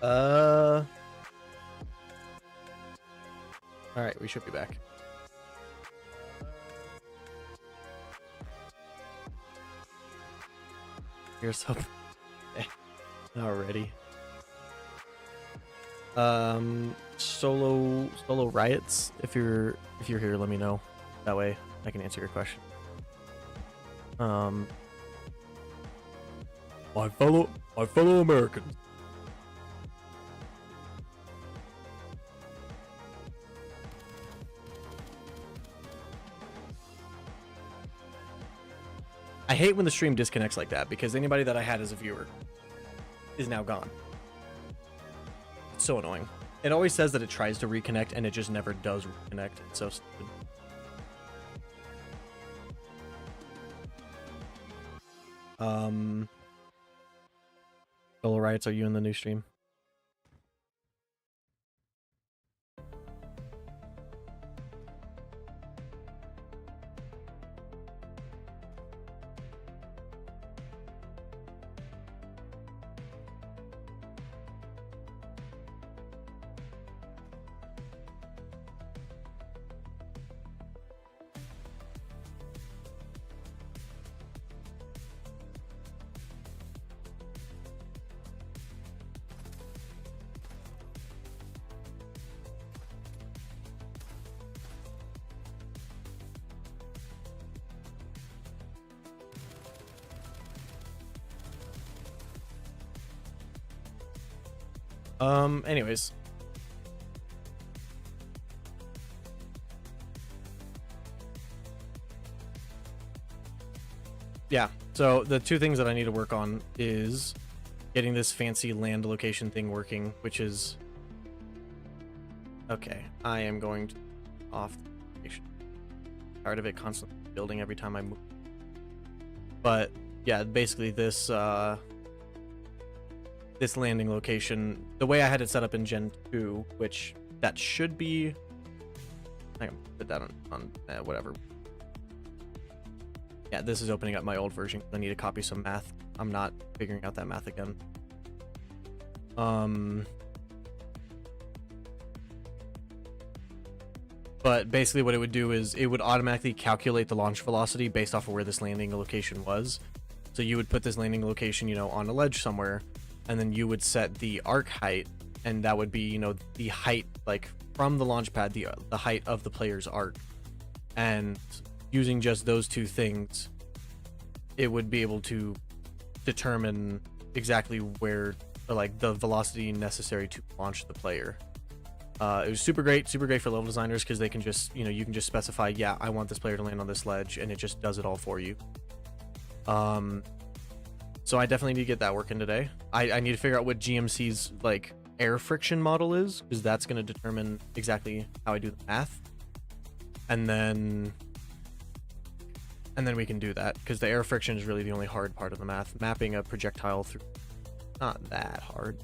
All right, we should be back. Here's hope. Already. Solo riots. If you're here, let me know. That way I can answer your question. My fellow Americans. I hate when the stream disconnects like that because anybody that I had as a viewer is now gone. It's so annoying. It always says that it tries to reconnect and it just never does reconnect. It's so stupid. Solo Riots, are you in the new stream? Anyways. Yeah, so the two things that I need to work on is getting this fancy land location thing working, which is... Okay, I am going to off the location. Tired of it constantly building every time I move. But yeah, basically this this landing location, the way I had it set up in Gen 2, which that should be... I can put that on whatever. Yeah, this is opening up my old version. I need to copy some math. I'm not figuring out that math again. But basically what it would do is it would automatically calculate the launch velocity based off of where this landing location was. So you would put this landing location, you know, on a ledge somewhere, and then you would set the arc height, and that would be, you know, the height, like from the launch pad, the height of the player's arc. And using just those two things, it would be able to determine exactly where, like, the velocity necessary to launch the player. It was super great for level designers because they can just, you know, you can just specify, yeah, I want this player to land on this ledge, and it just does it all for you. So I definitely need to get that working today. I need to figure out what GMC's like air friction model is, because that's going to determine exactly how I do the math. And then we can do that, because the air friction is really the only hard part of the math. Mapping a projectile through, not that hard.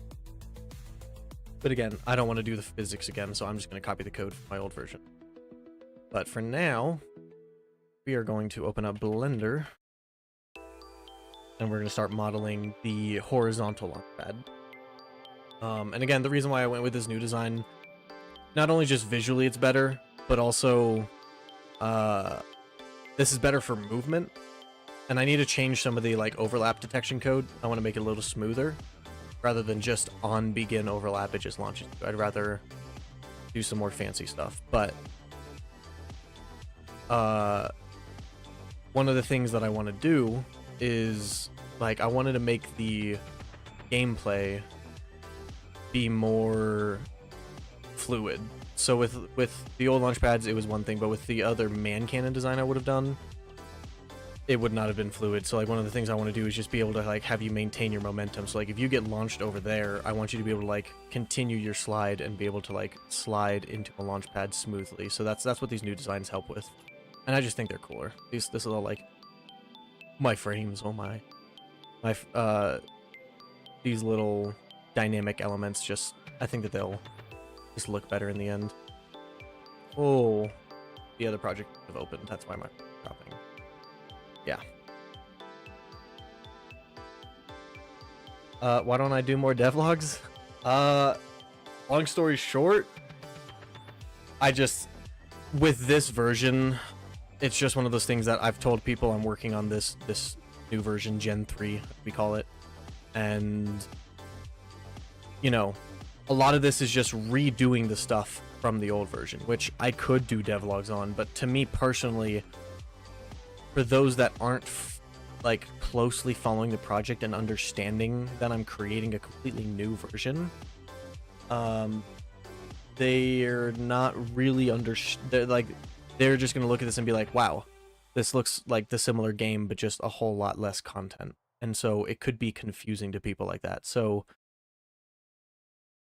But again, I don't want to do the physics again, so I'm just going to copy the code from my old version. But for now, we are going to open up Blender, and we're going to start modeling the horizontal launch pad. And again, the reason why I went with this new design, not only just visually it's better, but also this is better for movement. And I need to change some of the like overlap detection code. I want to make it a little smoother. Rather than just on begin overlap, it just launches. I'd rather do some more fancy stuff. But one of the things that I want to do is, like, I wanted to make the gameplay be more fluid. So with the old launch pads, it was one thing, but with the other man cannon design I would have done, it would not have been fluid. So like one of the things I want to do is just be able to like have you maintain your momentum. So like if you get launched over there, I want you to be able to like continue your slide and be able to like slide into a launch pad smoothly. So that's what these new designs help with. And I just think they're cooler. This is all like my frames, oh my these little dynamic elements, just I think that they'll just look better in the end. Oh, the other project have opened, that's why my dropping. Yeah. Why don't I do more devlogs? Uh, long story short, with this version, it's just one of those things that I've told people I'm working on this new version, Gen 3, we call it. And, you know, a lot of this is just redoing the stuff from the old version, which I could do devlogs on, but to me personally, for those that aren't like closely following the project and understanding that I'm creating a completely new version, they're not really they're just gonna look at this and be like, wow, this looks like the similar game but just a whole lot less content. And so it could be confusing to people like that. So,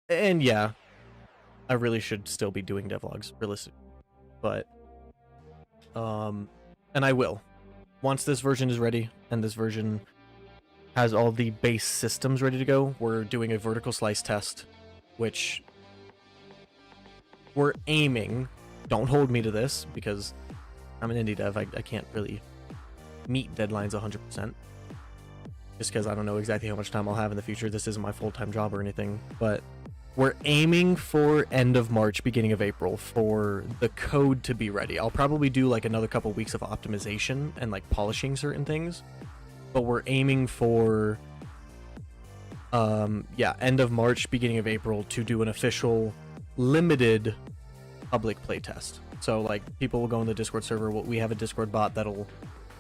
and yeah, I really should still be doing devlogs, realistically, but and I will once this version is ready and this version has all the base systems ready to go. We're doing a vertical slice test, which we're aiming, don't hold me to this because I'm an indie dev, I can't really meet deadlines 100%, just because I don't know exactly how much time I'll have in the future. This isn't my full-time job or anything, but we're aiming for end of March, beginning of April for the code to be ready. I'll probably do like another couple weeks of optimization and like polishing certain things, but we're aiming for end of March, beginning of April to do an official limited public playtest. So like people will go in the Discord server. We have a Discord bot that'll,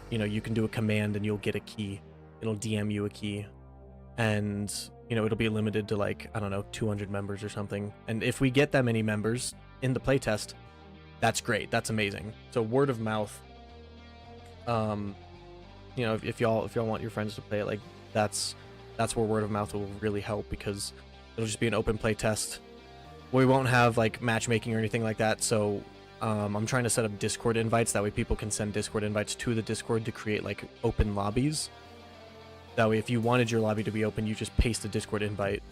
you know, you can do a command and you'll get a key. It'll DM you a key, and you know, it'll be limited to like, I don't know, 200 members or something. And if we get that many members in the playtest, that's great. That's amazing. So word of mouth, you know, if y'all want your friends to play it, like that's where word of mouth will really help, because it'll just be an open play test. We won't have like matchmaking or anything like that. So I'm trying to set up Discord invites. That way people can send Discord invites to the Discord to create like open lobbies. That way, if you wanted your lobby to be open, you just paste a Discord invite.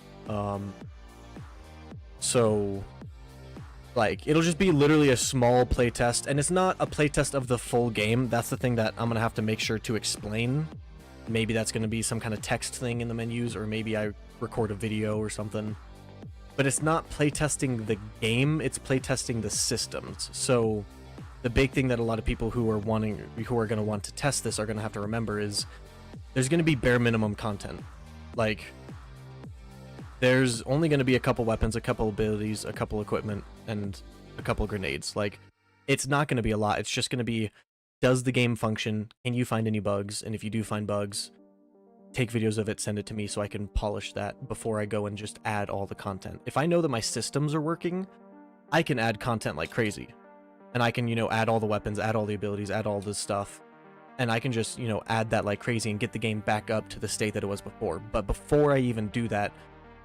So like it'll just be literally a small playtest, and it's not a playtest of the full game. That's the thing that I'm gonna have to make sure to explain. Maybe that's gonna be some kind of text thing in the menus, or maybe I record a video or something. But it's not playtesting the game, it's playtesting the systems. So the big thing that a lot of people who are going to want to test this are going to have to remember is there's going to be bare minimum content. Like, there's only going to be a couple weapons, a couple abilities, a couple equipment, and a couple grenades. Like, it's not going to be a lot. It's just going to be, does the game function? Can you find any bugs? And if you do find bugs, take videos of it, send it to me so I can polish that before I go and just add all the content. If I know that my systems are working, I can add content like crazy. And I can, you know, add all the weapons, add all the abilities, add all this stuff. And I can just, you know, add that like crazy and get the game back up to the state that it was before. But before I even do that,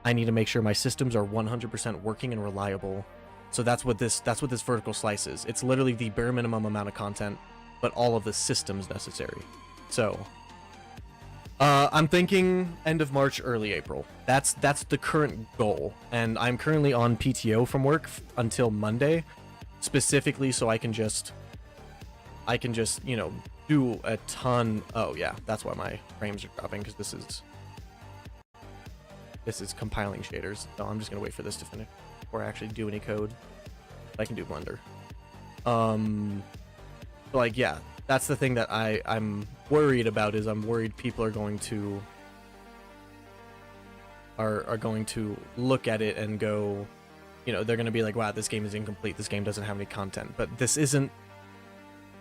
I need to make sure my systems are 100% working and reliable. So that's what this vertical slice is. It's literally the bare minimum amount of content, but all of the systems necessary. So I'm thinking end of March, early April. That's the current goal, and I'm currently on PTO from work until Monday, specifically so I can just, you know, do a ton. Oh yeah, that's why my frames are dropping, because this is compiling shaders. So I'm just gonna wait for this to finish before I actually do any code. I can do Blender. Like yeah, that's the thing that I'm worried about, is I'm worried people are going to look at it and go, you know, they're going to be like, wow, this game is incomplete, this game doesn't have any content. But this isn't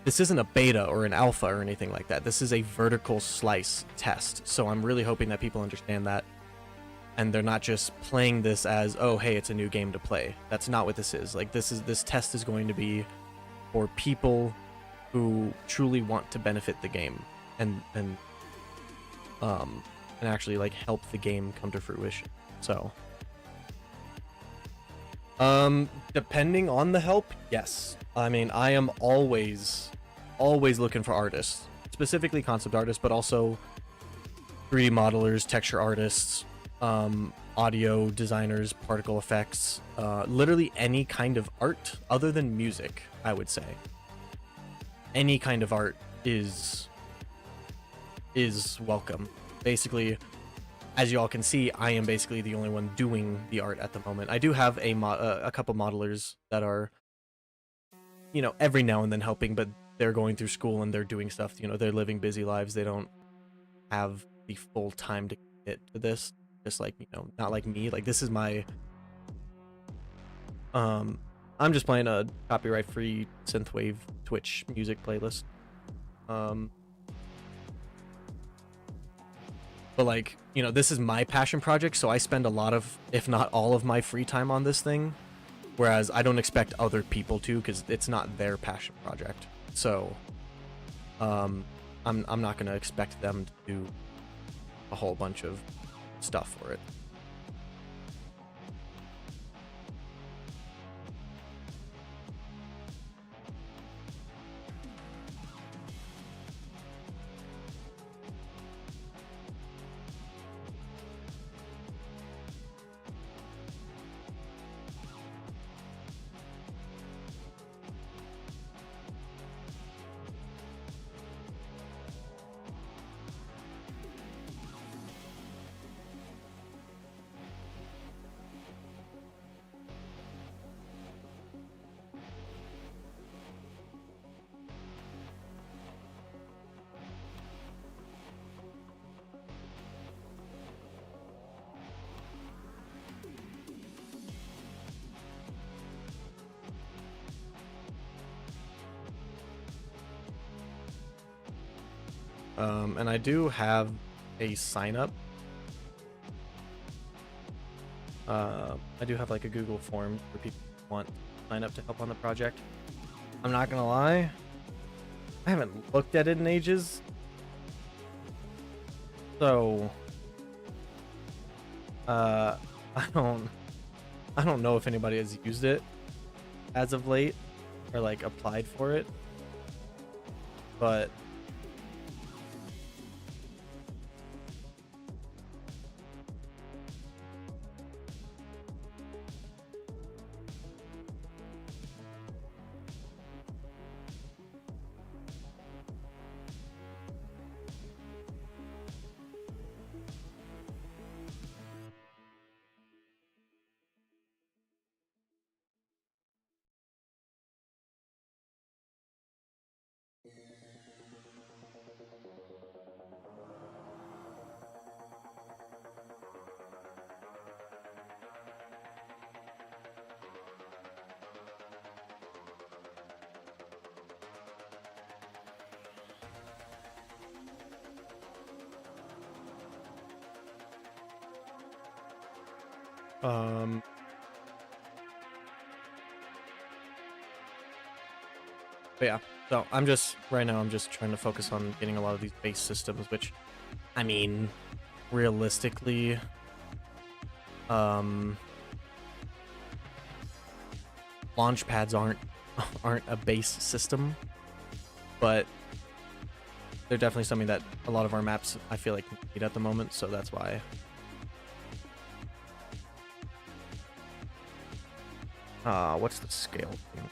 a beta or an alpha or anything like that. This is a vertical slice test. So I'm really hoping that people understand that, and they're not just playing this as, oh hey, it's a new game to play. That's not what this is. Like, this test is going to be for people who truly want to benefit the game and actually like help the game come to fruition. So depending on the help, yes. I mean, I am always looking for artists, specifically concept artists, but also 3D modelers, texture artists, audio designers, particle effects, literally any kind of art other than music, I would say. Any kind of art is welcome. Basically, as you all can see, I am basically the only one doing the art at the moment. I do have a couple modelers that are, you know, every now and then helping, but they're going through school and they're doing stuff. You know, they're living busy lives. They don't have the full time to commit to this. Just like, you know, not like me. Like, this is my I'm just playing a copyright-free synthwave Twitch music playlist. But like, you know, this is my passion project, so I spend a lot of, if not all of my free time on this thing, whereas I don't expect other people to, because it's not their passion project. So, I'm not gonna expect them to do a whole bunch of stuff for it. And I do have a sign up. I do have like a Google form for people who want to sign up to help on the project. I'm not gonna lie, I haven't looked at it in ages. So, I don't know if anybody has used it as of late or like applied for it, but but yeah, so I'm just right now I'm just trying to focus on getting a lot of these base systems, which, I mean, realistically, launch pads aren't a base system, but they're definitely something that a lot of our maps I feel like need at the moment, so that's why. What's the scale thing?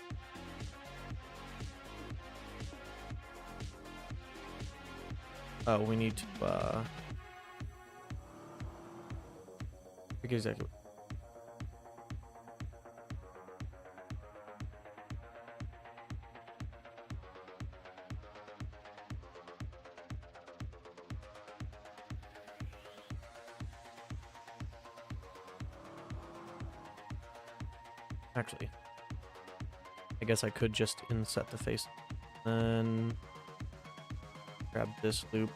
Oh, we need to, forget exactly. Actually, I guess I could just inset the face, then grab this loop.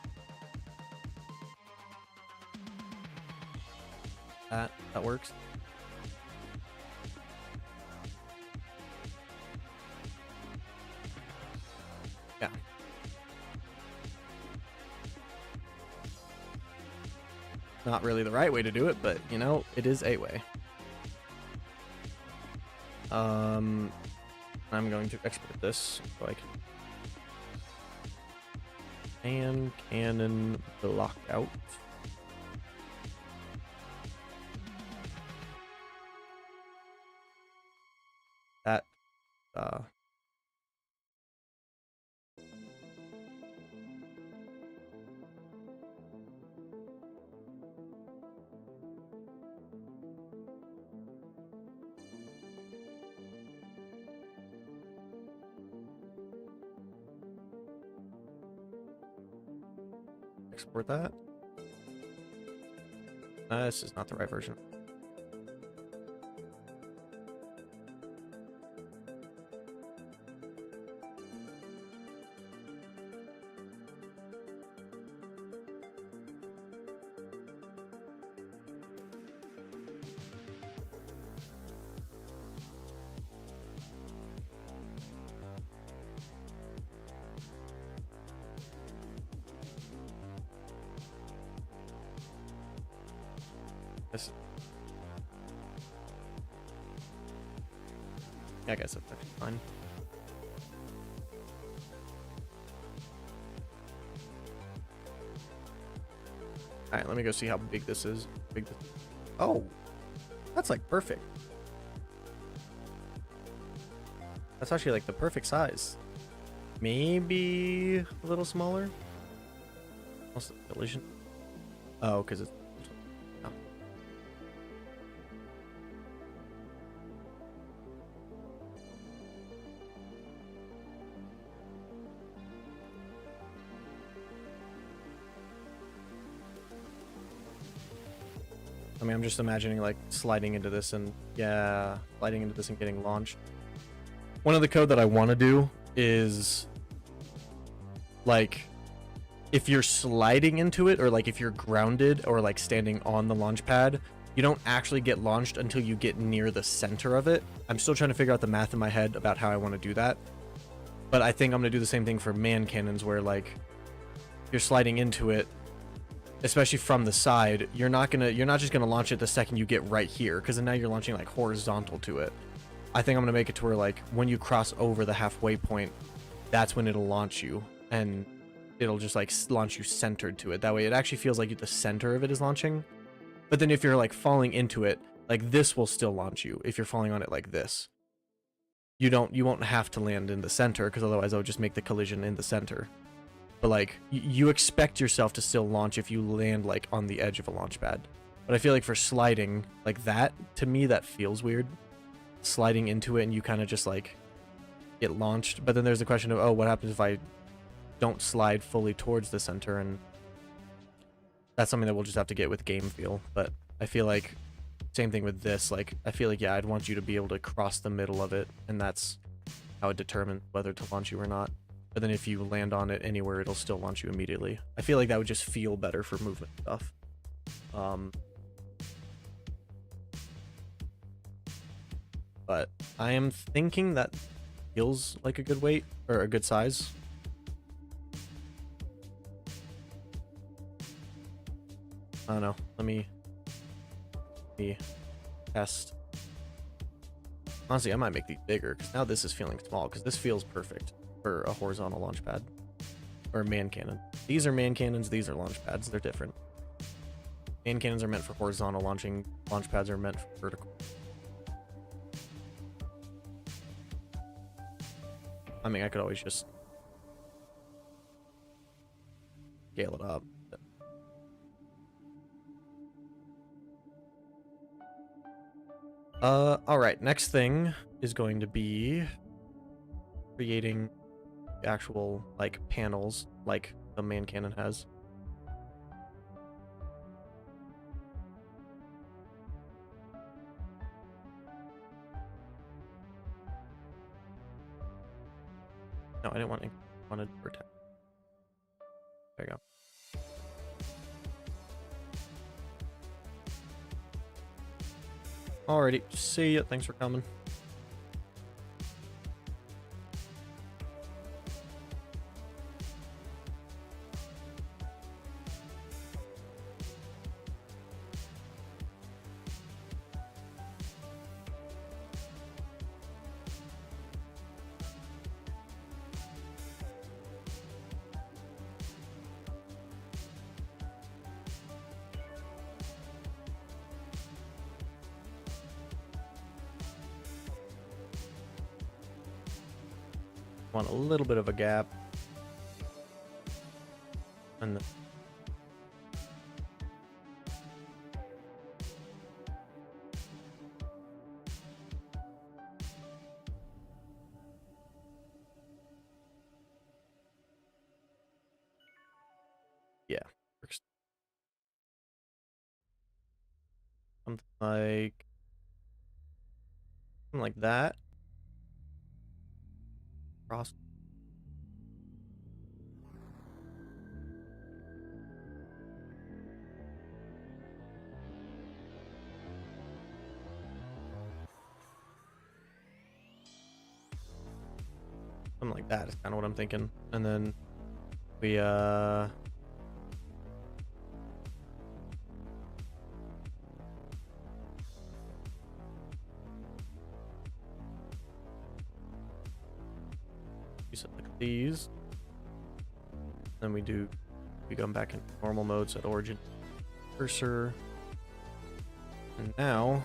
That works. Yeah. Not really the right way to do it, but you know, it is a way. I'm going to export this so I can. And cannon block out. That, export that. This is not the right version. This, yeah, I guess that's actually fine. All right, let me go see how big this is. Oh, that's like perfect. That's actually like the perfect size. Maybe a little smaller. What's the collision? Oh, because it's. Oh. I mean, I'm just imagining like sliding into this and sliding into this and getting launched. One of the code that I want to do is like if you're sliding into it, or like if you're grounded or like standing on the launch pad, you don't actually get launched until you get near the center of it. I'm still trying to figure out the math in my head about how I want to do that. But I think I'm going to do the same thing for man cannons, where like you're sliding into it, especially from the side, you're not just going to launch it the second you get right here, because then now you're launching like horizontal to it. I think I'm going to make it to where like when you cross over the halfway point, that's when it'll launch you, and it'll just like launch you centered to it. That way it actually feels like the center of it is launching. But then if you're like falling into it, like this will still launch you if you're falling on it like this. You won't have to land in the center, because otherwise I'll just make the collision in the center. But like you expect yourself to still launch if you land like on the edge of a launch pad. But I feel like for sliding like that, to me that feels weird. Sliding into it and you kind of just like get launched. But then there's the question of, oh, what happens if I don't slide fully towards the center? And that's something that we'll just have to get with game feel. But I feel like same thing with this. Like I feel like, yeah, I'd want you to be able to cross the middle of it, and that's how it determines whether to launch you or not. But then if you land on it anywhere, it'll still launch you immediately. I feel like that would just feel better for movement stuff. But I am thinking that feels like a good weight, or a good size. I don't know. Let me test. Honestly, I might make these bigger, because now this is feeling small, because this feels perfect for a horizontal launch pad or a man cannon. These are man cannons, these are launch pads. They're different. Man cannons are meant for horizontal launching, launch pads are meant for vertical. I mean, I could always just scale it up. Alright, next thing is going to be creating actual, like, panels like the man cannon has. No, I didn't want to. I wanted to protect. There you go. Alrighty, see ya. Thanks for coming. Want a little bit of a gap. And yeah. something like that. Cross. Something like that is kind of what I'm thinking. And then we set like these. Then we come back in normal mode, set origin cursor. And now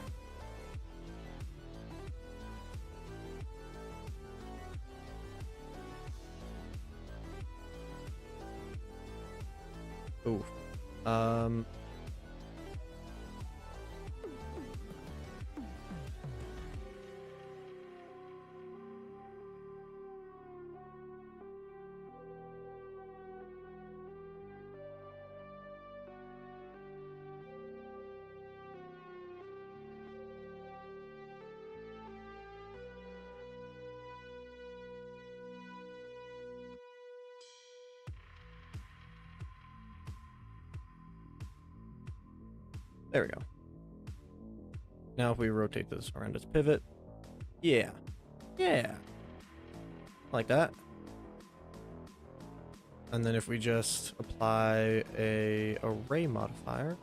there we go. Now if we rotate this around its pivot, yeah, like that. And then if we just apply a array modifier,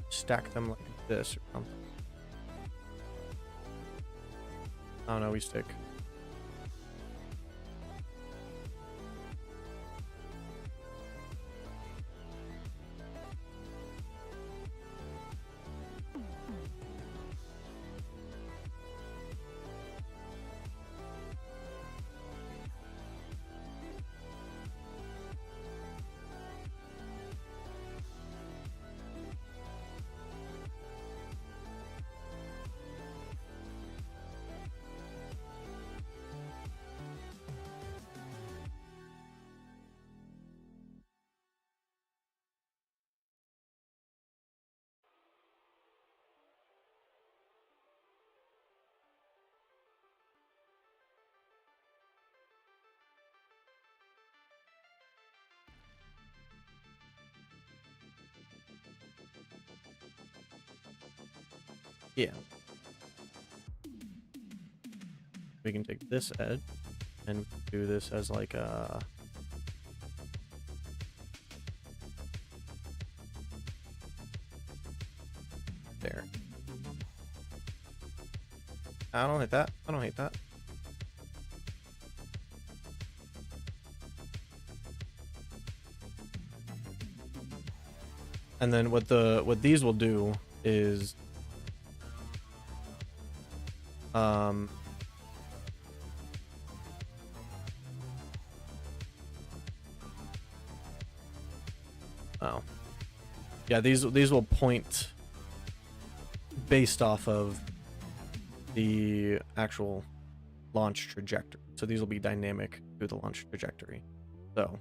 stack them like this or something. Oh no, we stick. Yeah. We can take this edge and do this as like a there. I don't hate that. I don't hate that. And then what these will do is oh yeah, these will point based off of the actual launch trajectory. So these will be dynamic through the launch trajectory. So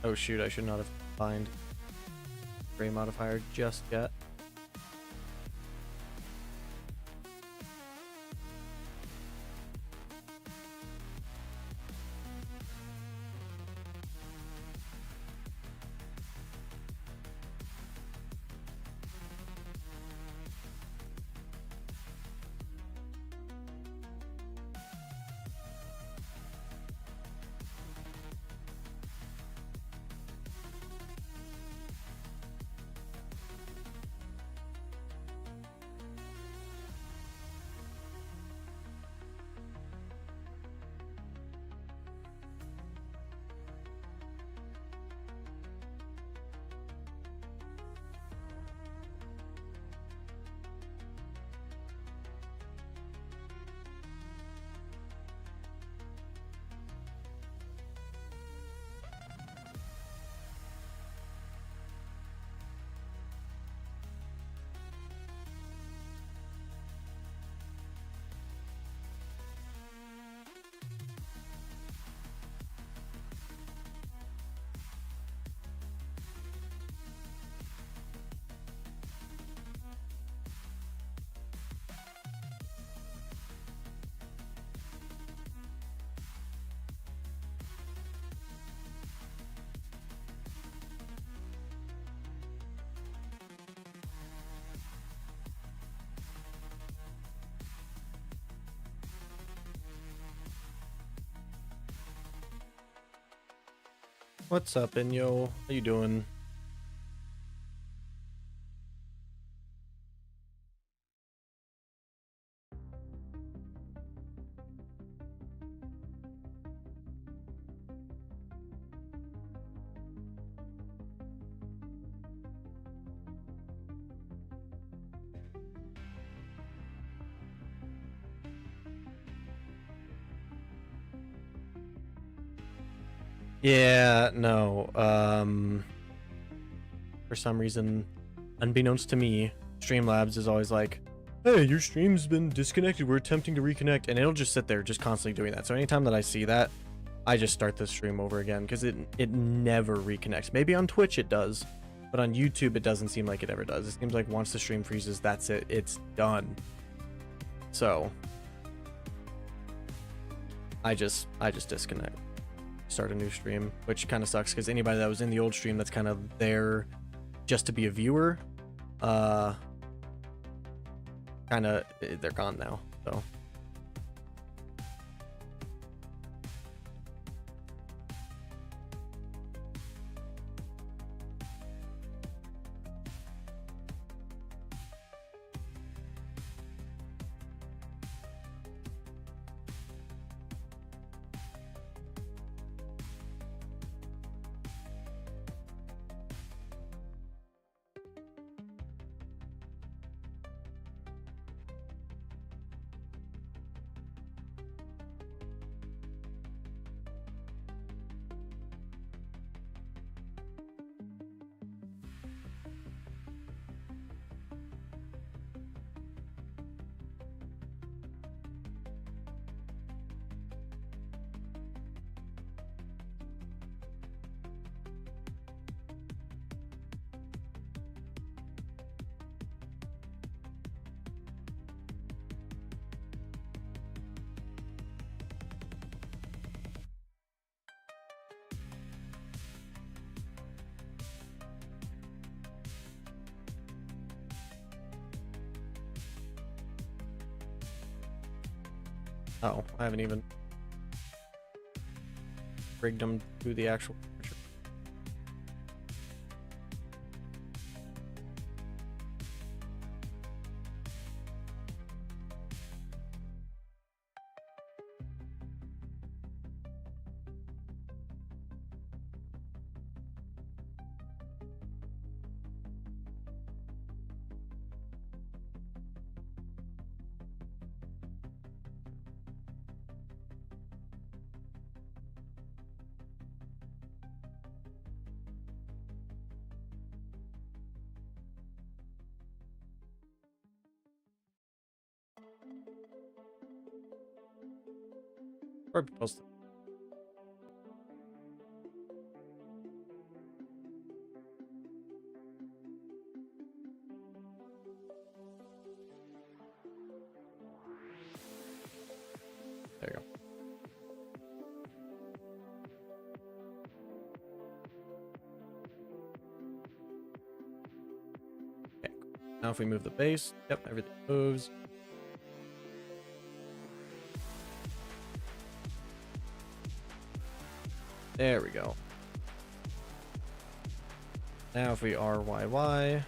Oh shoot, I should not have defined gray modifier just yet. What's up, Inyo? How you doing? Yeah, no. For some reason, unbeknownst to me, Streamlabs is always like, hey, your stream's been disconnected. We're attempting to reconnect. And it'll just sit there just constantly doing that. So anytime that I see that, I just start the stream over again because it never reconnects. Maybe on Twitch it does, but on YouTube it doesn't seem like it ever does. It seems like once the stream freezes, that's it. It's done. So I just disconnect. Start a new stream, which kind of sucks because anybody that was in the old stream that's kind of there just to be a viewer, kind of they're gone now. So oh, I haven't even rigged them to the actual picture. Or post it. There you go. Okay. Now if we move the base, yep, everything moves. There we go. Now if we RYY.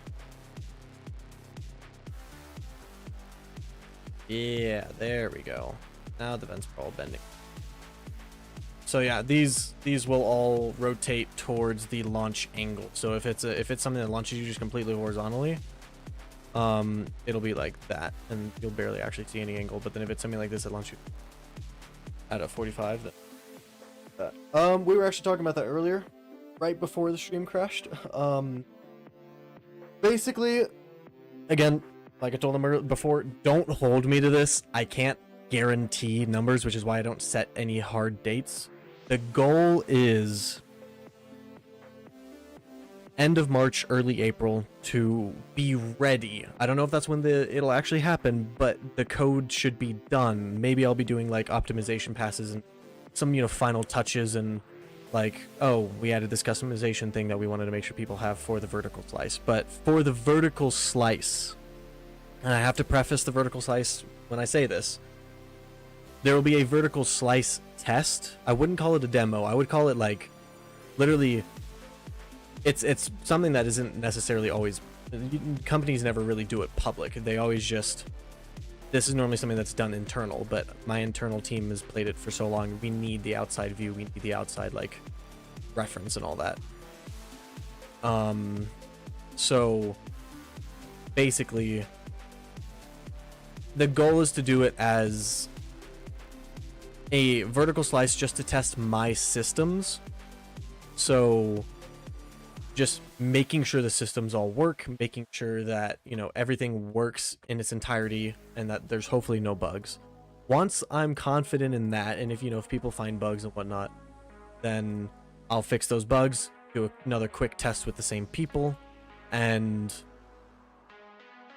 Yeah, there we go. Now the vents are all bending. So yeah, these will all rotate towards the launch angle. So if it's something that launches you just completely horizontally, it'll be like that, and you'll barely actually see any angle. But then if it's something like this that launches you at a 45, then we were actually talking about that earlier, right before the stream crashed. Basically, again, like I told them before, don't hold me to this. I can't guarantee numbers, which is why I don't set any hard dates. The goal is end of March, early April to be ready. I don't know if that's when it'll actually happen, but the code should be done. Maybe I'll be doing like optimization passes and some, you know, final touches, and like, oh, we added this customization thing that we wanted to make sure people have for the vertical slice. But for the vertical slice, and I have to preface the vertical slice when I say this, there will be a vertical slice test. I wouldn't call it a demo. I would call it like literally it's something that isn't necessarily always, companies never really do it public. They always just, this is normally something that's done internal, but my internal team has played it for so long. We need the outside view. We need the outside like reference and all that. So basically the goal is to do it as a vertical slice just to test my systems. So just making sure the systems all work, making sure that, you know, everything works in its entirety and that there's hopefully no bugs. Once I'm confident in that, and if, you know, if people find bugs and whatnot, then I'll fix those bugs, do another quick test with the same people, and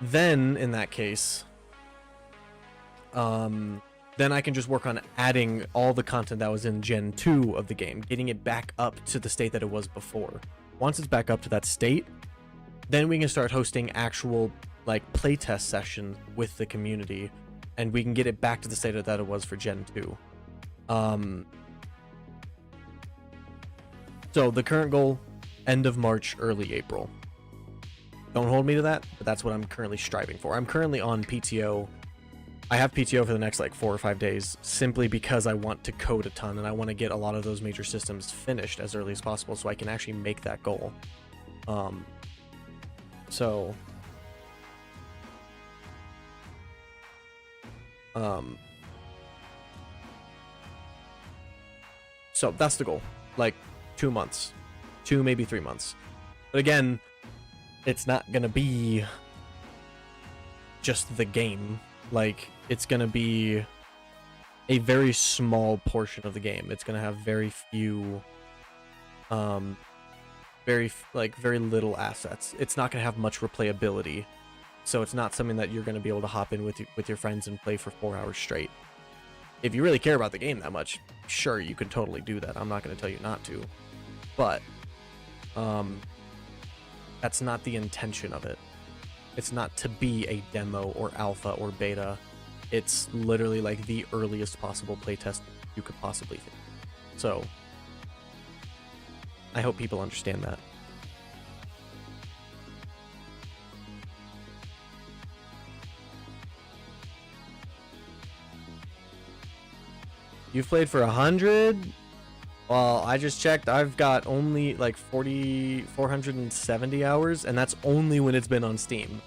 then in that case, then I can just work on adding all the content that was in Gen 2 of the game, getting it back up to the state that it was before. Once it's back up to that state, then we can start hosting actual like playtest sessions with the community, and we can get it back to the state that it was for Gen 2. So the current goal, end of March, early April. Don't hold me to that, but that's what I'm currently striving for. I'm currently on PTO. I have PTO for the next like 4 or 5 days simply because I want to code a ton and I want to get a lot of those major systems finished as early as possible so I can actually make that goal. So that's the goal. Like 2 months, 2 maybe 3 months. But again, it's not gonna be just the game. Like, it's gonna be a very small portion of the game. It's gonna have very few, very little assets. It's not gonna have much replayability, so it's not something that you're gonna be able to hop in with your friends and play for 4 hours straight. If you really care about the game that much, sure, you can totally do that. I'm not gonna tell you not to, but that's not the intention of it. It's not to be a demo or alpha or beta. It's literally like the earliest possible playtest you could possibly think. So I hope people understand that. You've played for 100? Well, I just checked. I've got only like 470 hours, and that's only when it's been on Steam.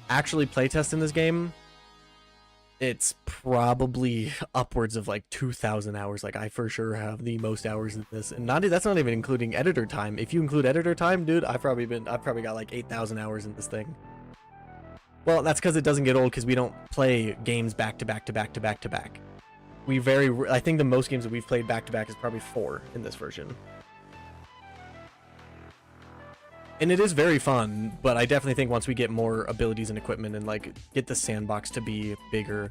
Actually playtesting this game, it's probably upwards of like 2,000 hours. Like, I for sure have the most hours in this, and that's not even including editor time. If you include editor time, dude, I've probably got like 8,000 hours in this thing. Well, that's because it doesn't get old, because we don't play games back to back to back to back to back. I think the most games that we've played back to back is probably 4 in this version. And it is very fun, but I definitely think once we get more abilities and equipment and like get the sandbox to be bigger,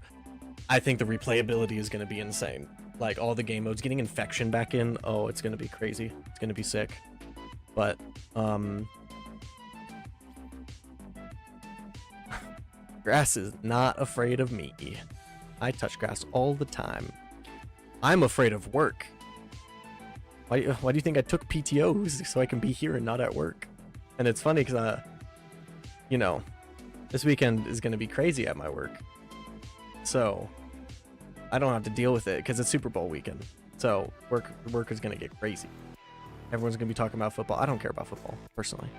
I think the replayability is going to be insane. Like all the game modes, getting infection back in. Oh, it's going to be crazy. It's going to be sick. But grass is not afraid of me. I touch grass all the time. I'm afraid of work. Why do you think I took PTOs so I can be here and not at work? And it's funny because you know, this weekend is going to be crazy at my work. So I don't have to deal with it because it's Super Bowl weekend. So work is going to get crazy. Everyone's going to be talking about football. I don't care about football, personally.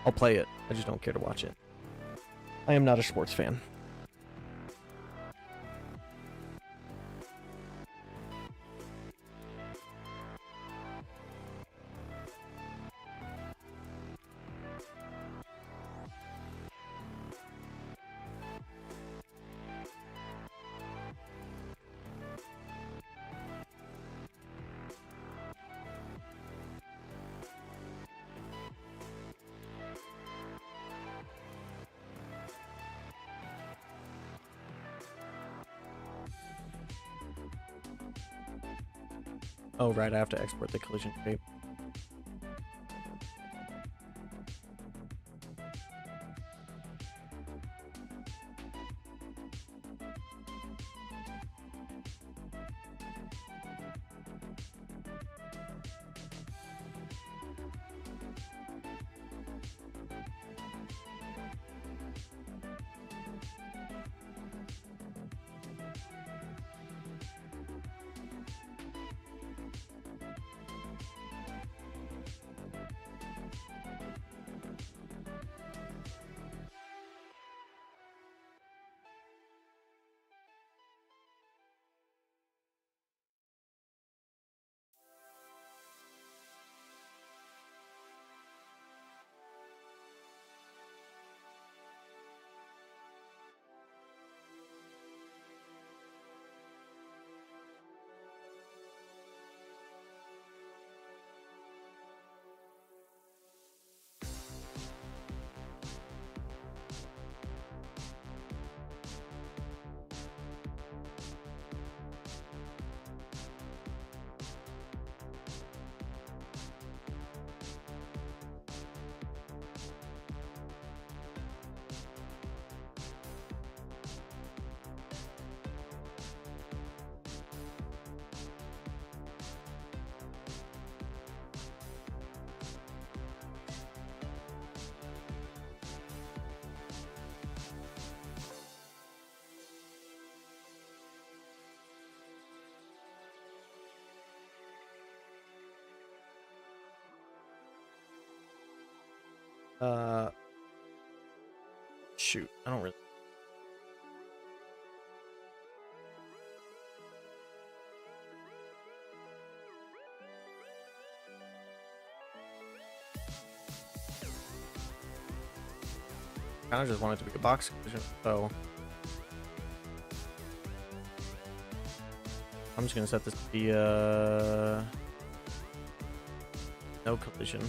I'll play it. I just don't care to watch it. I am not a sports fan. Oh, right, I have to export the collision tape. Shoot, I don't really. I kind of just want it to be a box collision, so I'm just gonna set this to be no collision.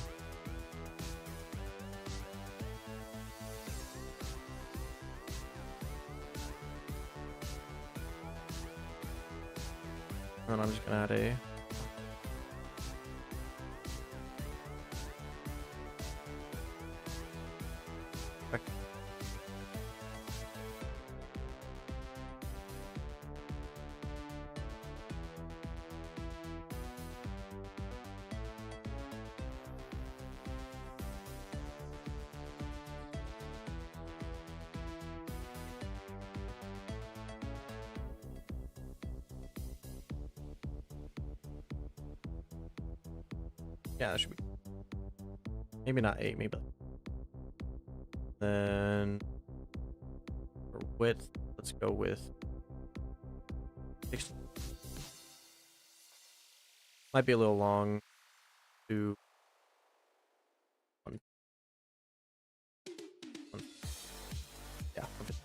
And I'm just gonna add a yeah, that should be maybe not 8, maybe. Then for width, let's go with 6. Might be a little long to one. Yeah, perfect.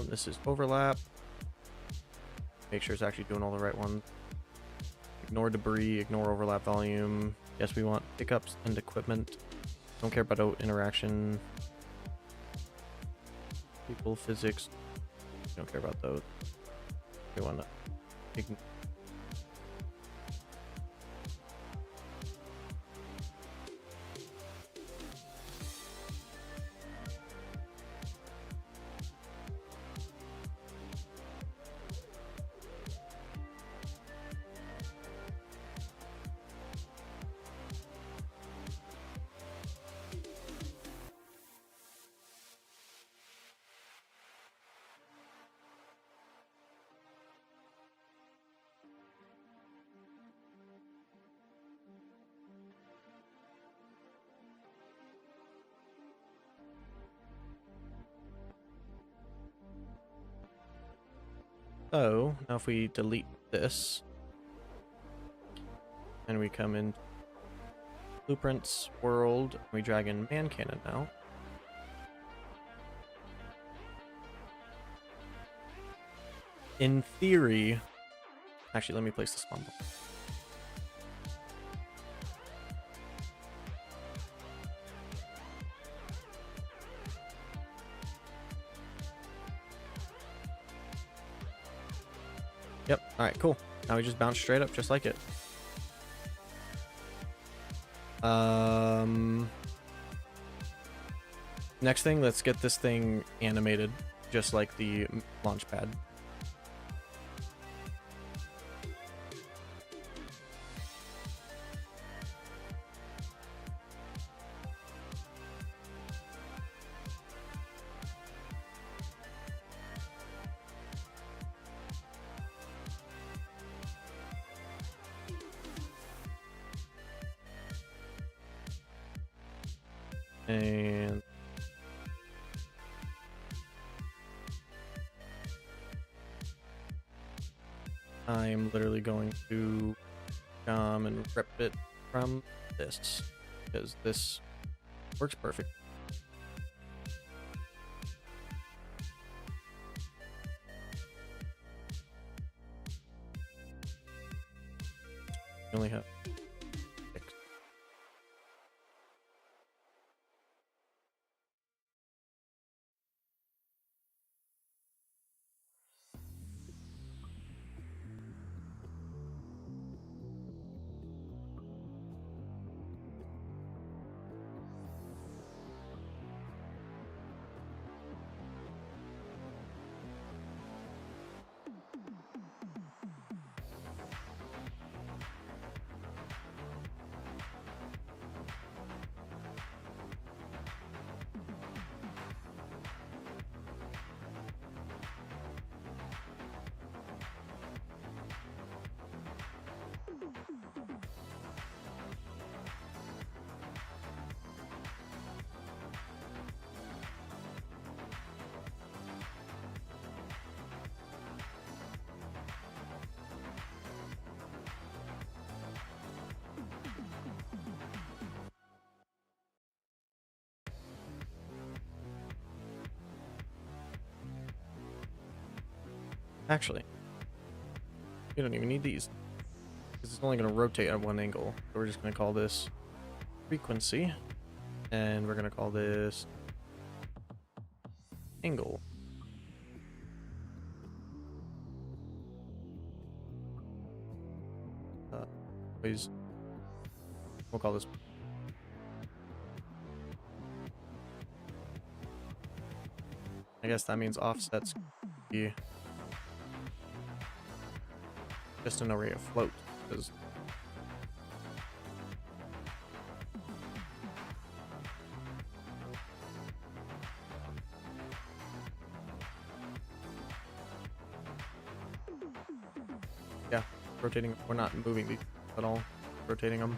This is overlap. Make sure it's actually doing all the right ones. Ignore debris, ignore overlap volume. Yes, we want pickups and equipment. Don't care about interaction. People, physics. We don't care about those. We want to. So now if we delete this and we come in blueprints world, we drag in man cannon now. In theory, actually let me place the spawn block. Yep, alright, cool. Now we just bounce straight up just like it. Next thing, let's get this thing animated just like the launch pad. And I'm literally going to come and rip it from this because this works perfect. We only have 6. Actually, you don't even need these because it's only going to rotate at one angle. So we're just going to call this frequency and we're going to call this angle. We'll call this. I guess that means offsets be just an array of float because yeah, rotating. We're not moving these at all, rotating them.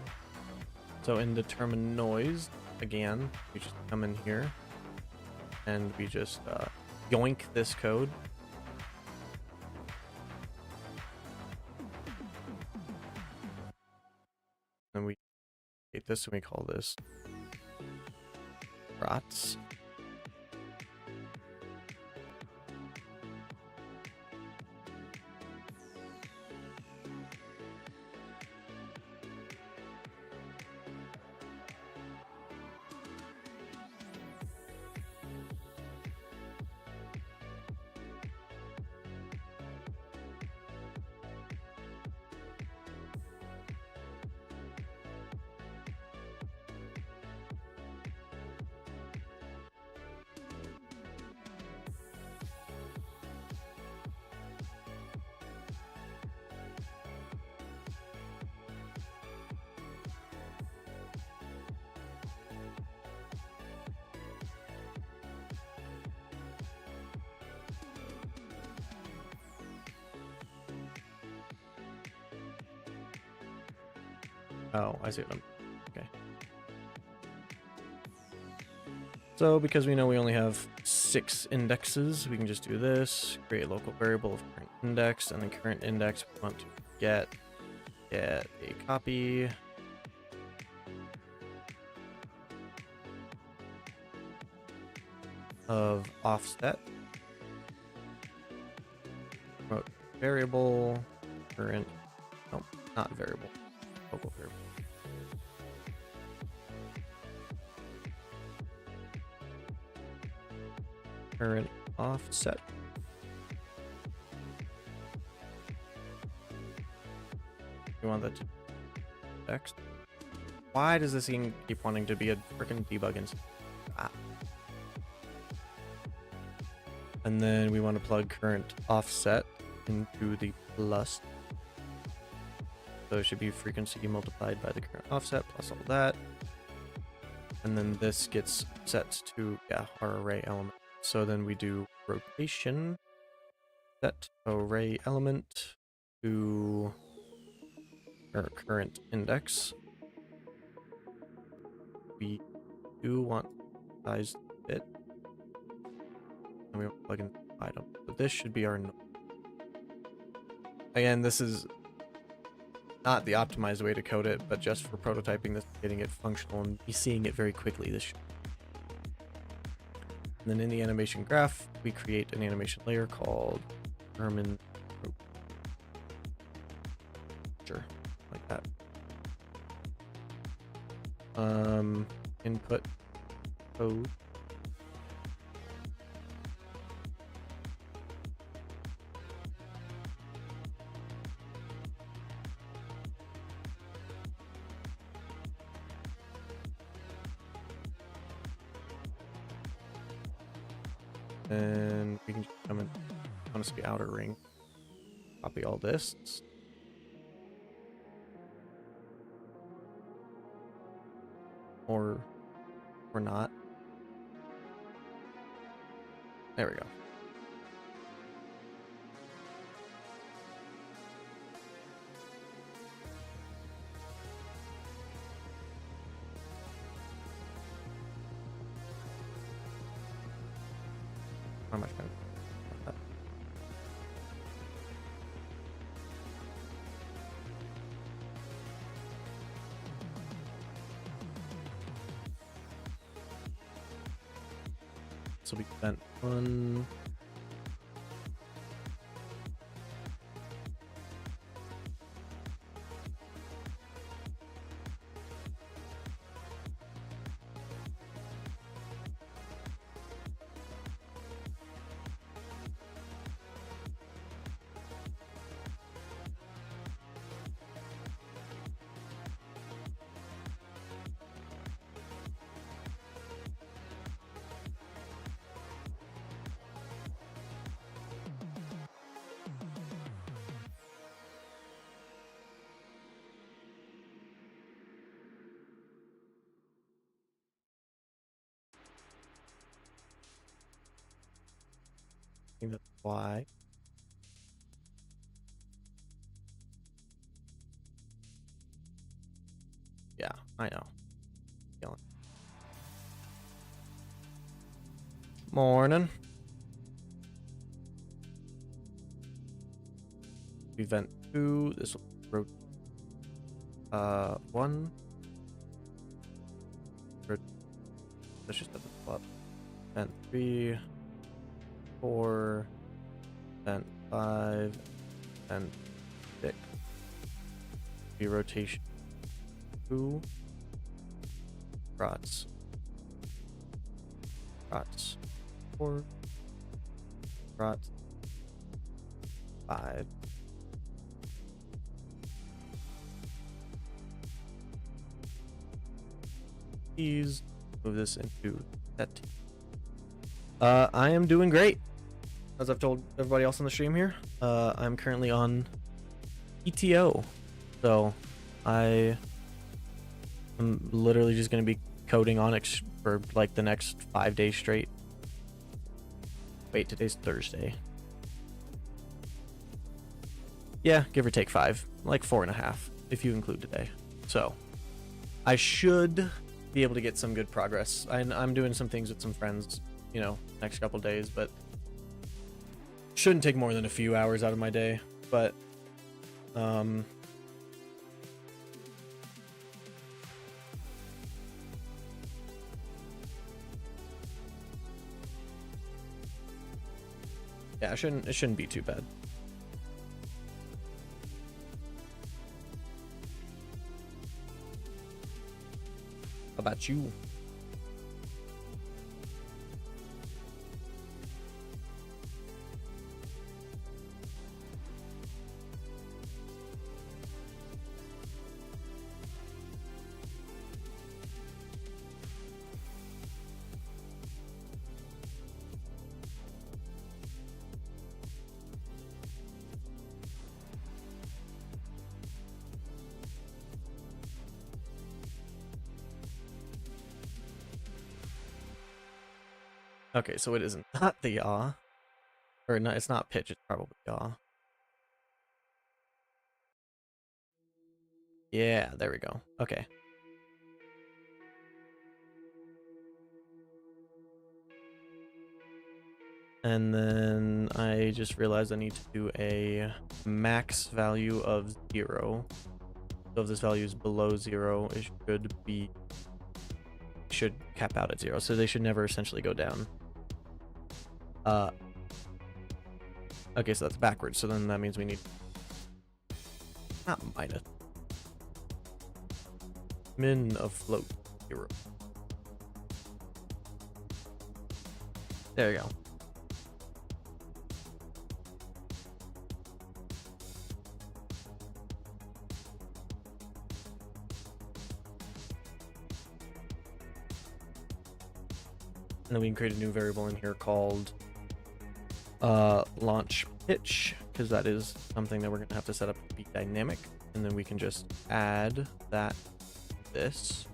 So in determine noise, again, we just come in here and we just yoink this code. And we create this and we call this rots. Oh, I see what I'm... Okay. So because we know we only have 6 indexes, we can just do this, create a local variable of current index, and the current index we want to get a copy of offset, promote variable, current, no, not variable, local variable. Current offset. We want that to text. Why does this thing keep wanting to be a freaking debug instance? Ah. And then we want to plug current offset into the plus. So it should be frequency multiplied by the current offset plus all that. And then this gets set to, yeah, our array element. So then we do rotation, set array element to our current index. We do want size fit, and we want to plug in the item. So this should be our. Again, this is not the optimized way to code it, but just for prototyping this, getting it functional and seeing it very quickly. This. And then in the animation graph, we create an animation layer called German. Sure, like that. Input code. And we can just come in, honestly, outer ring. Copy all this. Or not. There we go. How much better? So we spent one. I think that's why. Yeah, I know. Yelling. Morning. Event 2. This will rotate 1. Let's just have it up. Event 3. 4, then 5, then 6. The rotation 2. Rots. 4. Rots. 5. Please move this into set. I am doing great. As I've told everybody else on the stream here, I'm currently on PTO. So I am literally just going to be coding Onyx for like the next 5 days straight. Wait, today's Thursday. Yeah, give or take 5, like 4.5 if you include today. So I should be able to get some good progress. I'm doing some things with some friends, you know, next couple days, but shouldn't take more than a few hours out of my day. But yeah, it shouldn't be too bad. How about you? Okay, so it is not the yaw. Or no, it's not pitch, it's probably yaw. Yeah, there we go. Okay. And then I just realized I need to do a max value of 0. So if this value is below 0, it should cap out at 0. So they should never essentially go down. Okay, so that's backwards. So then that means we need not minus. Min of float 0. There you go. And then we can create a new variable in here called launch pitch, because that is something that we're gonna have to set up to be dynamic. And then we can just add that this.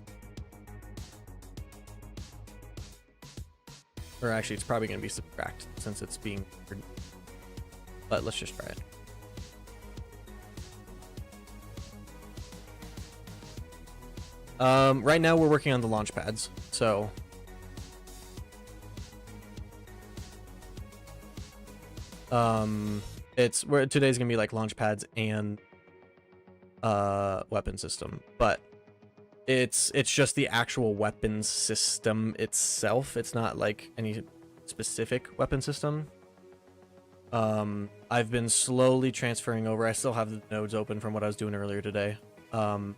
Or actually, it's probably gonna be subtract since it's being. But let's just try it. Right now we're working on the launch pads, so. Today's gonna be like launch pads and weapon system, but it's just the actual weapons system itself. It's not like any specific weapon system. I've been slowly transferring over. I still have the nodes open from what I was doing earlier today. But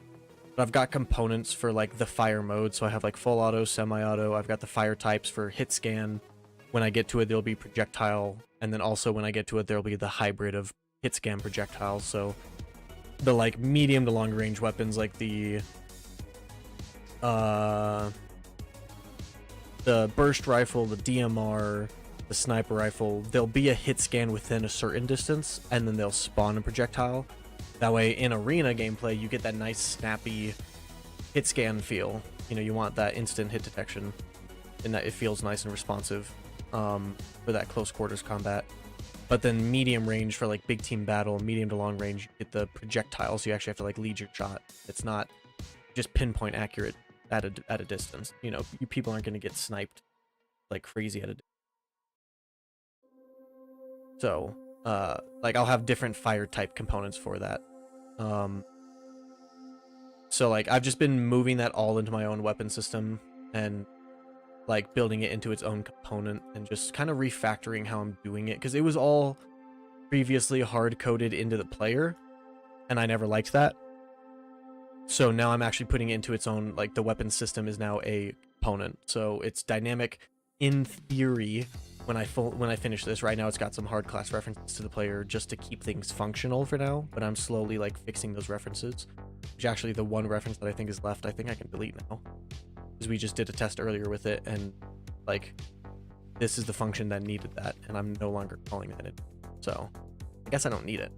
I've got components for like the fire mode, so I have like full auto, semi-auto. I've got the fire types for hit scan. When I get to it, there'll be projectile, and then also when I get to it, there'll be the hybrid of hit scan projectiles. So the like medium to long range weapons, like the burst rifle, the DMR, the sniper rifle, there'll be a hit scan within a certain distance, and then they'll spawn a projectile. That way, in arena gameplay, you get that nice snappy hit scan feel. You know, you want that instant hit detection, and that it feels nice and responsive. For that close quarters combat. But then medium range for like big team battle, medium to long range, you get the projectiles, so you actually have to like lead your shot. It's not just pinpoint accurate at a distance. You know, you people aren't going to get sniped like crazy at a distance. So like I'll have different fire type components for that. So like I've just been moving that all into my own weapon system and like building it into its own component and just kind of refactoring how I'm doing it, because it was all previously hard coded into the player and I never liked that. So now I'm actually putting it into its own, like the weapon system is now a component, so it's dynamic in theory. When I finish this, right now it's got some hard class references to the player just to keep things functional for now, but I'm slowly like fixing those references, which actually the one reference that I think is left, I think I can delete now. Because we just did a test earlier with it, and like this is the function that needed that, and I'm no longer calling that it. So I guess I don't need it.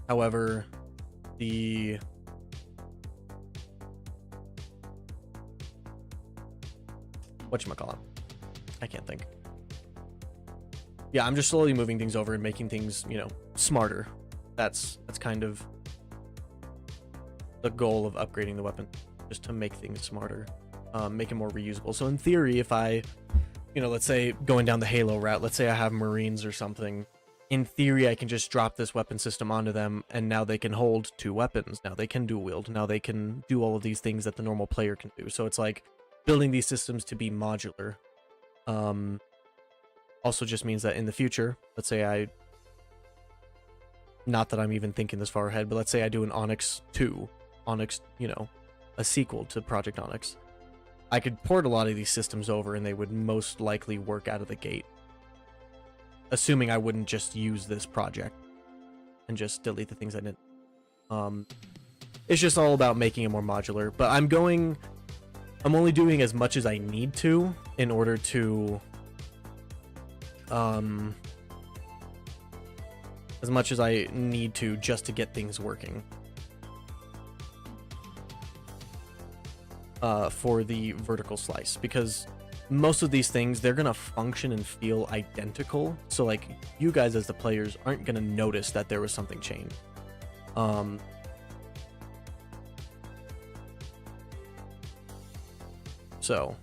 However, the whatchamacallit? I can't think. Yeah, I'm just slowly moving things over and making things, you know, smarter. that's kind of the goal of upgrading the weapon, just to make things smarter, make it more reusable. So in theory, if I, let's say going down the Halo route, let's say I have Marines or something, in theory, I can just drop this weapon system onto them, and now they can hold 2 weapons. Now they can dual wield. Now they can do all of these things that the normal player can do. So it's like building these systems to be modular. Also just means that in the future, let's say not that I'm even thinking this far ahead, but let's say I do an Onyx 2, Onyx, a sequel to Project Onyx. I could port a lot of these systems over and they would most likely work out of the gate. Assuming I wouldn't just use this project and just delete the things I didn't. It's just all about making it more modular. But I'm only doing as much as I need to in order to, as much as I need to just to get things working. For the vertical slice, because most of these things, they're gonna function and feel identical, so like you guys as the players aren't gonna notice that there was something changed. So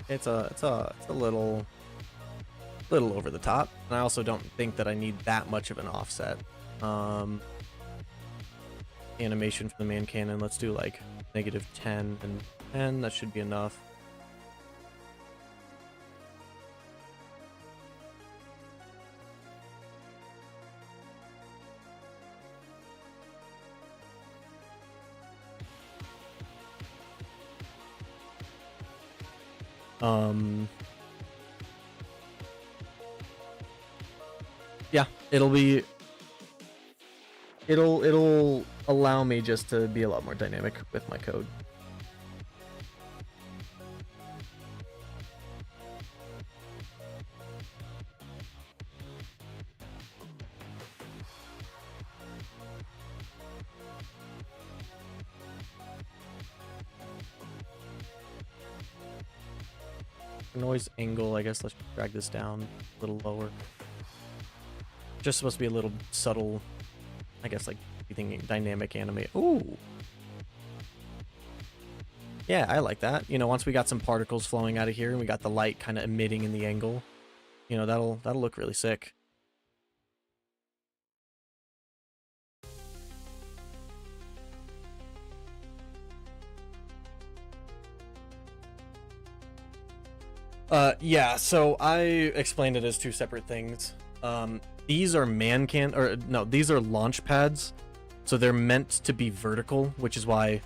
it's a little over the top, and I also don't think that I need that much of an offset. Animation for the man cannon, let's do like -10 and 10. That should be enough. Yeah, it'll allow me just to be a lot more dynamic with my code. Noise angle, I guess let's drag this down a little lower. Just supposed to be a little subtle, I guess, like anything dynamic animate. Ooh. Yeah, I like that. Once we got some particles flowing out of here and we got the light kind of emitting in the angle, that'll look really sick. Yeah, so I explained it as 2 separate things. These are these are launch pads, so they're meant to be vertical, which is why,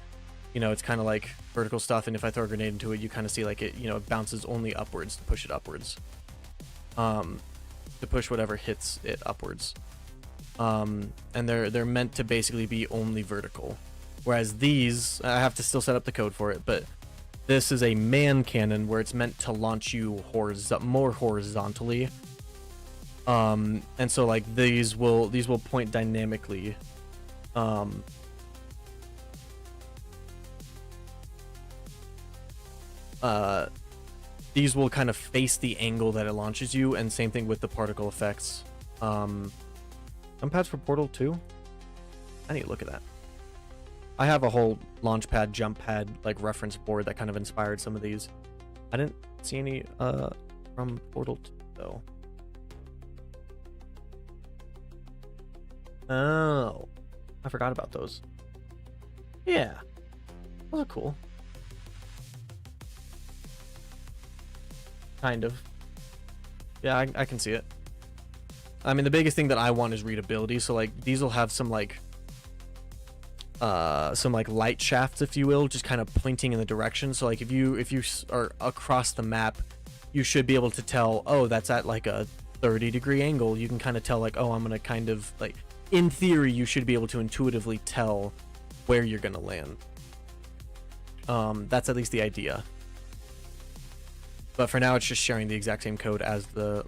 it's kind of like vertical stuff, and if I throw a grenade into it, you kind of see like it, it bounces only upwards to push it upwards. To push whatever hits it upwards. And they're meant to basically be only vertical. Whereas these, I have to still set up the code for it, but this is a man cannon where it's meant to launch you more horizontally. And so like these will point dynamically. These will kind of face the angle that it launches you, and same thing with the particle effects. Jump pads for Portal 2? I need to look at that. I have a whole launch pad, jump pad, like reference board that kind of inspired some of these. I didn't see any from Portal 2 though. Oh, I forgot about those. Yeah, those are cool. Kind of. Yeah, I can see it. I mean, the biggest thing that I want is readability. So like these will have some like light shafts, if you will, just kind of pointing in the direction. So like if you are across the map, you should be able to tell, oh, that's at like a 30-degree angle. You can kind of tell like, oh, I'm gonna kind of like, in theory, you should be able to intuitively tell where you're gonna land. That's at least the idea. But for now, it's just sharing the exact same code as the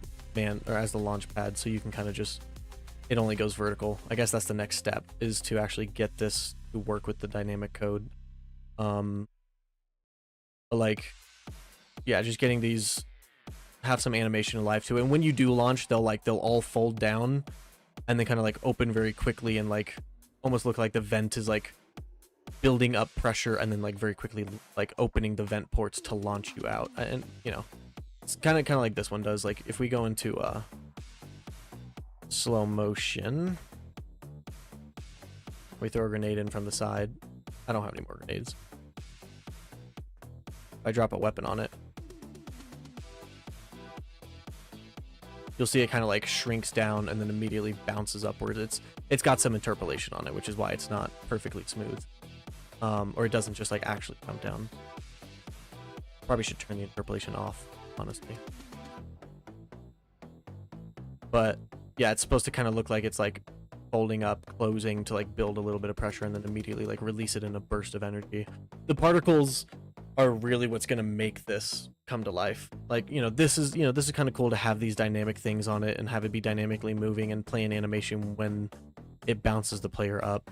launch pad, so you can kind of just, it only goes vertical. I guess that's the next step, is to actually get this to work with the dynamic code. But like, yeah, just getting these, have some animation and life to it. And when you do launch, they'll all fold down and then kind of like open very quickly and like almost look like the vent is like building up pressure and then like very quickly like opening the vent ports to launch you out. And you know, it's kind of like this one does. Like if we go into slow motion, we throw a grenade in from the side. I don't have any more grenades. I drop a weapon on it, you'll see it kind of like shrinks down and then immediately bounces upwards. It's got some interpolation on it, which is why it's not perfectly smooth. Or it doesn't just like actually come down. Probably should turn the interpolation off, honestly. But yeah, it's supposed to kind of look like it's like folding up, closing to like build a little bit of pressure and then immediately like release it in a burst of energy. The particles are really what's going to make this come to life. Like, this is kind of cool to have these dynamic things on it and have it be dynamically moving and play an animation when it bounces the player up.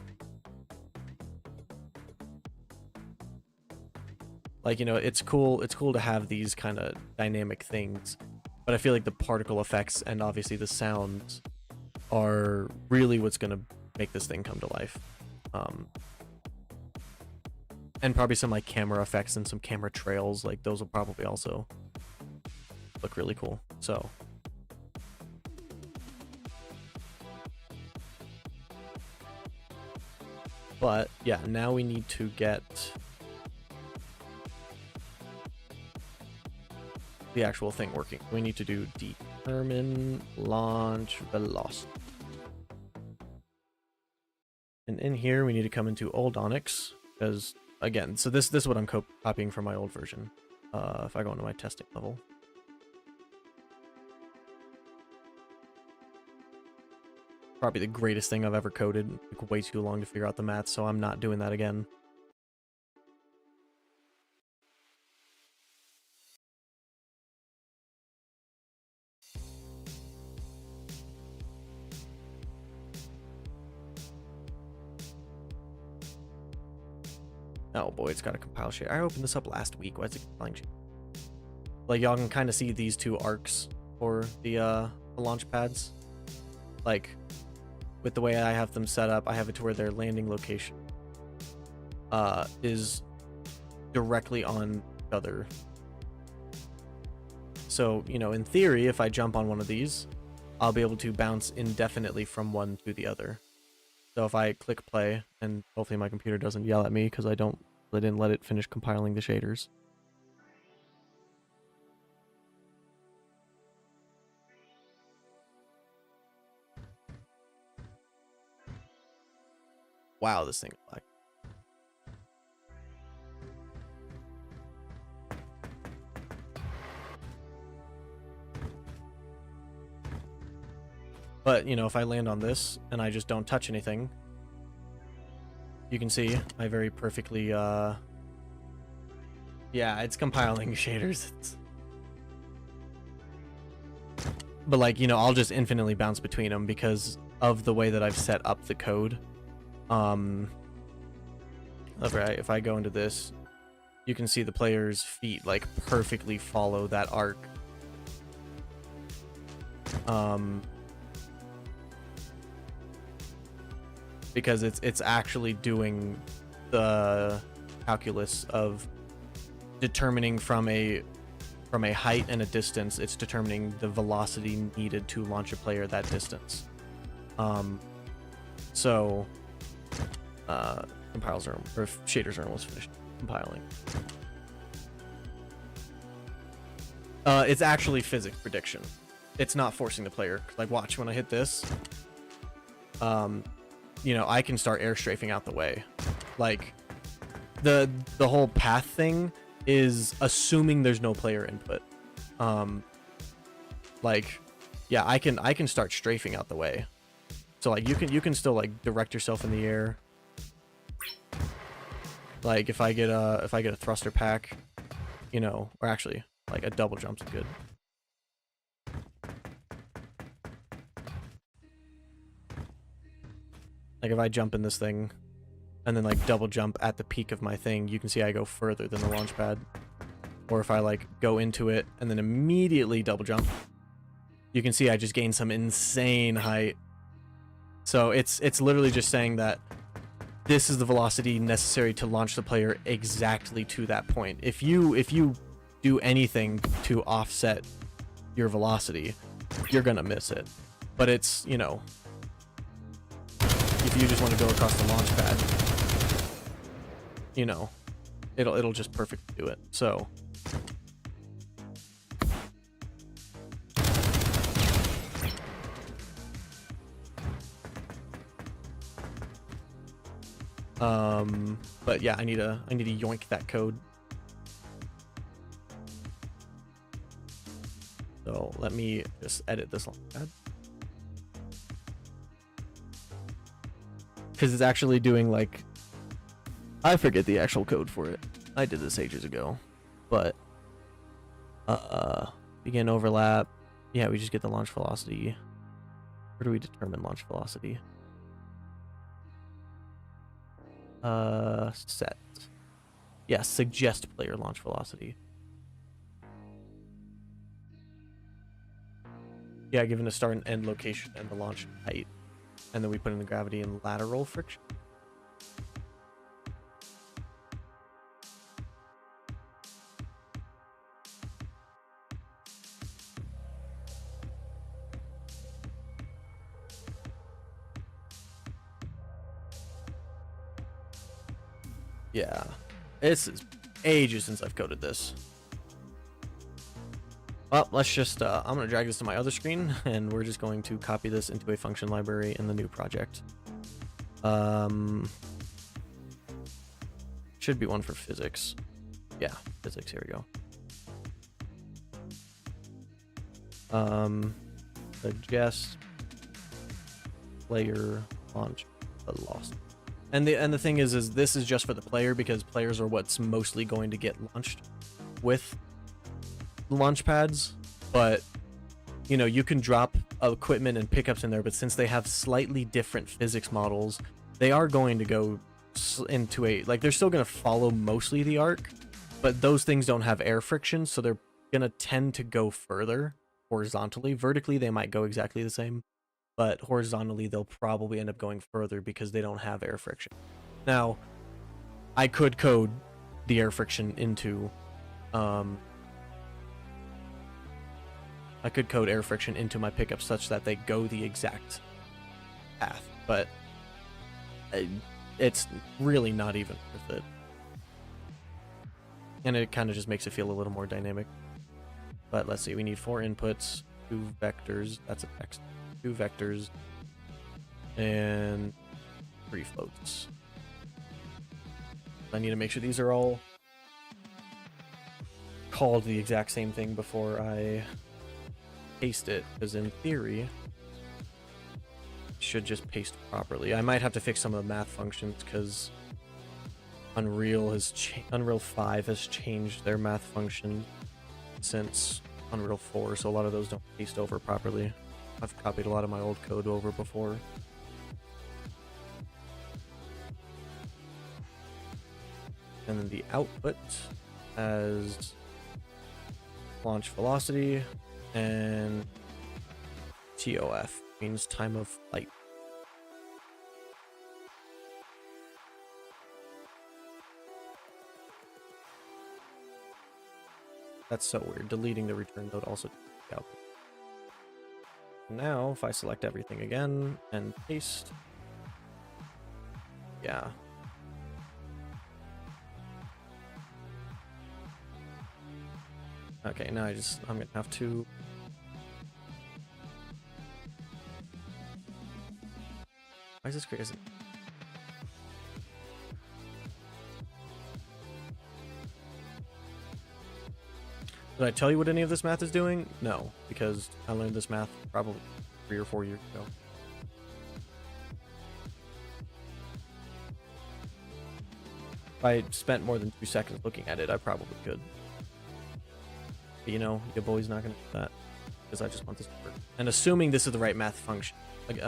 Like, it's cool to have these kind of dynamic things, but I feel like the particle effects and obviously the sounds are really what's going to make this thing come to life. And probably some like camera effects and some camera trails, like those will probably also look really cool. So but yeah, now we need to get the actual thing working. We need to do determine launch velocity. And in here, we need to come into old Onyx, because again, so this is what I'm copying from my old version. If I go into my testing level. Probably the greatest thing I've ever coded. It took way too long to figure out the math, so I'm not doing that again. Oh boy, it's got a compile shade. I opened this up last week. Why is it compiling shade? Like, y'all can kind of see these two arcs for the launch pads. Like, with the way I have them set up, I have it to where their landing location is directly on each other. So, in theory, if I jump on one of these, I'll be able to bounce indefinitely from one to the other. So if I click play, and hopefully my computer doesn't yell at me because I didn't let it finish compiling the shaders. Wow, this thing is black. But, if I land on this and I just don't touch anything, you can see I very perfectly, yeah, it's compiling shaders. But like, I'll just infinitely bounce between them because of the way that I've set up the code. If I go into this, you can see the player's feet like perfectly follow that arc. Because it's actually doing the calculus of determining from a height and a distance. It's determining the velocity needed to launch a player that distance. So compiles are, or if shaders are almost finished compiling. It's actually physics prediction. It's not forcing the player. Like, watch, when I hit this, you know, I can start air strafing out the way. Like, the whole path thing is assuming there's no player input. Like, yeah, I can start strafing out the way. So like you can still like direct yourself in the air. Like if I get a thruster pack, you know, or actually like a double jump's good. Like if I jump in this thing and then like double jump at the peak of my thing, you can see I go further than the launch pad. Or if I like go into it and then immediately double jump, you can see I just gain some insane height. So it's literally just saying that this is the velocity necessary to launch the player exactly to that point. If you do anything to offset your velocity, you're gonna miss it. But it's, you know, if you just want to go across the launch pad, you know, it'll just perfectly do it. So but yeah, I need to yoink that code. So let me just edit this launch pad. Because it's actually doing like, I forget the actual code for it. I did this ages ago, but begin overlap. Yeah, we just get the launch velocity. Where do we determine launch velocity? Set. Yeah, suggest player launch velocity. Yeah, given a start and end location and the launch height. And then we put in the gravity and lateral friction. Yeah, this is ages since I've coded this. Well, let's just, I'm going to drag this to my other screen, and we're just going to copy this into a function library in the new project. Should be one for physics. Yeah, physics, here we go. Suggest player launch velocity. And the thing is this is just for the player, because players are what's mostly going to get launched with launch pads. But you know, you can drop equipment and pickups in there, but since they have slightly different physics models, they are going to go into a, like, they're still going to follow mostly the arc, but those things don't have air friction, so they're going to tend to go further horizontally. Vertically they might go exactly the same, but horizontally they'll probably end up going further because they don't have air friction. Now, I could code the air friction into my pickup such that they go the exact path, but it's really not even worth it. And it kind of just makes it feel a little more dynamic. But let's see, we need 4 inputs, 2 vectors, that's a text, 2 vectors, and 3 floats. I need to make sure these are all called the exact same thing before I paste it, because in theory it should just paste properly. I might have to fix some of the math functions because Unreal 5 has changed their math function since Unreal 4, so a lot of those don't paste over properly. I've copied a lot of my old code over before. And then the output as launch velocity, and TOF means time of flight. That's so weird. Deleting the return node also deletes the output. Now, if I select everything again and paste, yeah, Okay, now I'm gonna have to. Why is this crazy? Did I tell you what any of this math is doing? No, because I learned this math probably 3 or 4 years ago. If I spent more than 2 seconds looking at it, I probably could. But you know, your boy's not gonna do that because I just want this to work. And assuming this is the right math function, like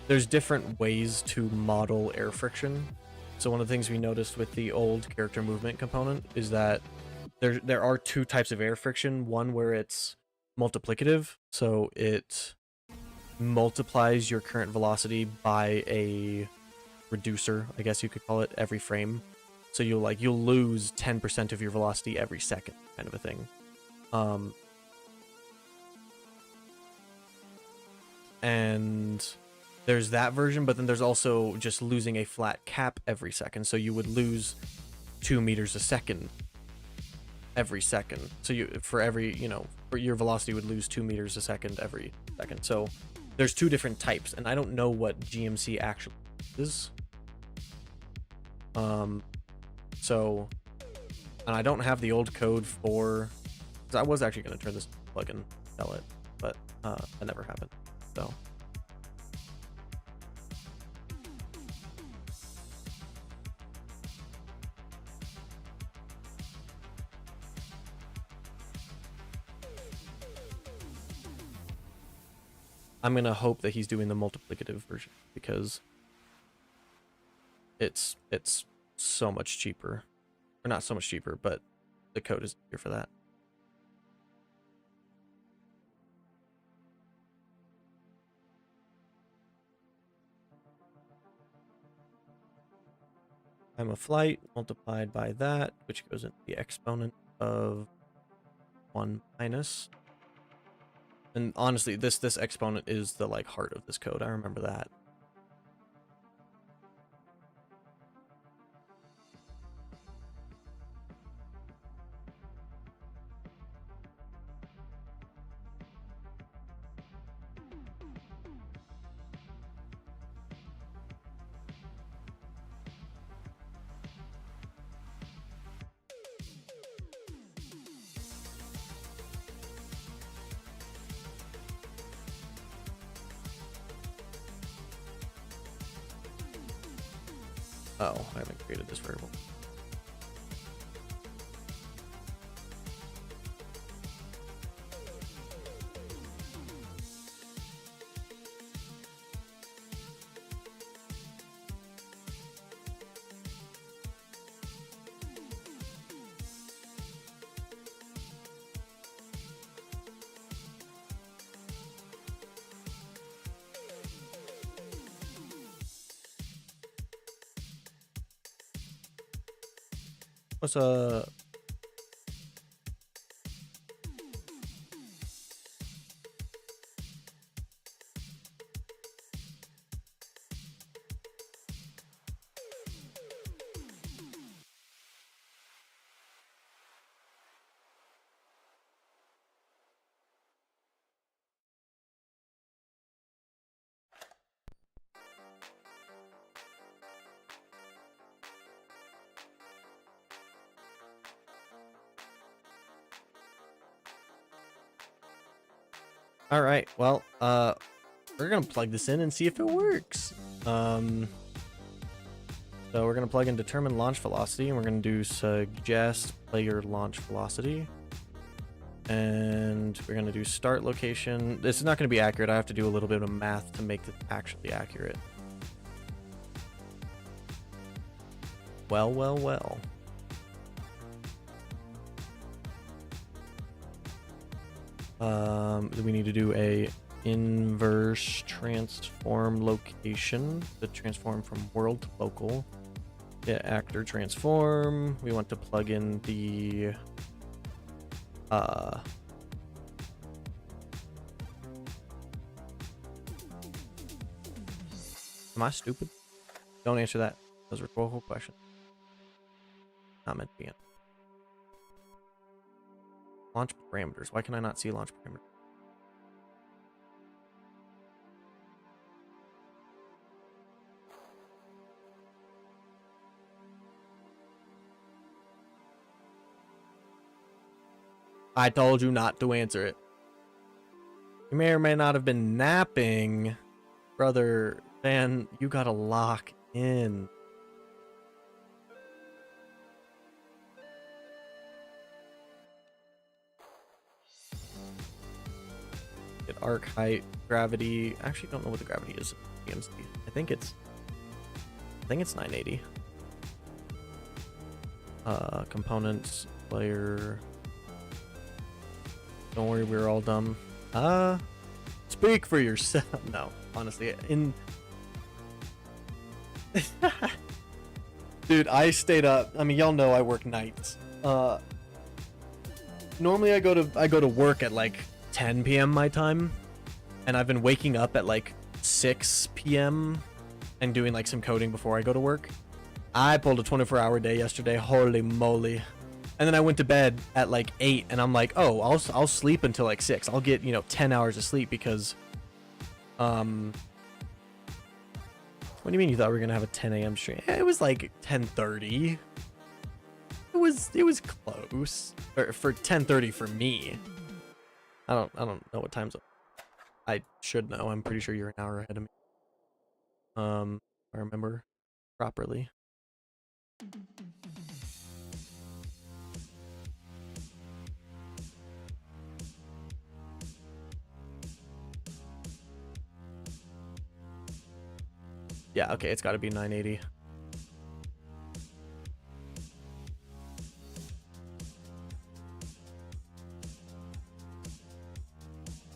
there's different ways to model air friction. So one of the things we noticed with the old character movement component is that there are 2 types of air friction. One where it's multiplicative, so it multiplies your current velocity by a reducer, I guess you could call it, every frame. So you'll lose 10% of your velocity every second, kind of a thing. And there's that version, but then there's also just losing a flat cap every second. So you would lose 2 meters a second every second. So for your velocity would lose 2 meters a second every second. So there's 2 different types, and I don't know what GMC actually is. So, and I don't have the old code for, because I was actually going to turn this plugin and sell it, but that never happened. So I'm gonna hope that he's doing the multiplicative version, because it's so much cheaper, or not so much cheaper, but the code is here for that. I'm a flight multiplied by that, which goes into the exponent of 1 minus. And honestly, this exponent is the heart of this code. I remember that. Oh, I haven't created this variable. What's all right, well, we're gonna plug this in and see if it works. So we're gonna plug in determine launch velocity, and we're gonna do suggest player launch velocity, and we're gonna do start location. This is not gonna be accurate. I have to do a little bit of math to make this actually accurate. Well, well, well. We need to do a inverse transform location to transform from world to local. Get actor transform. We want to plug in the am I stupid? Don't answer that. Those are rhetorical questions. Not meant to be in. Launch parameters. Why can I not see launch parameters? I told you not to answer it. You may or may not have been napping. Brother, man, you gotta lock in. Get arc height, gravity. Actually, don't know what the gravity is. PMC. I think it's 980. Components, layer. Don't worry, we're all dumb. Speak for yourself. No, honestly, dude, I stayed up. I mean, y'all know I work nights. Normally I go to work at like 10 p.m. my time, and I've been waking up at like 6 p.m. and doing like some coding before I go to work. I pulled a 24-hour day yesterday. Holy moly. And then I went to bed at like 8, and I'm like, oh, I'll sleep until like 6. I'll get, 10 hours of sleep because, what do you mean you thought we were gonna have a 10 a.m. stream? It was like 10:30. It was close for 10:30 for me. I don't know what time's up. I should know. I'm pretty sure you're an hour ahead of me. If I remember properly. Yeah, okay, it's got to be 980.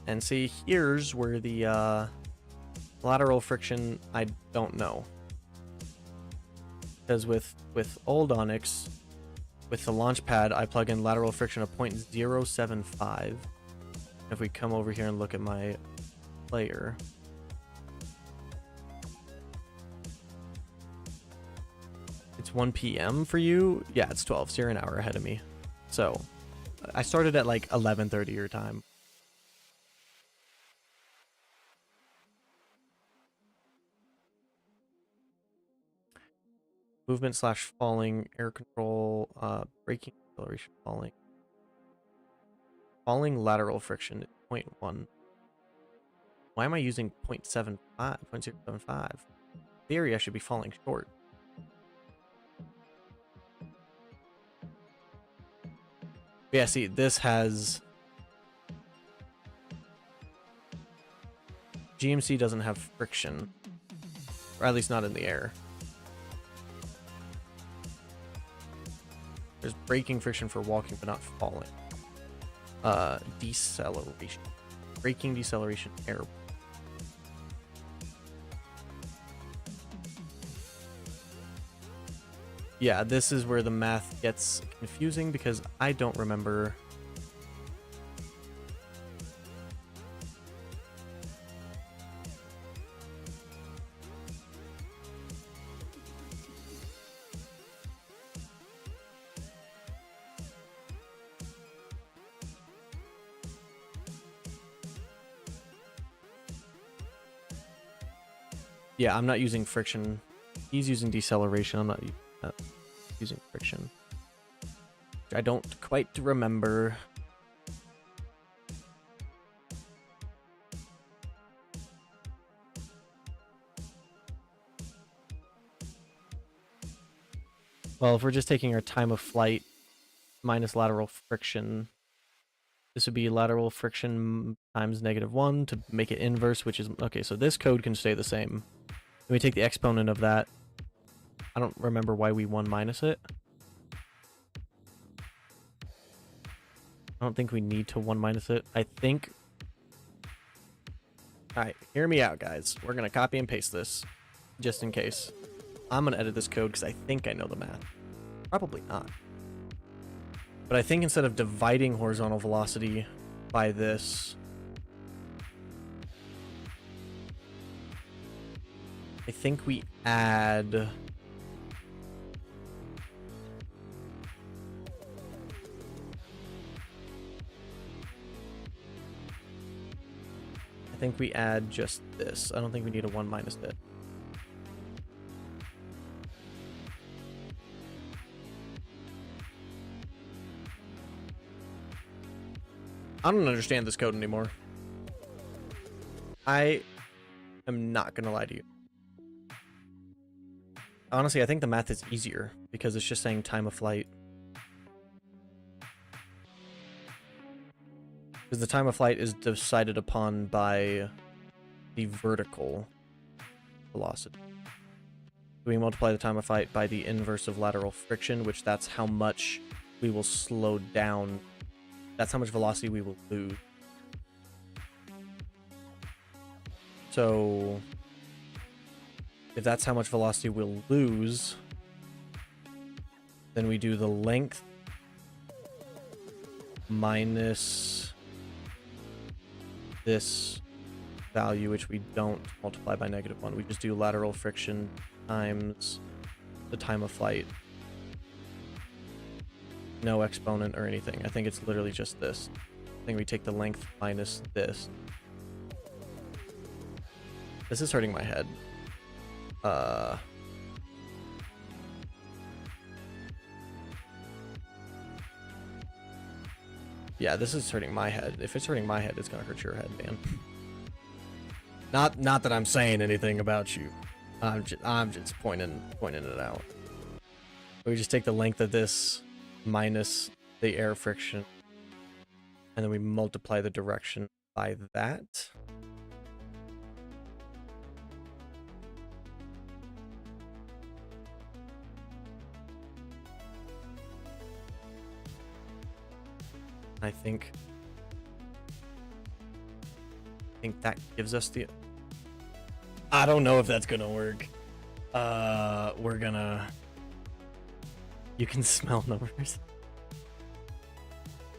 And see, here's where the lateral friction, I don't know. Because with old Onyx, with the launch pad, I plug in lateral friction of 0.075. If we come over here and look at my player, it's 1 p.m. for you? Yeah, it's 12, so you're an hour ahead of me. So, I started at like 11:30 your time. Movement / falling, air control, braking, acceleration, falling. Falling lateral friction, 0.1. Why am I using 0.75? 0.075? In theory, I should be falling short. But yeah, see, this has... GMC doesn't have friction. Or at least not in the air. There's braking friction for walking, but not falling. Deceleration. Braking, deceleration, air. Yeah, this is where the math gets confusing because I don't remember. Yeah, I'm not using friction. He's using deceleration. I'm not using friction. I don't quite remember. Well, if we're just taking our time of flight minus lateral friction, this would be lateral friction times -1 to make it inverse, which is... Okay, so this code can stay the same. Let me take the exponent of that. I don't remember why we 1 minus it. I don't think we need to 1 minus it. I think... Alright, hear me out, guys. We're going to copy and paste this, just in case. I'm going to edit this code because I think I know the math. Probably not. But I think instead of dividing horizontal velocity by this... I think we add... think we add just this. I don't think we need a 1 minus it. I don't understand this code anymore. I am not gonna lie to you. Honestly, I think the math is easier because it's just saying time of flight. Because the time of flight is decided upon by the vertical velocity. We multiply the time of flight by the inverse of lateral friction, which that's how much we will slow down. That's how much velocity we will lose. So if that's how much velocity we'll lose, then we do the length minus this value, which we don't multiply by -1. We just do lateral friction times the time of flight. No exponent or anything. I think it's literally just this. I think we take the length minus this. This is hurting my head. Yeah, this is hurting my head. If it's hurting my head, it's gonna hurt your head, man. Not that I'm saying anything about you. I'm just pointing it out. We just take the length of this minus the air friction, and then we multiply the direction by that. I think that gives us the... I don't know if that's gonna work. We're gonna... You can smell numbers.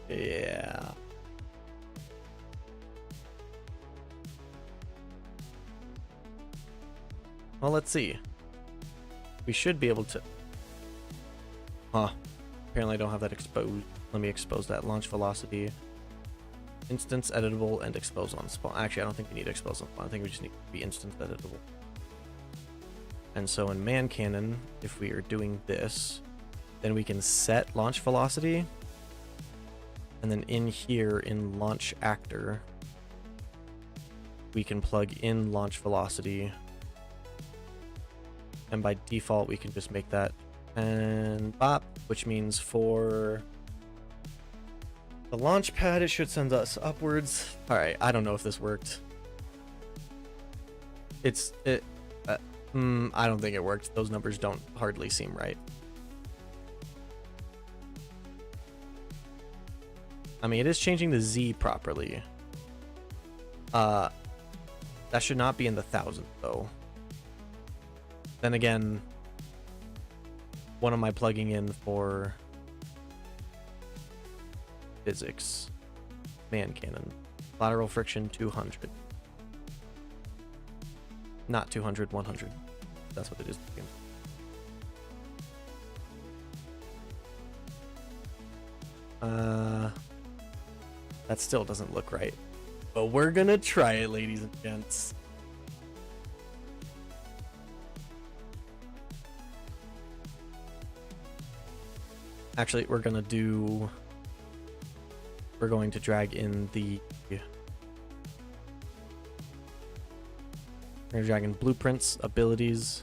Yeah. Well, let's see. We should be able to... Huh. Apparently I don't have that exposed. Let me expose that. Launch velocity, instance editable, and expose on spawn. Actually, I don't think we need expose on spawn. I think we just need to be instance editable. And so in man cannon, if we are doing this, then we can set launch velocity. And then in here in launch actor, we can plug in launch velocity. And by default, we can just make that and bop, which means for the launch pad, it should send us upwards. All right, I don't know if this worked. I don't think it worked. Those numbers don't hardly seem right. I mean, it is changing the Z properly. That should not be in the thousands, though. Then again, what am I plugging in for physics? Man cannon. Lateral friction 200. Not 200, 100. That's what it is. That still doesn't look right. But we're gonna try it, ladies and gents. Actually, we're going to drag in the... We're going to drag in blueprints, abilities.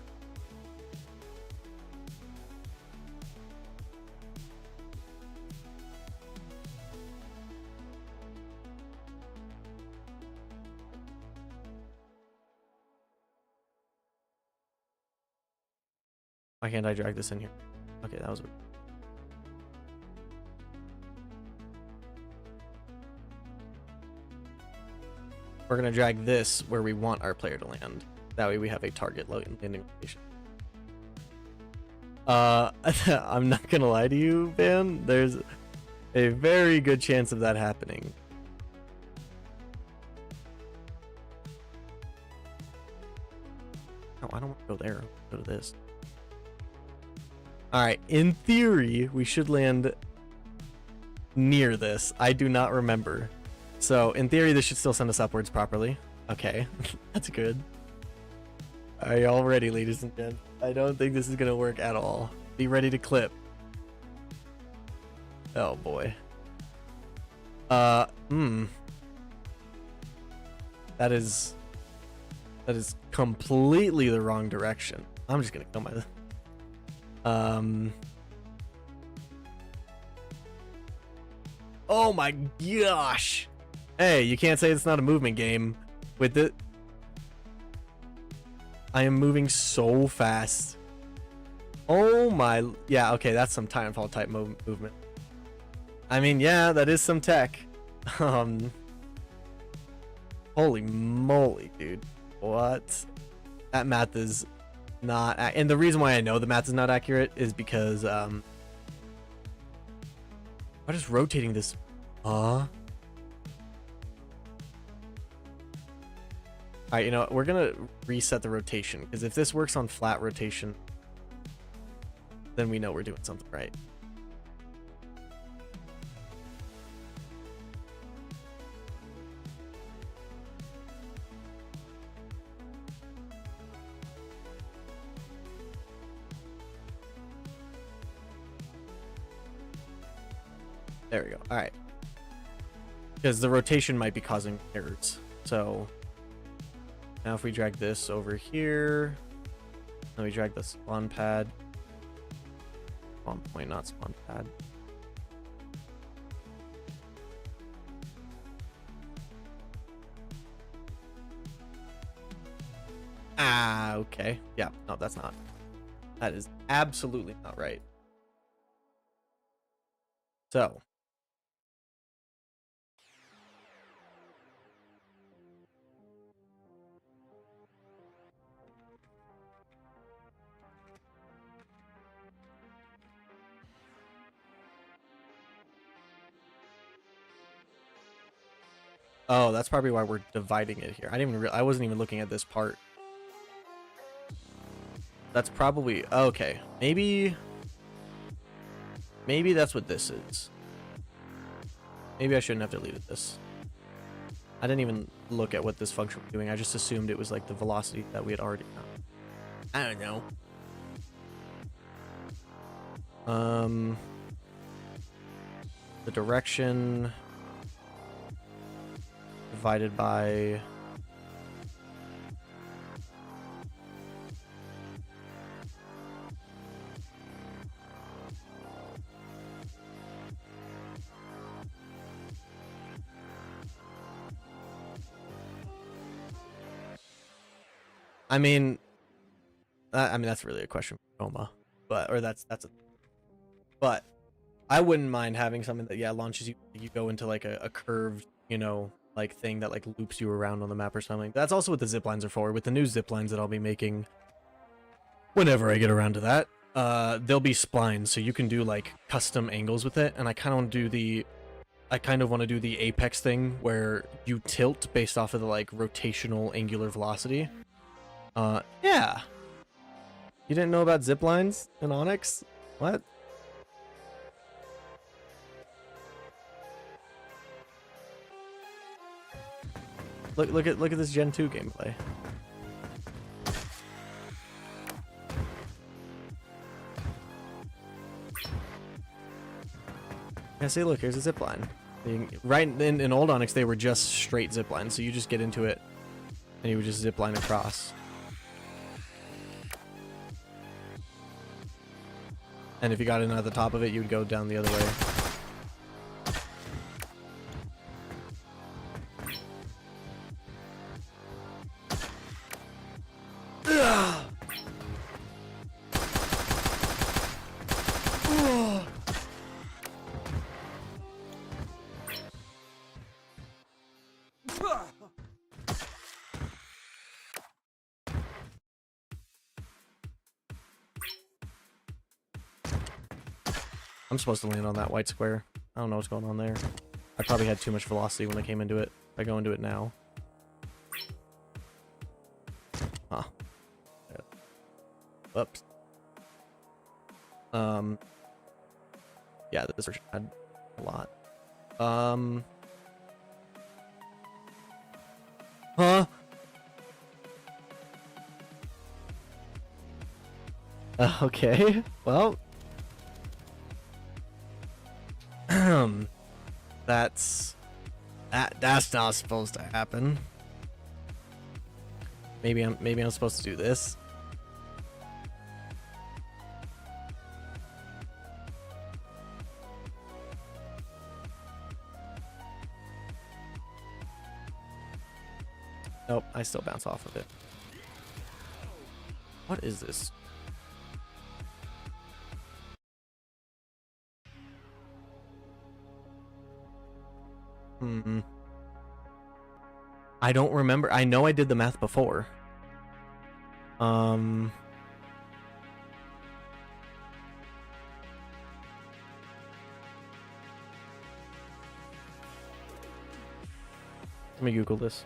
Why can't I drag this in here? Okay, that was weird. We're going to drag this where we want our player to land. That way we have a target landing location. I'm not going to lie to you, Van. There's a very good chance of that happening. No, I don't want to go there. Go to this. Alright, in theory, we should land near this. I do not remember. So, in theory, this should still send us upwards properly. Okay, that's good. Are you all ready, ladies and gents? I don't think this is gonna work at all. Be ready to clip. Oh boy. That is completely the wrong direction. I'm just gonna kill my oh my gosh. Hey, you can't say it's not a movement game with it. I am moving so fast. Oh my, yeah, okay, that's some Titanfall type movement. I mean, yeah, that is some tech. Holy moly, dude. What? That math is not, and the reason why I know the math is not accurate is because, what is rotating this? Alright, you know, we're gonna reset the rotation, because if this works on flat rotation, then we know we're doing something right. There we go. All right. Because the rotation might be causing errors. So now if we drag this over here, then we drag the spawn pad. Spawn point, not spawn pad. Ah, okay. Yeah, no, that's not. That is absolutely not right. So. Oh, that's probably why we're dividing it here. I wasn't even looking at this part. That's probably okay. Maybe that's what this is. Maybe I shouldn't have deleted this. I didn't even look at what this function was doing. I just assumed it was like the velocity that we had already found. I don't know. The direction divided by I mean that's really a question for Coma, but but I wouldn't mind having something that launches you go into like a curved, you know, like thing that like loops you around on the map or something. That's also what the zip lines are for. With the new zip lines that I'll be making whenever I get around to that, they'll be splines, so you can do like custom angles with it. And I kind of want to do the apex thing where you tilt based off of the like rotational angular velocity. Yeah. You didn't know about zip lines in Onyx? What? Look at this Gen 2 gameplay. Yeah, see, look, here's a zip line. Right in old Onyx, they were just straight zip lines, so you just get into it, and you would just zip line across. And if you got in at the top of it, you would go down the other way. I'm supposed to land on that white square. I don't know what's going on there. I probably had too much velocity when I came into it. If I go into it now. Huh. Whoops. Yeah, this version had a lot. Huh? Okay, well, that's not supposed to happen. Maybe I'm supposed to do this. Nope, I still bounce off of it. What is this? I don't remember. I know I did the math before. Let me Google this.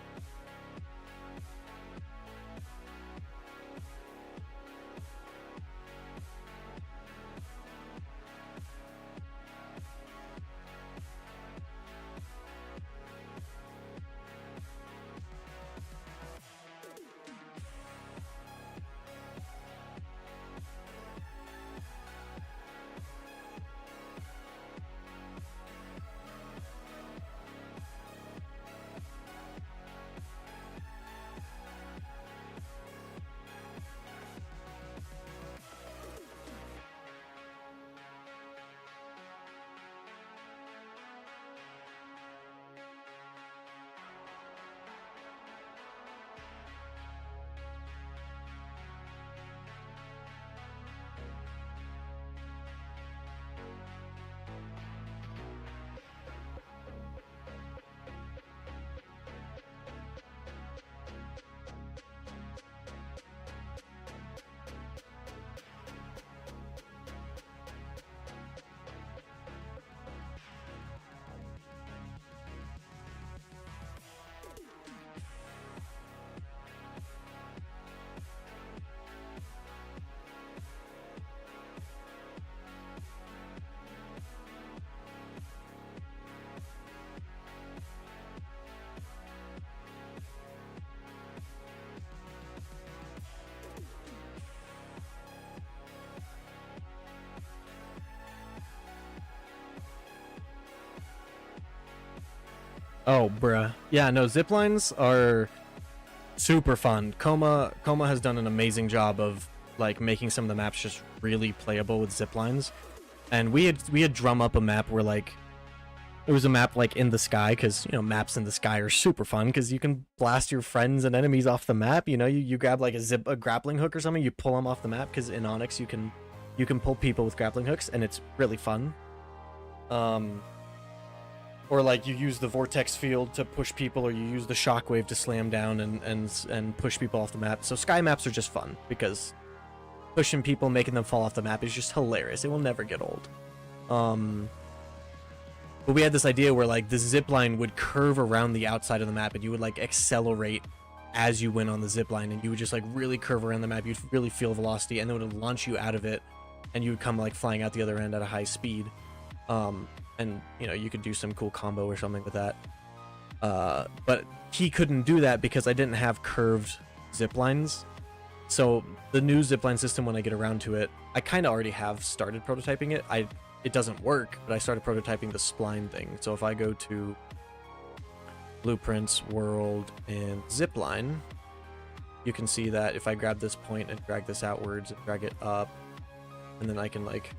Oh, bruh. Yeah, no, zip lines are super fun. Coma has done an amazing job of like making some of the maps just really playable with zip lines. And we had drum up a map where like it was a map like in the sky, because you know maps in the sky are super fun because you can blast your friends and enemies off the map. You know, you grab like a grappling hook or something, you pull them off the map, because in Onyx you can pull people with grappling hooks, and it's really fun. Or like you use the vortex field to push people, or you use the shockwave to slam down and push people off the map. So sky maps are just fun because pushing people, making them fall off the map is just hilarious. It will never get old. But we had this idea where like the zip line would curve around the outside of the map, and you would like accelerate as you went on the zip line, and you would just like really curve around the map. You'd really feel velocity, and then it would launch you out of it, and you would come like flying out the other end at a high speed. And you know, you could do some cool combo or something with that. But he couldn't do that because I didn't have curved zip lines. So the new zipline system, when I get around to it, I kind of already have started prototyping it. It doesn't work, but I started prototyping the spline thing. So if I go to blueprints, world, and zipline, you can see that if I grab this point and drag this outwards and drag it up, and then I can like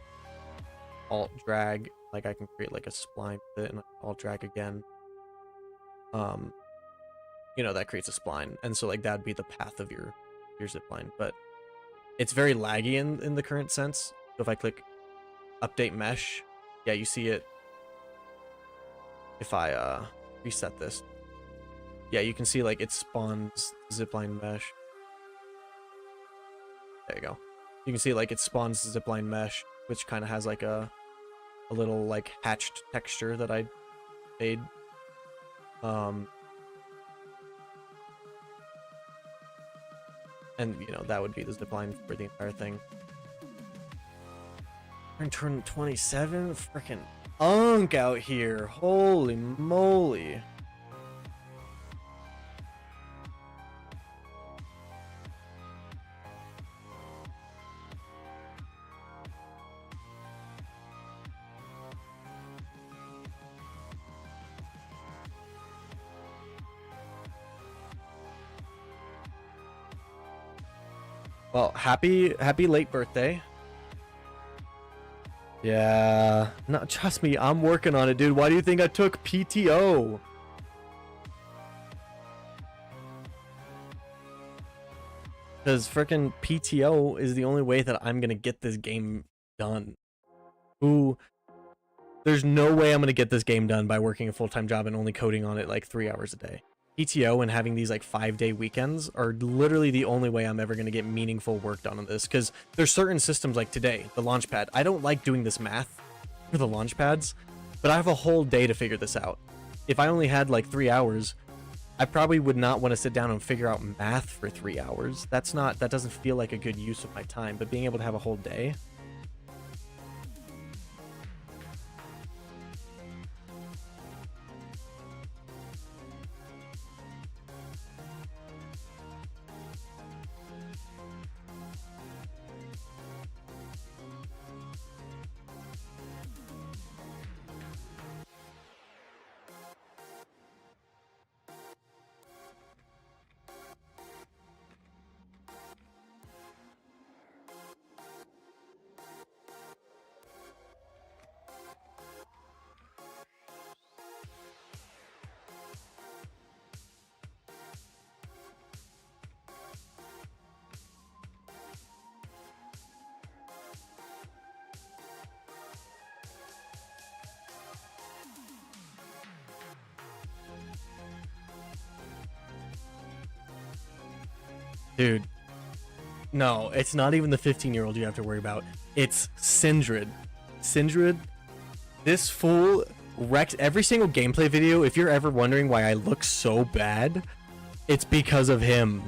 alt drag, like I can create like a spline with it, and alt drag again. You know, that creates a spline, and so like that'd be the path of your zipline. But it's very laggy in the current sense. So if I click update mesh, yeah, you see it. If I reset this, yeah, you can see like it spawns zipline mesh. There you go. You can see like it spawns zipline mesh, which kind of has like a little like hatched texture that I made. And you know, that would be the zipline for the entire thing. Turn 27, freaking unk out here. Holy moly. Well, happy late birthday. Yeah. No, trust me, I'm working on it, dude. Why do you think I took PTO? Because freaking PTO is the only way that I'm gonna get this game done. Ooh, there's no way I'm gonna get this game done by working a full-time job and only coding on it like 3 hours a day. PTO and having these like 5-day weekends are literally the only way I'm ever gonna get meaningful work done on this. Because there's certain systems like today, the Launchpad. I don't like doing this math for the Launchpads, but I have a whole day to figure this out. If I only had like 3 hours, I probably would not want to sit down and figure out math for 3 hours. That doesn't feel like a good use of my time, but being able to have a whole day. Dude, no, it's not even the 15-year-old you have to worry about. It's Sindred. Sindred, this fool wrecks every single gameplay video. If you're ever wondering why I look so bad, it's because of him.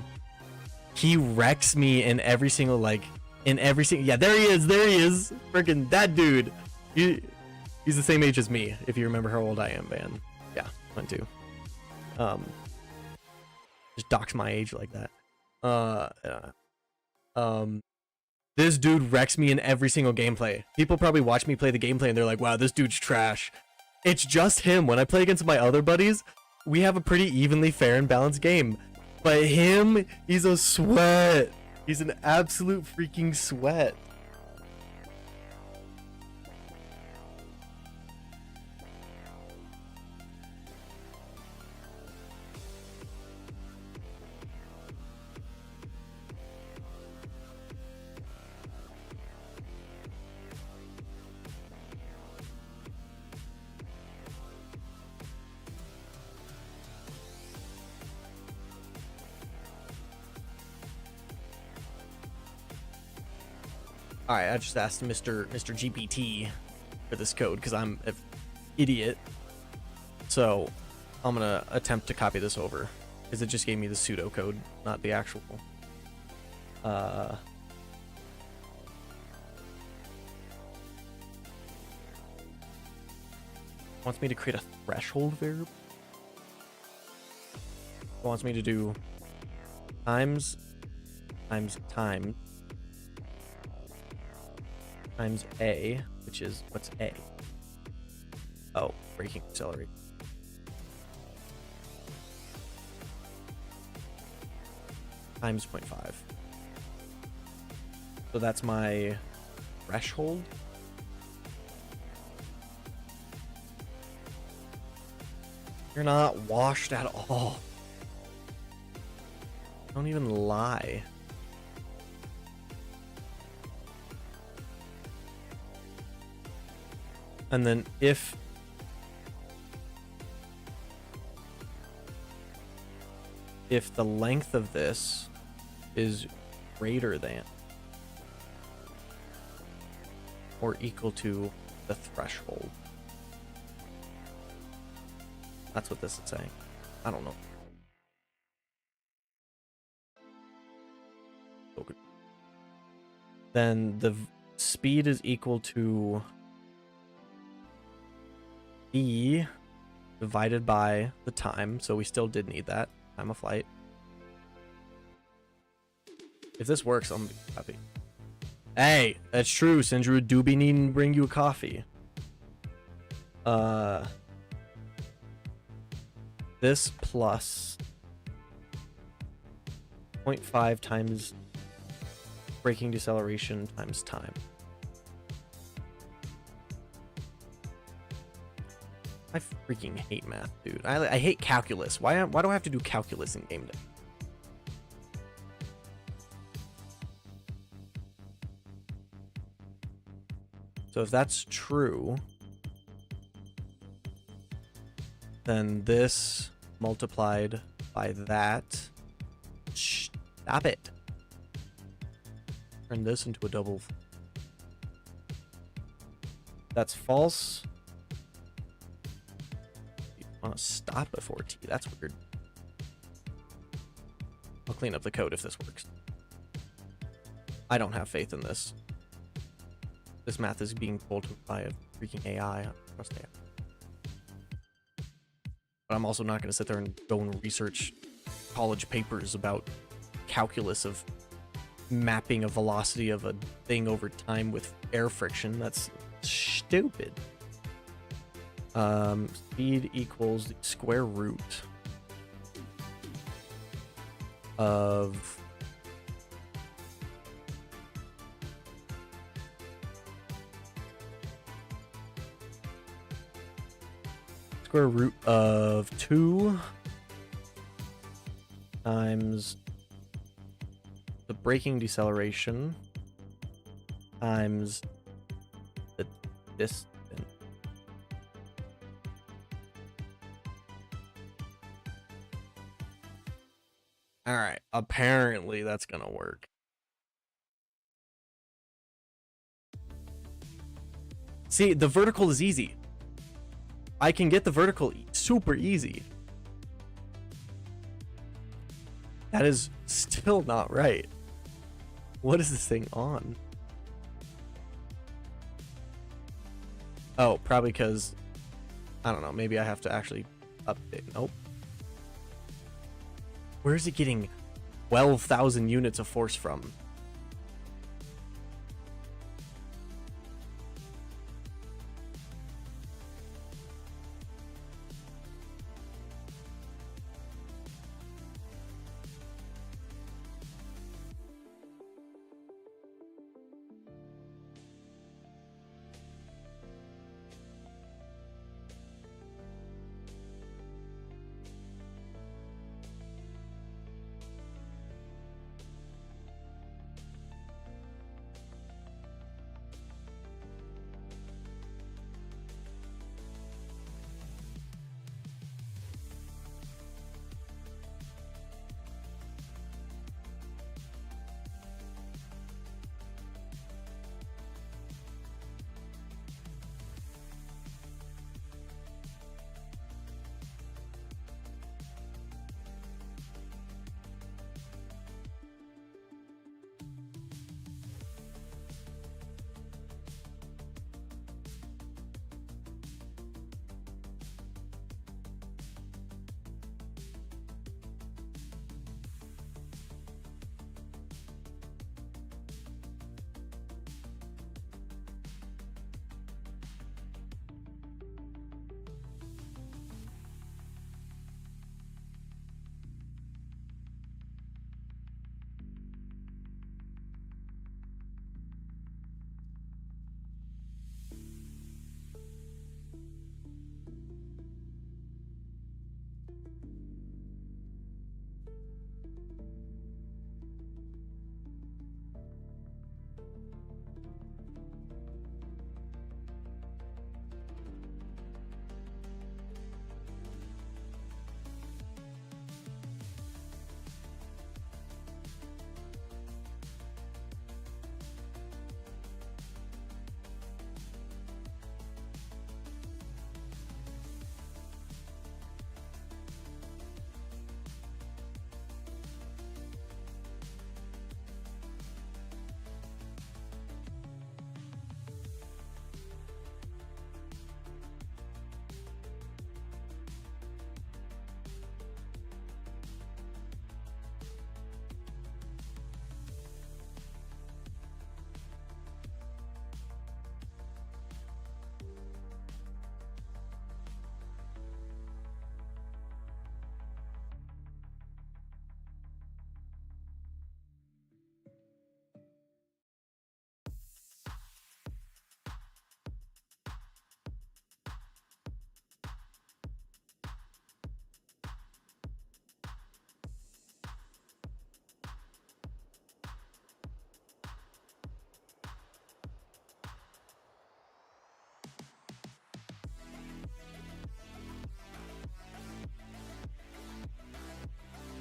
He wrecks me in every single, yeah, there he is. Freaking that dude. He's the same age as me, if you remember how old I am, man. Yeah, 22. Just dox my age like that. This dude wrecks me in every single gameplay. People probably watch me play the gameplay and they're like, wow, this dude's trash. It's just him. When I play against my other buddies, we have a pretty evenly fair and balanced game. But him, he's a sweat. He's an absolute freaking sweat. All right, I just asked Mr. GPT for this code because I'm an idiot. So I'm gonna attempt to copy this over because it just gave me the pseudo code, not the actual. Wants me to create a threshold variable. Wants me to do times A, which is, what's A? Oh, braking accelerate. Times 0.5. So that's my threshold. You're not washed at all. Don't even lie. And then if the length of this is greater than or equal to the threshold. That's what this is saying. I don't know. Okay. Then the speed is equal to E divided by the time, so we still did need that time of flight. If this works, I'm happy. Hey, that's true. Sindru do be needing to bring you a coffee. This plus 0.5 times braking deceleration times time. I freaking hate math, dude. I hate calculus. Why do I have to do calculus in game day? So if that's true, then this multiplied by that. Stop it. Turn this into a double. That's false. You want to stop before t. That's weird. I'll clean up the code if this works. I don't have faith in this. This math is being told to me by a freaking AI. I trust AI. But I'm also not going to sit there and go and research college papers about calculus of mapping a velocity of a thing over time with air friction. That's stupid. Speed equals the square root of square root of 2 times the braking deceleration times the distance. All right, apparently that's gonna work. See, the vertical is easy. I can get the vertical super easy. That is still not right. What is this thing on? Oh, probably because, I don't know, maybe I have to actually update. Nope. Where is it getting 12,000 units of force from?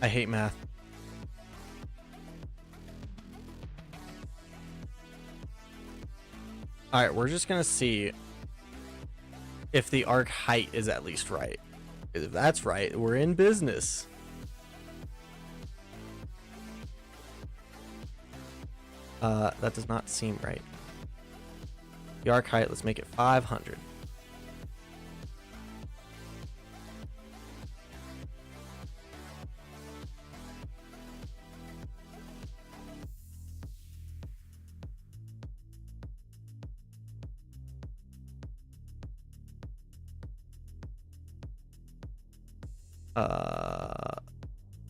I hate math. All right, we're just gonna see if the arc height is at least right. If that's right, we're in business. That does not seem right. The arc height, let's make it 500.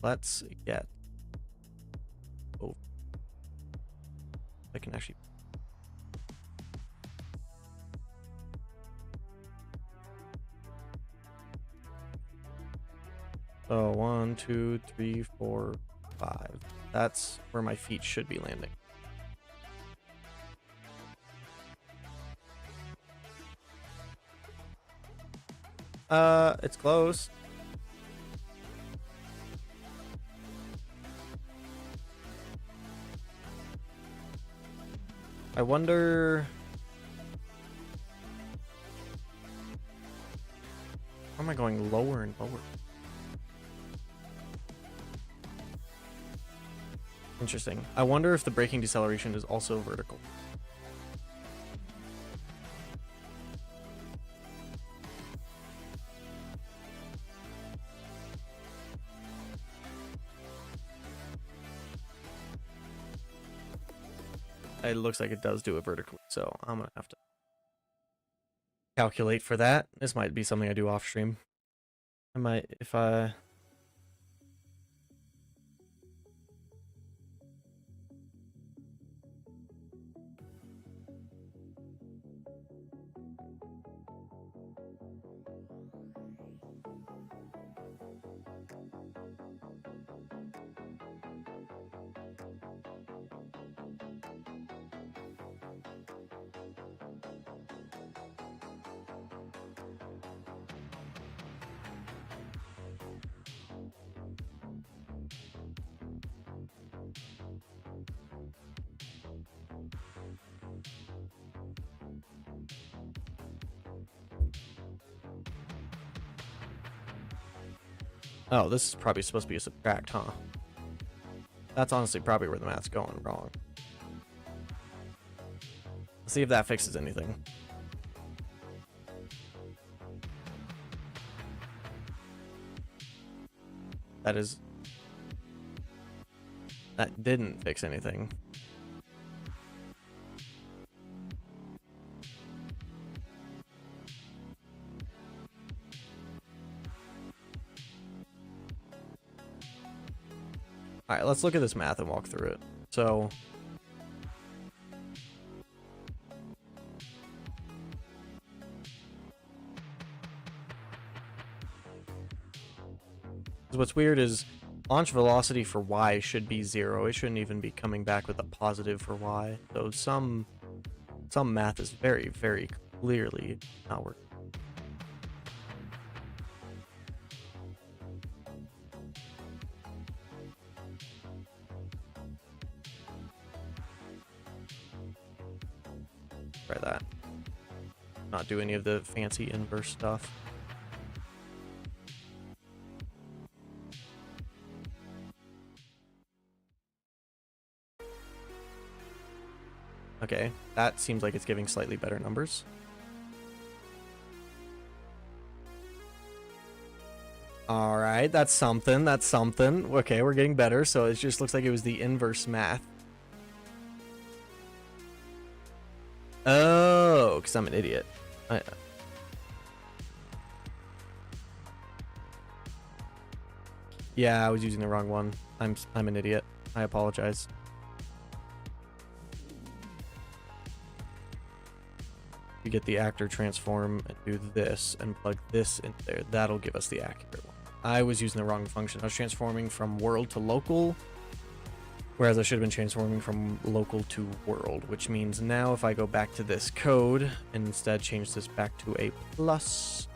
Let's get, oh, I can actually, so 1, 2, 3, 4, 5. That's where my feet should be landing. It's close. I wonder, why am I going lower and lower? Interesting. I wonder if the braking deceleration is also vertical. It looks like it does do it vertically, so I'm gonna have to calculate for that. This might be something I do off stream. I might, if I... Oh, this is probably supposed to be a subtract, huh? That's honestly probably where the math's going wrong. Let's see if that fixes anything. That didn't fix anything. All right, let's look at this math and walk through it. So what's weird is launch velocity for Y should be 0. It shouldn't even be coming back with a positive for Y. So some math is very, very clearly not working. Try that. Not do any of the fancy inverse stuff. Okay, that seems like it's giving slightly better numbers. All right, that's something. That's something. Okay, we're getting better. So it just looks like it was the inverse math. Oh, because I'm an idiot. Yeah, I was using the wrong one. I'm an idiot. I apologize. You get the actor transform and do this and plug this in there. That'll give us the accurate one. I was using the wrong function. I was transforming from world to local, whereas I should have been transforming from local to world, which means now if I go back to this code and instead change this back to a plus,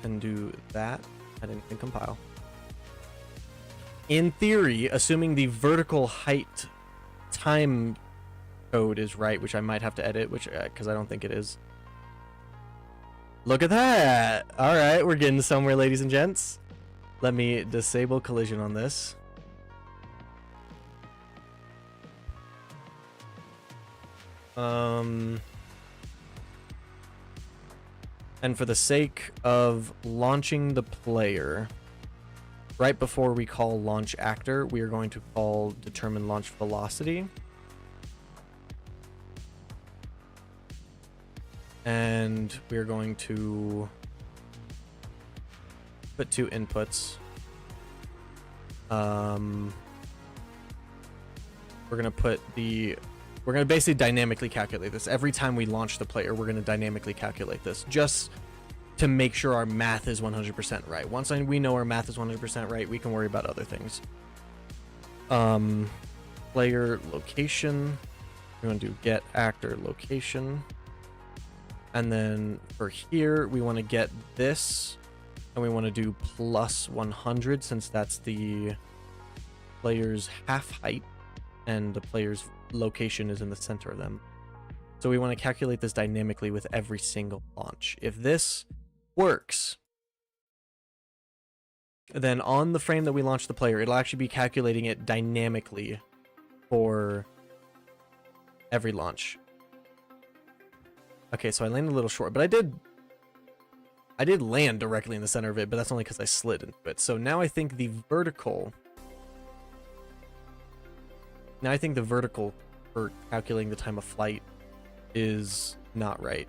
and do that. I didn't even compile. In theory, assuming the vertical height time code is right, which I might have to edit, which because I don't think it is. Look at that! All right, we're getting somewhere, ladies and gents. Let me disable collision on this. And for the sake of launching the player, right before we call launch actor, we are going to call determine launch velocity. And we're going to put two inputs. We're going to basically dynamically calculate this. Every time we launch the player, we're going to dynamically calculate this just to make sure our math is 100% right. Once we know our math is 100% right, we can worry about other things. Player location. We're going to do get actor location. And then for here, we want to get this. And we want to do plus 100 since that's the player's half height. And the player's location is in the center of them. So we want to calculate this dynamically with every single launch. If this works, then on the frame that we launch the player, it'll actually be calculating it dynamically for every launch. Okay, so I landed a little short, but I did land directly in the center of it, but that's only because I slid into it. So now I think the vertical for calculating the time of flight is not right.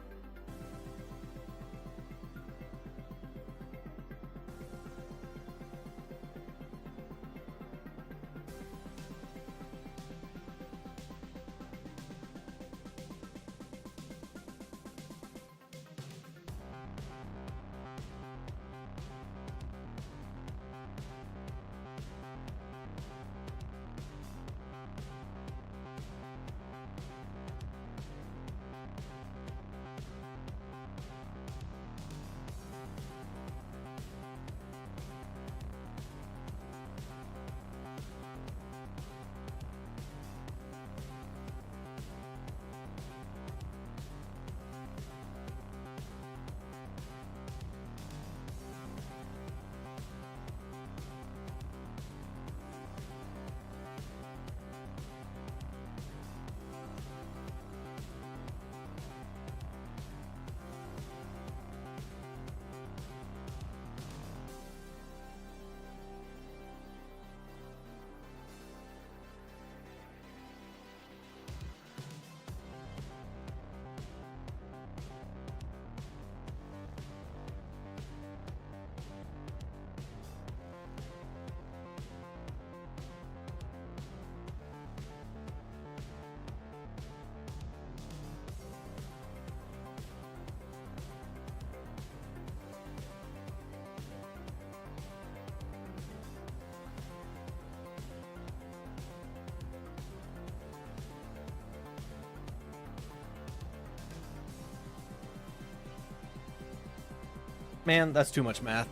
Man, that's too much math.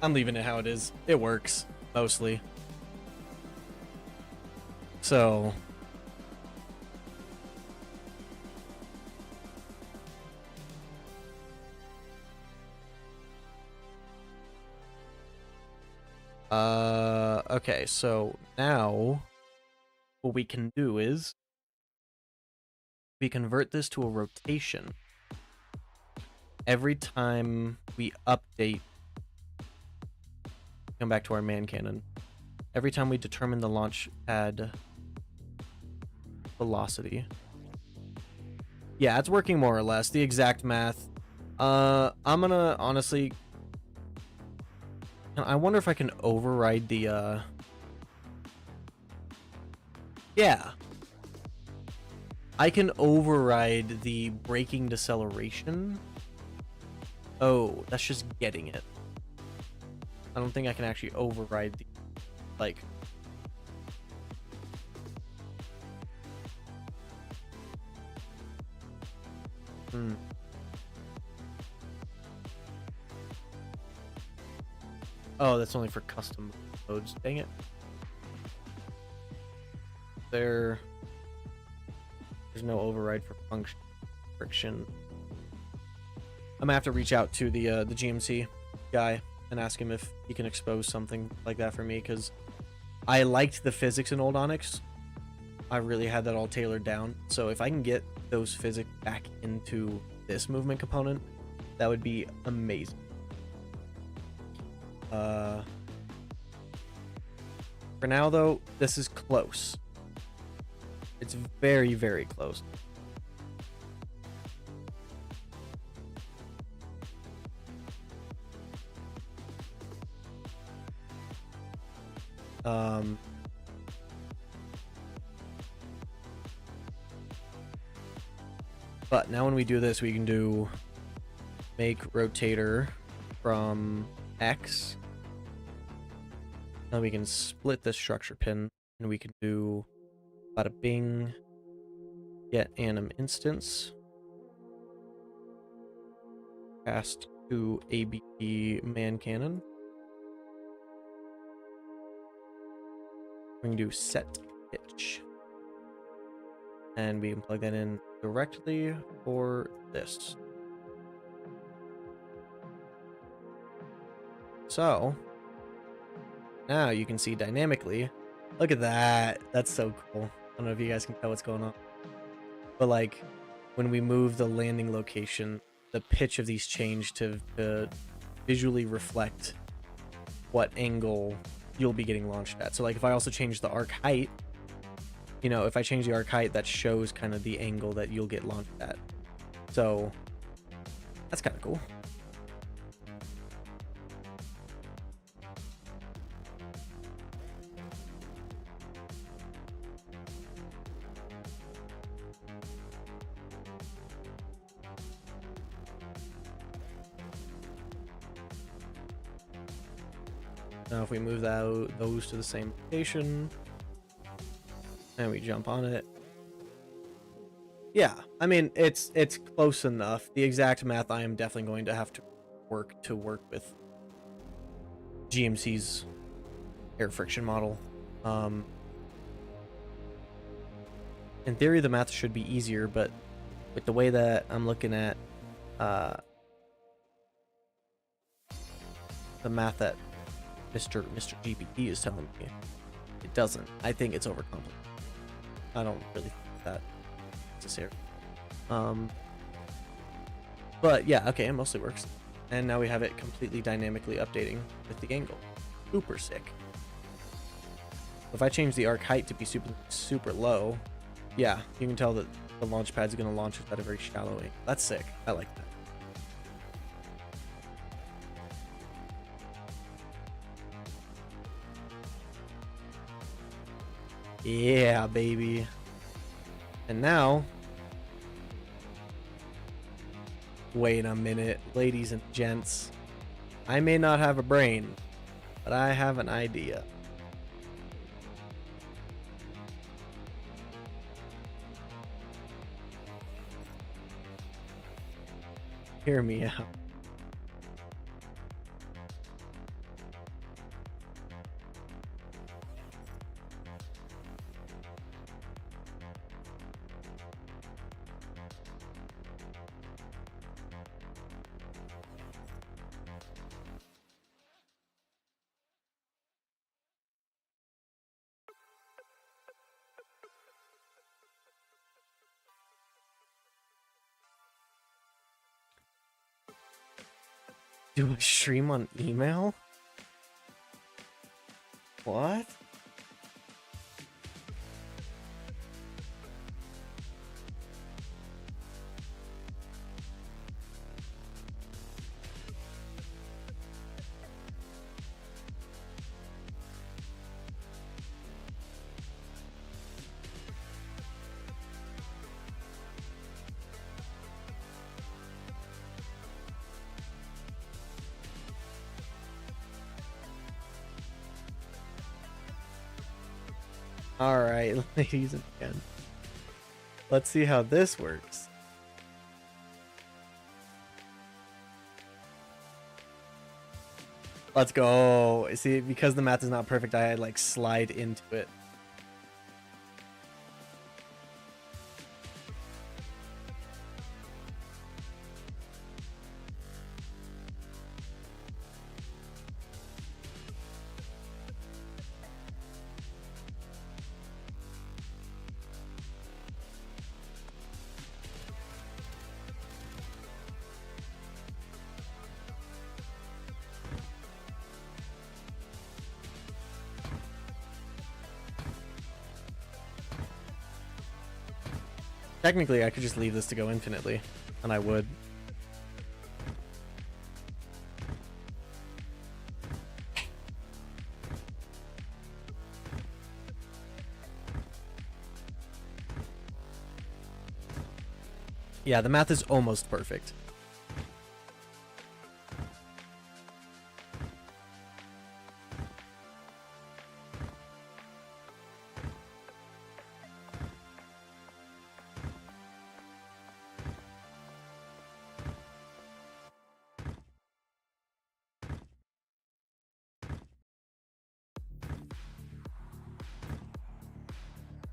I'm leaving it how it is. It works, mostly. So... okay, so now what we can do is we convert this to a rotation. Every time we update, come back to our man cannon. Every time we determine the launch pad velocity. Yeah, it's working more or less. The exact math. I'm gonna honestly. I wonder if I can override the. Yeah. I can override the braking deceleration. Oh, that's just getting it. I don't think I can actually override the, like... Oh, that's only for custom modes. Dang it. There's no override for function friction. I'm gonna have to reach out to the GMC guy and ask him if he can expose something like that for me, because I liked the physics in old Onyx. I really had that all tailored down. So if I can get those physics back into this movement component, that would be amazing. For now, though, this is close. It's very, very close. But now when we do this, we can do make rotator from X. Now we can split this structure pin, and we can do bada bing, get anim instance, cast to ABP man cannon. We can do set pitch, and we can plug that in directly for this. So now you can see dynamically. Look at that. That's so cool. I don't know if you guys can tell what's going on, but like when we move the landing location, the pitch of these change to visually reflect what angle you'll be getting launched at. So like if I also change the arc height, you know, if I change the arc height, that shows kind of the angle that you'll get launched at. So that's kind of cool. Now if we move those to the same location, and we jump on it. Yeah, I mean, it's close enough. The exact math I am definitely going to have to work with GMC's air friction model. In theory, the math should be easier, but with the way that I'm looking at the math that Mr. GPT is telling me, it doesn't. I think it's overcomplicated. I don't really think that necessary. But yeah, okay, it mostly works. And now we have it completely dynamically updating with the angle. Super sick. If I change the arc height to be super low, yeah, you can tell that the launch pad's going to launch at a very shallow angle. That's sick. I like that. Yeah, baby. And now, wait a minute, ladies and gents. I may not have a brain, but I have an idea. Hear me out. Do a stream on email? What? All right, ladies and gentlemen. Let's see how this works. Let's go. See, because the math is not perfect, I like slide into it. Technically, I could just leave this to go infinitely, and I would. Yeah, the math is almost perfect.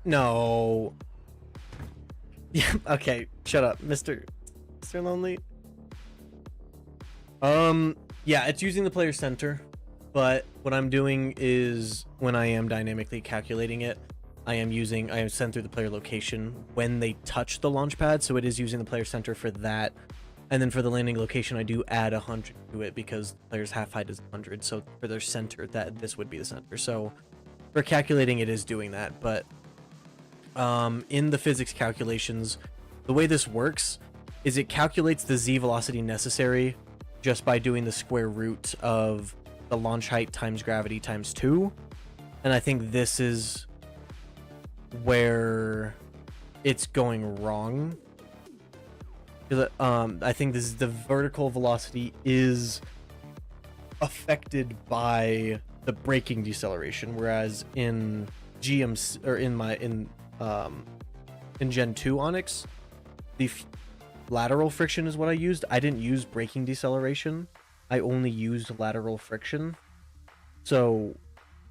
No. Yeah, okay, shut up, Mr. Lonely. Yeah, it's using the player center, but what I'm doing is when I am dynamically calculating it, I am sent through the player location when they touch the launch pad, so it is using the player center for that. And then for the landing location, I do add 100 to it because the player's half height is 100, so for their center, this would be the center. So for calculating, it is doing that, but in the physics calculations, the way this works is it calculates the z velocity necessary just by doing the square root of the launch height times gravity times 2. And I think this is where it's going wrong. I think this is the vertical velocity is affected by the braking deceleration, whereas in GM or in Gen 2 Onyx, the lateral friction is what I used. I didn't use braking deceleration. I only used lateral friction. So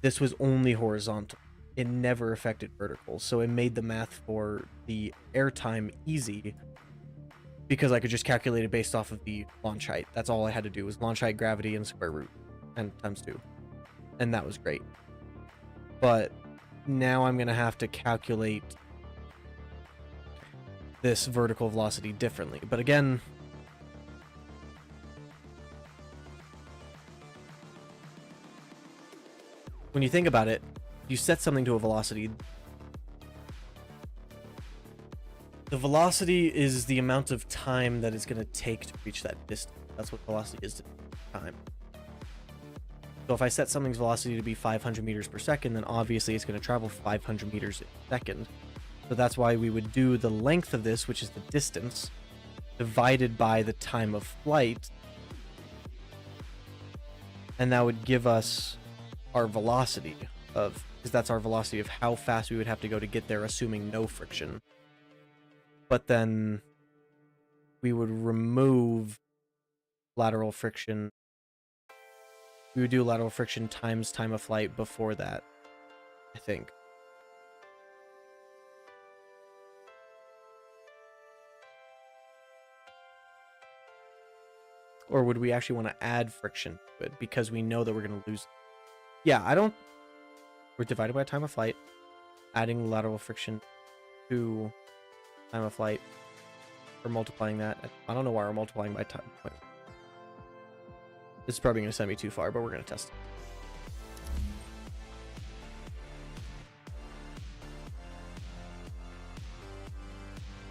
this was only horizontal. It never affected vertical. So it made the math for the airtime easy because I could just calculate it based off of the launch height. That's all I had to do was launch height, gravity, and square root, and times 2. And that was great. But now I'm going to have to calculate this vertical velocity differently. But again, when you think about it, you set something to a velocity. The velocity is the amount of time that it's going to take to reach that distance. That's what velocity is to time. So if I set something's velocity to be 500 meters per second, then obviously it's going to travel 500 meters a second. So that's why we would do the length of this, which is the distance, divided by the time of flight. And that would give us our velocity of, because that's our velocity of how fast we would have to go to get there, assuming no friction. But then we would remove lateral friction. We would do lateral friction times time of flight before that, I think. Or would we actually want to add friction to it because we know that we're going to lose? Yeah, we're divided by time of flight, adding lateral friction to time of flight. We're multiplying that. I don't know why we're multiplying by time. This is probably going to send me too far, but we're going to test it.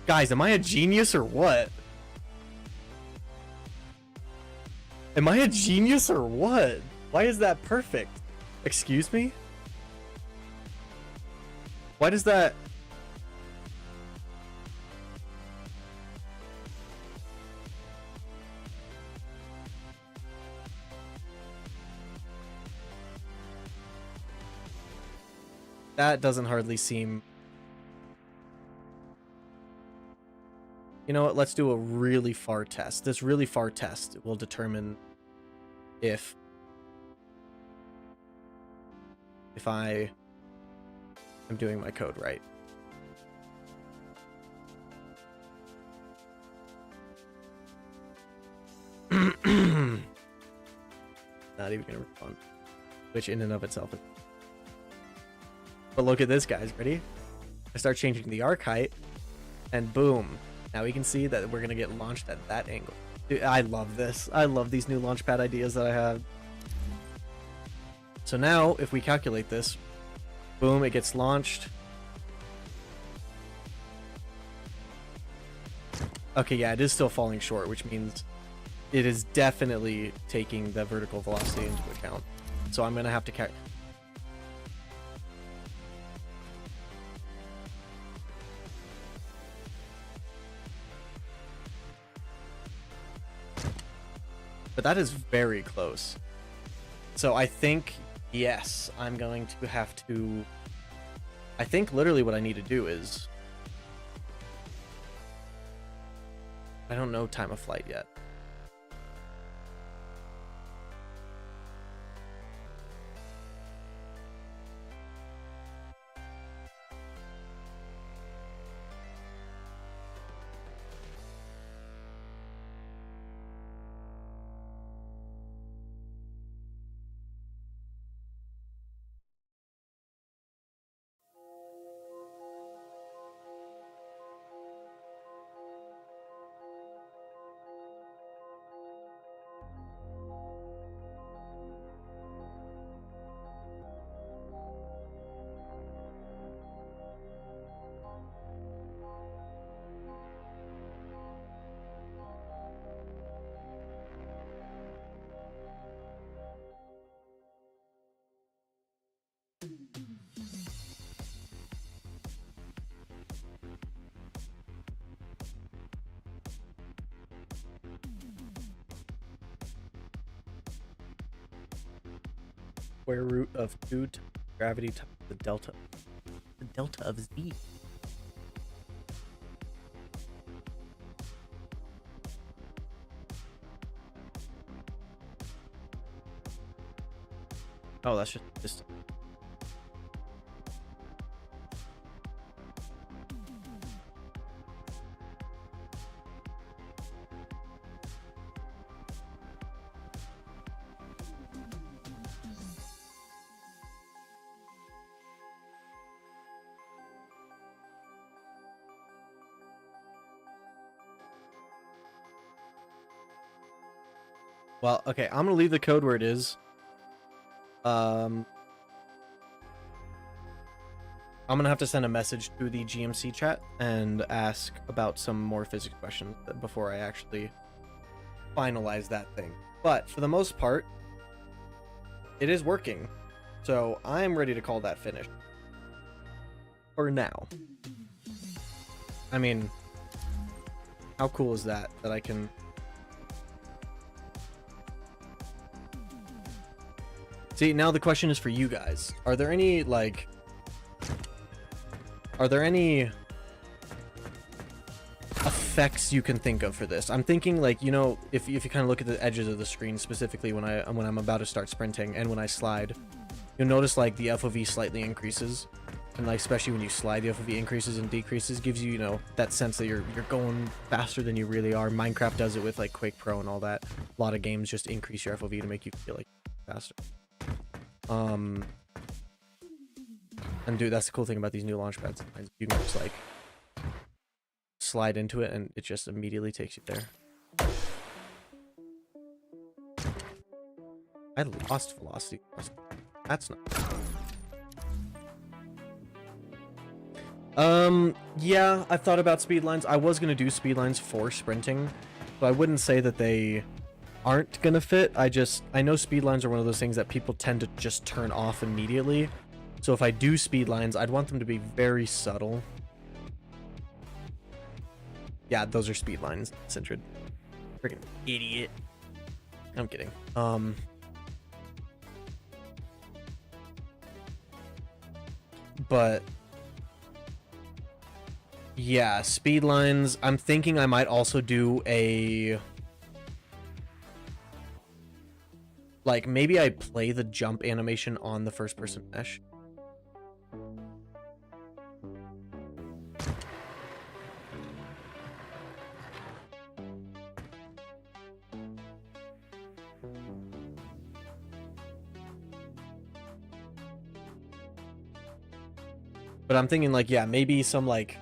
Guys, am I a genius or what? Am I a genius or what? Why is that perfect? Excuse me? Why does that... That doesn't hardly seem... You know what? Let's do a really far test. This really far test will determine if if I am doing my code right. Not even gonna respond, which in and of itself is... But look at this, guys. Ready? I start changing the arc height, and boom. Now we can see that we're gonna get launched at that angle. Dude, I love this. I love these new launchpad ideas that I have. So now, if we calculate this, boom, it gets launched. Okay, yeah, it is still falling short, which means it is definitely taking the vertical velocity into account. So I'm gonna have to calculate. But that is very close. So I think, yes, I'm going to have to... I think literally what I need to do is... I don't know time of flight yet. Square root of 2 times gravity times the delta of z. Oh, that's just well, okay, I'm gonna leave the code where it is. I'm gonna have to send a message to the GMC chat and ask about some more physics questions before I actually finalize that thing. But for the most part, it is working. So I'm ready to call that finished. For now. I mean, how cool is that I can... See, now the question is for you guys. Are there any, like... Are there any effects you can think of for this? I'm thinking, like, you know, if you kind of look at the edges of the screen, specifically when I'm about to start sprinting and when I slide, you'll notice, like, the FOV slightly increases. And, like, especially when you slide, the FOV increases and decreases, gives you, you know, that sense that you're going faster than you really are. Minecraft does it with, like, Quake Pro and all that. A lot of games just increase your FOV to make you feel like faster. And dude, that's the cool thing about these new launch pads. You can just like slide into it and it just immediately takes you there. I lost velocity. That's not... Yeah, I thought about speed lines. I was gonna do speed lines for sprinting, but I wouldn't say that they aren't gonna fit. I know speed lines are one of those things that people tend to just turn off immediately. So if I do speed lines, I'd want them to be very subtle. Yeah, those are speed lines, Sintred. Freaking idiot. I'm kidding. But yeah, speed lines. I'm thinking I might also do a Like, maybe I play the jump animation on the first person mesh. But I'm thinking, like, yeah, maybe some, like,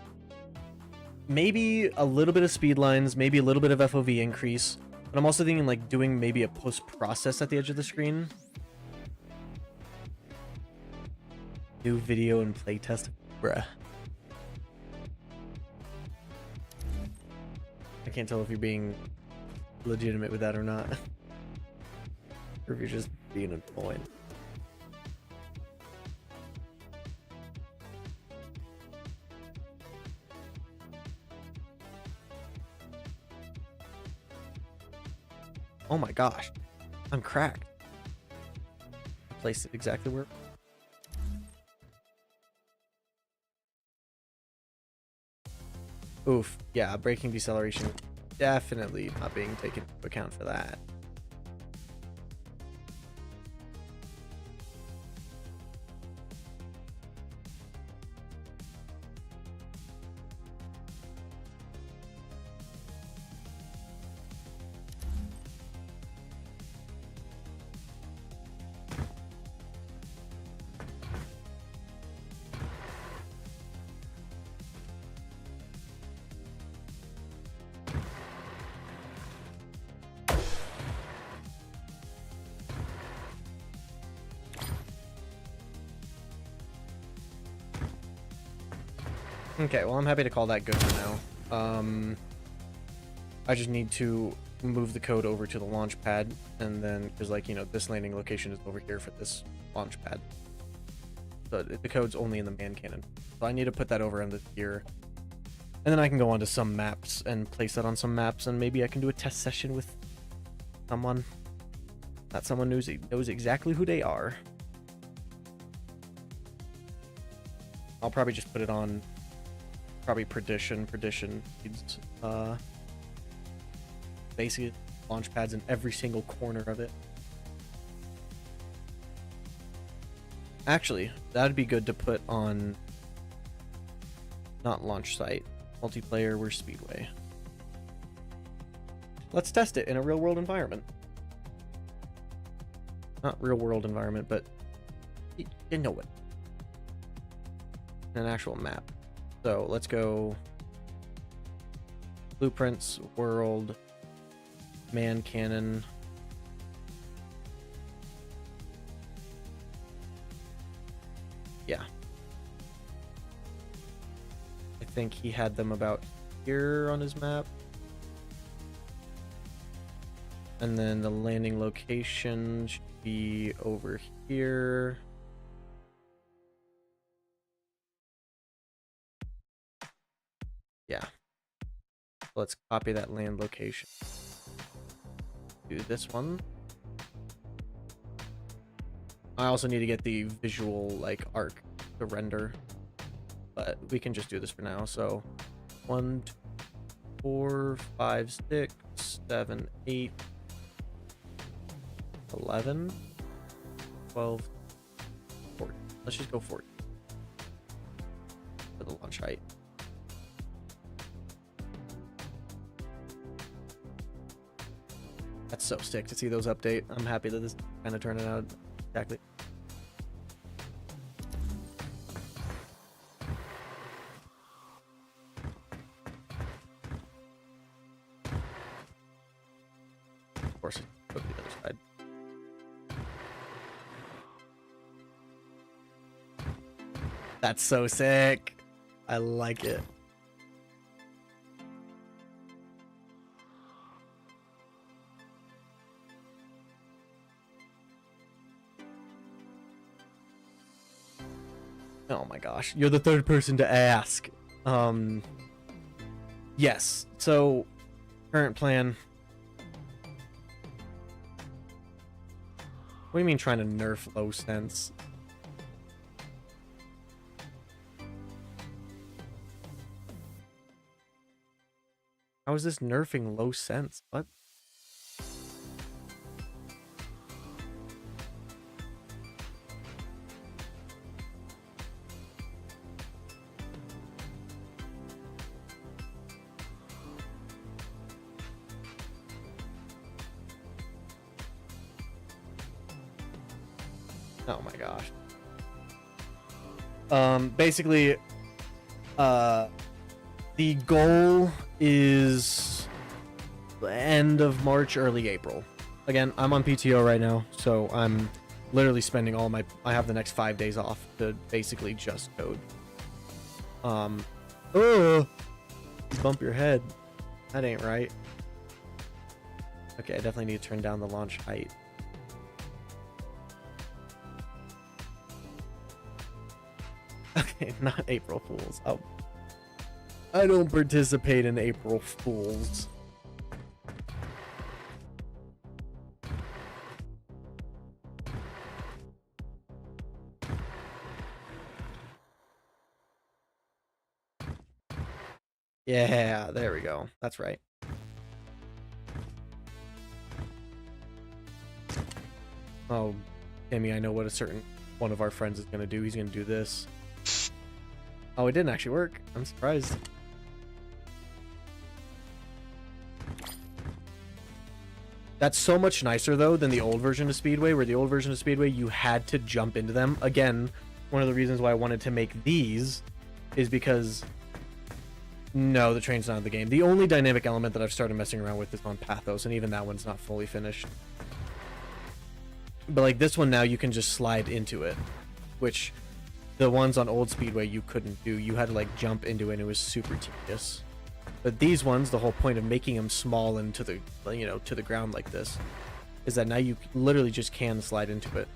maybe a little bit of speed lines, maybe a little bit of FOV increase. But I'm also thinking, like, doing maybe a post-process at the edge of the screen. New video and playtest. Bruh. I can't tell if you're being legitimate with that or not. Or if you're just being annoying. Oh my gosh. I'm cracked. I placed it exactly where... Oof. Yeah, braking deceleration definitely not being taken into account for that. Okay, well, I'm happy to call that good for now. I just need to move the code over to the launch pad, and then, because, like, you know, this landing location is over here for this launch pad. So the code's only in the man cannon. So I need to put that over in the here. And then I can go on to some maps and place that on some maps, and maybe I can do a test session with someone. That someone knows exactly who they are. I'll probably just put it on... Probably perdition needs basically launch pads in every single corner of it. Actually, that'd be good to put on not launch site, multiplayer, we're Speedway. Let's test it in a real world environment. Not real world environment, but you know it. An actual map. So let's go blueprints, world, man cannon. Yeah. I think he had them about here on his map. And then the landing location should be over here. Yeah. Let's copy that land location. Do this one. I also need to get the visual, like, arc to render. But we can just do this for now. So 1, 2, 4, 5, 6, 7, 8, 11, 12, 14. Let's just go 14 for the launch height. That's so sick to see those update. I'm happy that this kind of turned out exactly. Of course, go to the other side. That's so sick. I like it. Oh my gosh, you're the third person to ask. Yes, so current plan. What do you mean trying to nerf low sense? How is this nerfing low sense? What? Oh my gosh. Basically, the goal is the end of March, early April. Again, I'm on PTO right now, so I'm literally spending all my... I have the next 5 days off to basically just code. Oh! Bump your head. That ain't right. Okay, I definitely need to turn down the launch height. Okay, not April Fools. Oh. I don't participate in April Fools. Yeah, there we go. That's right. Oh, Timmy, I know what a certain one of our friends is going to do. He's going to do this. Oh, it didn't actually work. I'm surprised. That's so much nicer, though, than the old version of Speedway, where the old version of Speedway, you had to jump into them. Again, one of the reasons why I wanted to make these is because... No, the train's not in the game. The only dynamic element that I've started messing around with is on Pathos, and even that one's not fully finished. But like this one now, you can just slide into it, which the ones on old Speedway you couldn't do. You had to like jump into it, and it was super tedious. But these ones, the whole point of making them small and to the, you know, to the ground like this, is that now you literally just can slide into it.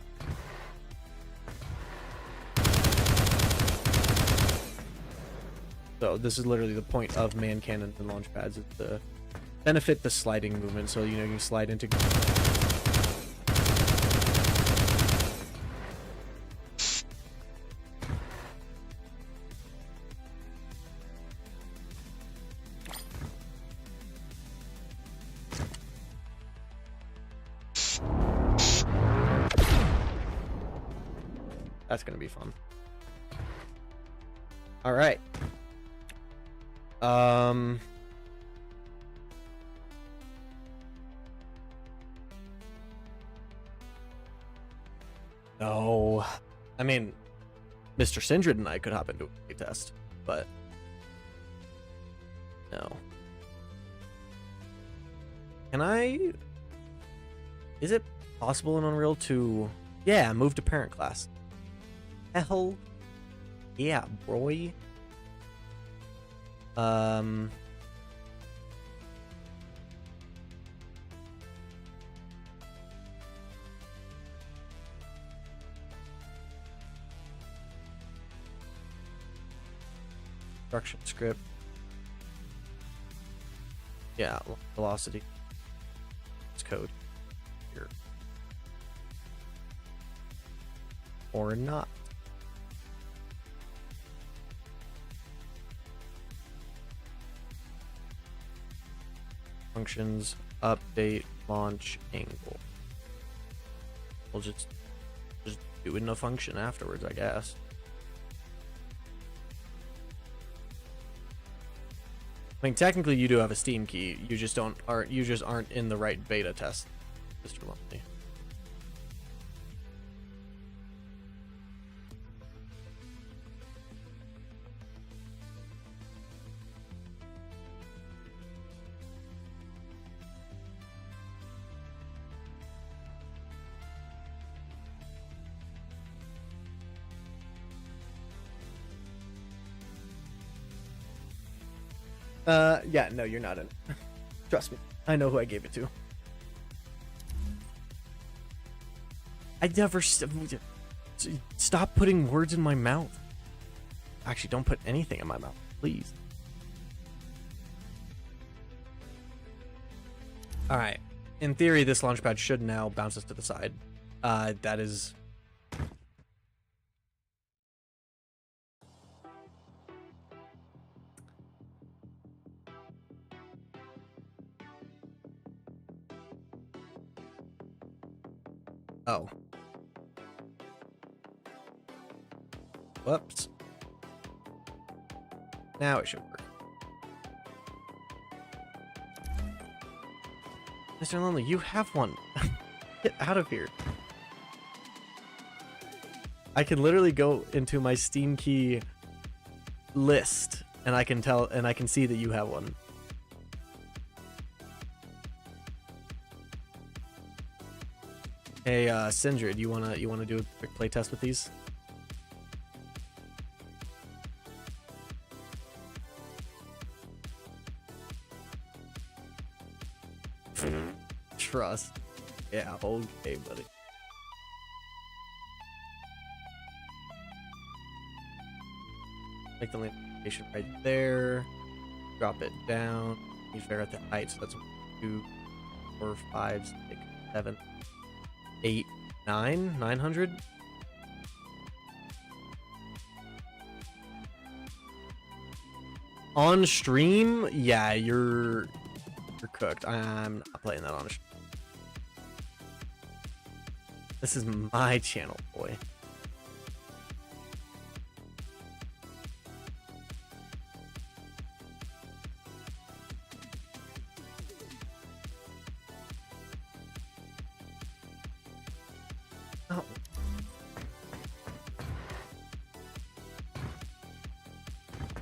So this is literally the point of man cannons and launch pads, is to benefit the sliding movement. So, you know, you slide into... That's gonna be fun. All right. No. I mean, Mr. Sindred and I could hop into a test, but no. Can I... Is it possible in Unreal to... Yeah, move to parent class? Hell yeah, boy. Instruction script. Yeah, velocity. It's code here. Or not. Functions, update, launch, angle. We'll just do it in a function afterwards, I guess. I mean, technically, you do have a Steam key. You just aren't in the right beta test, Mr. Lumley. Yeah, no, you're not in. Trust me. I know who I gave it to. I never... Stop putting words in my mouth. Actually, don't put anything in my mouth, please. Alright. In theory, this launchpad should now bounce us to the side. That is... Oh. Whoops. Now it should work. Mr. Lonely, you have one. Get out of here. I can literally go into my Steam key list and I can tell and I can see that you have one. Hey, Sindred, you wanna do a quick play test with these? Trust. Yeah, okay, buddy. Make the location right there. Drop it down. Be fair at the height, so that's 1, 2, 4, 5, 6, 7, 8, 9, 900. On stream, yeah, you're cooked. I'm not playing that on stream. This is my channel, boy. Oh.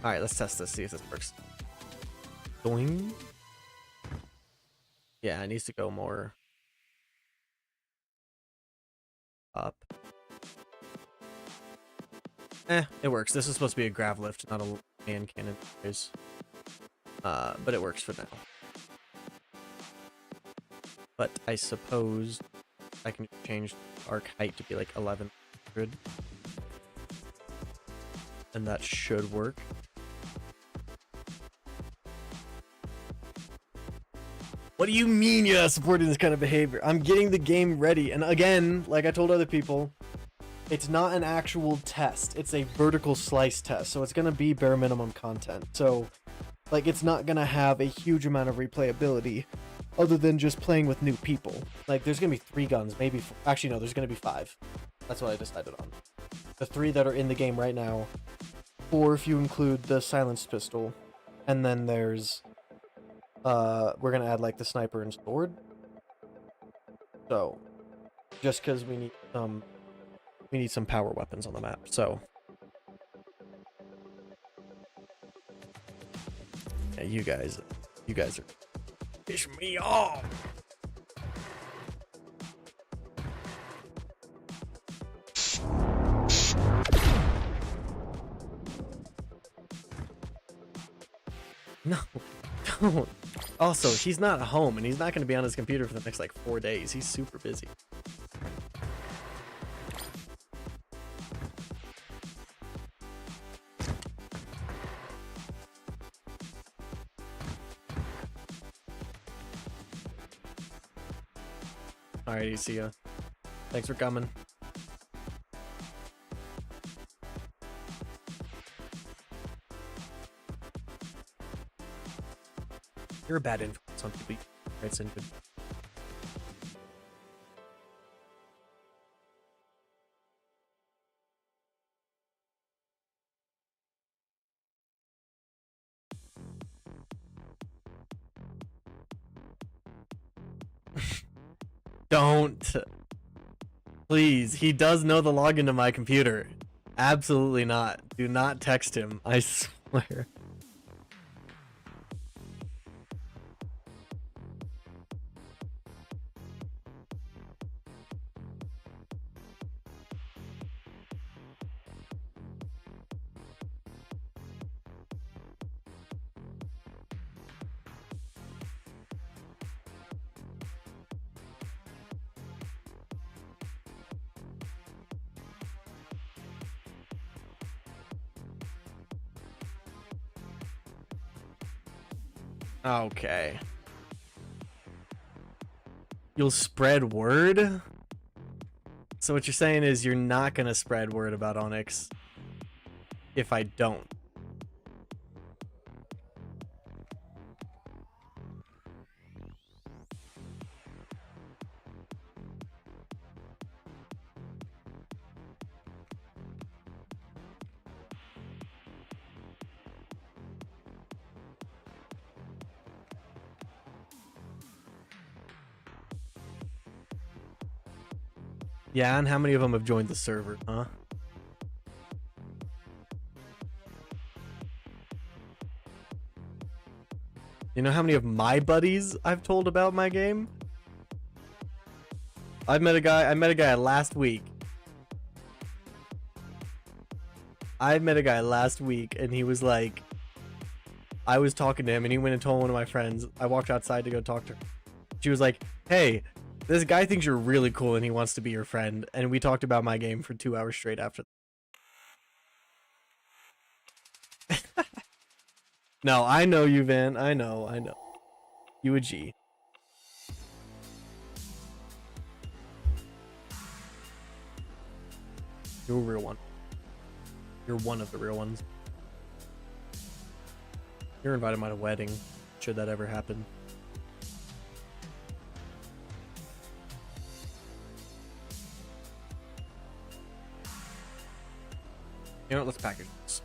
Alright, let's test this, see if this works. Doing. Yeah, it needs to go more up. It works. This is supposed to be a grav lift, not a hand cannon. But it works for now. But I suppose I can change the arc height to be like 1100. And that should work. What do you mean you're not supporting this kind of behavior? I'm getting the game ready. And again, like I told other people, it's not an actual test. It's a vertical slice test. So it's going to be bare minimum content. So like it's not going to have a huge amount of replayability other than just playing with new people. Like there's going to be 3 guns, maybe actually no, there's going to be 5. That's what I decided on. The 3 that are in the game right now, 4 if you include the silenced pistol, and then there's we're gonna add like the sniper and sword. So just because we need some power weapons on the map. So yeah, you guys are fish me off. No, don't. Also, he's not home, and he's not going to be on his computer for the next, like, 4 days. He's super busy. Alrighty, see ya. Thanks for coming. You're a bad influence on people. Right, Sinford? Don't. Please, he does know the login to my computer. Absolutely not. Do not text him, I swear. Okay. You'll spread word? So what you're saying is you're not gonna spread word about Onyx if I don't. Yeah, and how many of them have joined the server, huh? You know how many of my buddies I've told about my game? I met a guy last week. And he was like, I was talking to him and he went and told one of my friends. I walked outside to go talk to her. She was like, hey, this guy thinks you're really cool and he wants to be your friend. And we talked about my game for 2 hours straight after. No, I know you, Van. I know. You a G. You're a real one. You're one of the real ones. You're invited to my wedding, should that ever happen. You know what, let's package this.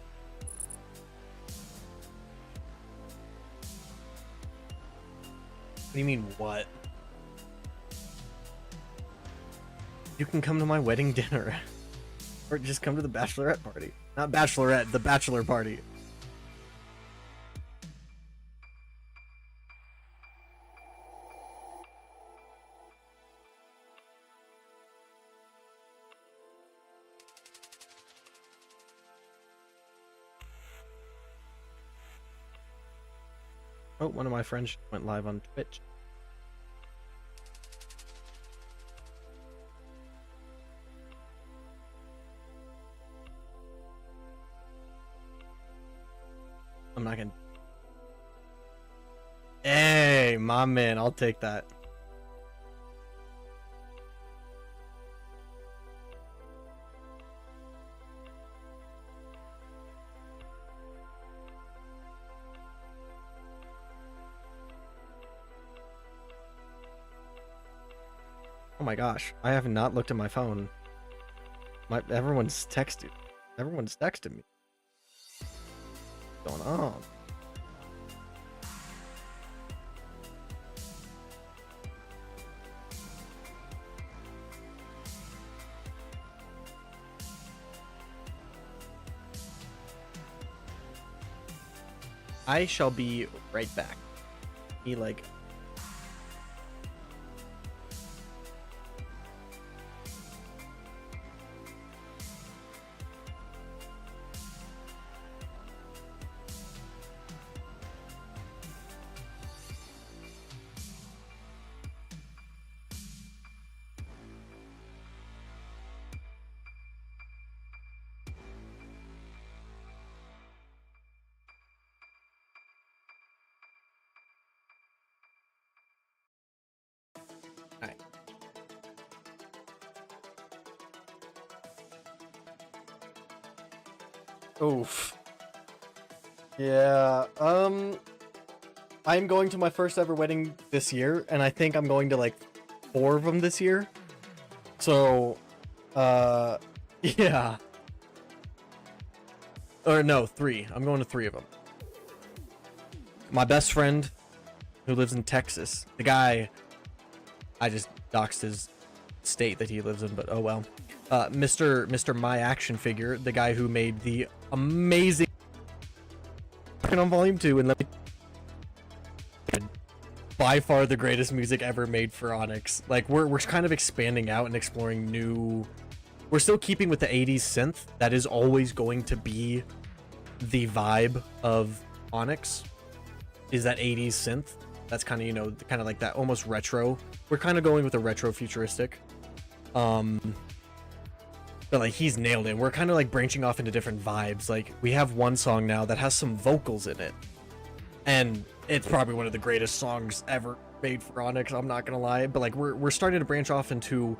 What do you mean, what? You can come to my wedding dinner. Or just come to the bachelorette party. Not bachelorette, the bachelor party. Oh, one of my friends went live on Twitch. I'm not gonna. Hey, my man, I'll take that. Oh my gosh, I have not looked at my phone. Everyone's texting me. What's going on? I shall be right back. Be like. Oof. Yeah, I'm going to my first ever wedding this year, and I think I'm going to like 4 of them this year. So, yeah. Or no, 3. I'm going to 3 of them. My best friend, who lives in Texas, the guy, I just doxed his state that he lives in, but oh well. Mr. My Action Figure, the guy who made the amazing on Volume 2, and let me by far the greatest music ever made for Onyx. Like we're kind of expanding out and exploring new. We're still keeping with the 80s synth. That is always going to be the vibe of Onyx. Is that 80s synth? That's kind of, you know, kind of like that almost retro. We're kind of going with a retro futuristic. But like he's nailed it. We're kind of like branching off into different vibes. Like we have one song now that has some vocals in it, and it's probably one of the greatest songs ever made for Onyx. I'm not gonna lie, but like we're starting to branch off into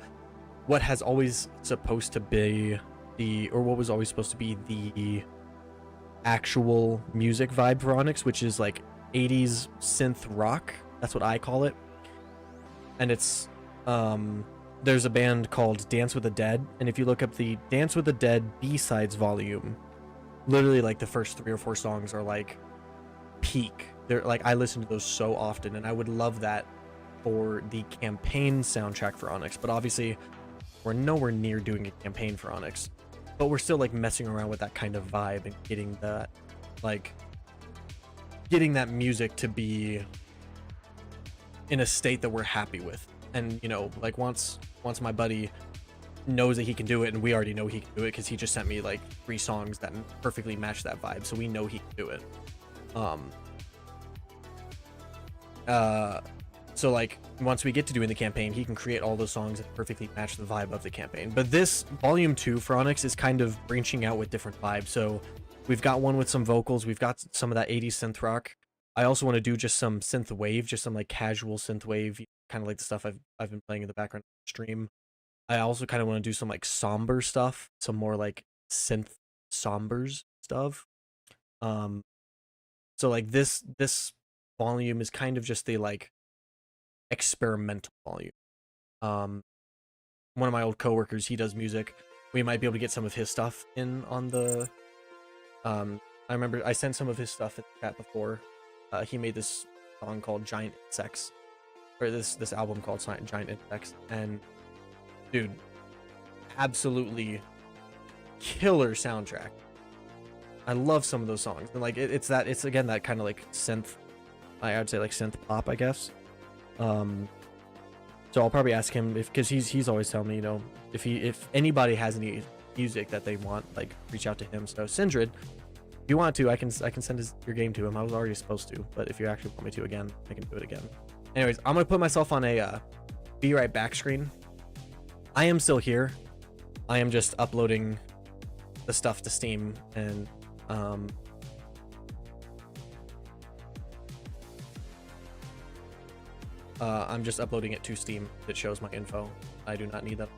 what has always supposed to be what was always supposed to be the actual music vibe for Onyx, which is like 80s synth rock. That's what I call it, and it's there's a band called Dance with the Dead, and if you look up the Dance with the Dead B-sides volume, literally like the first 3 or 4 songs are like peak. They're like, I listen to those so often, and I would love that for the campaign soundtrack for Onyx, but obviously we're nowhere near doing a campaign for Onyx, but we're still like messing around with that kind of vibe and getting that like getting that music to be in a state that we're happy with. And you know, like once my buddy knows that he can do it, and we already know he can do it because he just sent me like 3 songs that perfectly match that vibe, so we know he can do it. So like once we get to doing the campaign, he can create all those songs that perfectly match the vibe of the campaign. But this volume 2 for Onyx is kind of branching out with different vibes. So we've got one with some vocals, we've got some of that 80s synth rock. I also want to do just some synth wave, just some like casual synth wave, kind of like the stuff I've been playing in the background stream. I also kind of want to do some like somber stuff, some more like synth sombers stuff. So like this volume is kind of just the like experimental volume. One of my old coworkers, he does music. We might be able to get some of his stuff in on the I remember I sent some of his stuff in the chat before. He made this song called Giant Insects, or this album called Giant Insects, and dude, absolutely killer soundtrack. I love some of those songs, and like it's again that kind of like synth, I would say like synth pop, I guess. So I'll probably ask him because he's always telling me, you know, if anybody has any music that they want, like reach out to him. So Sindred, if you want to, I can send your game to him. I was already supposed to, but if you actually want me to again, I can do it again. Anyways, I'm gonna put myself on a be right back screen. I am still here. I am just uploading the stuff to Steam, and I'm just uploading it to Steam. It shows my info. I do not need that.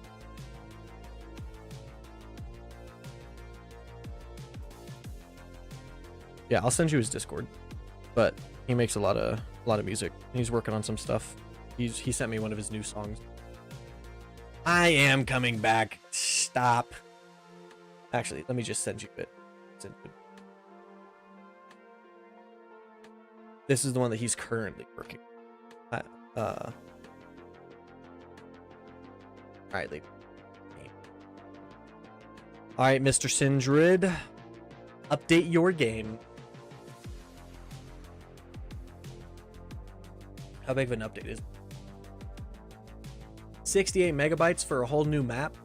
Yeah, I'll send you his Discord. But he makes a lot of music. He's working on some stuff. He sent me one of his new songs. I am coming back. Stop. Actually, let me just send you it. This is the one that he's currently working. All right, leave. All right, Mr. Sindred, update your game. How big of an update is it? 68 megabytes for a whole new map?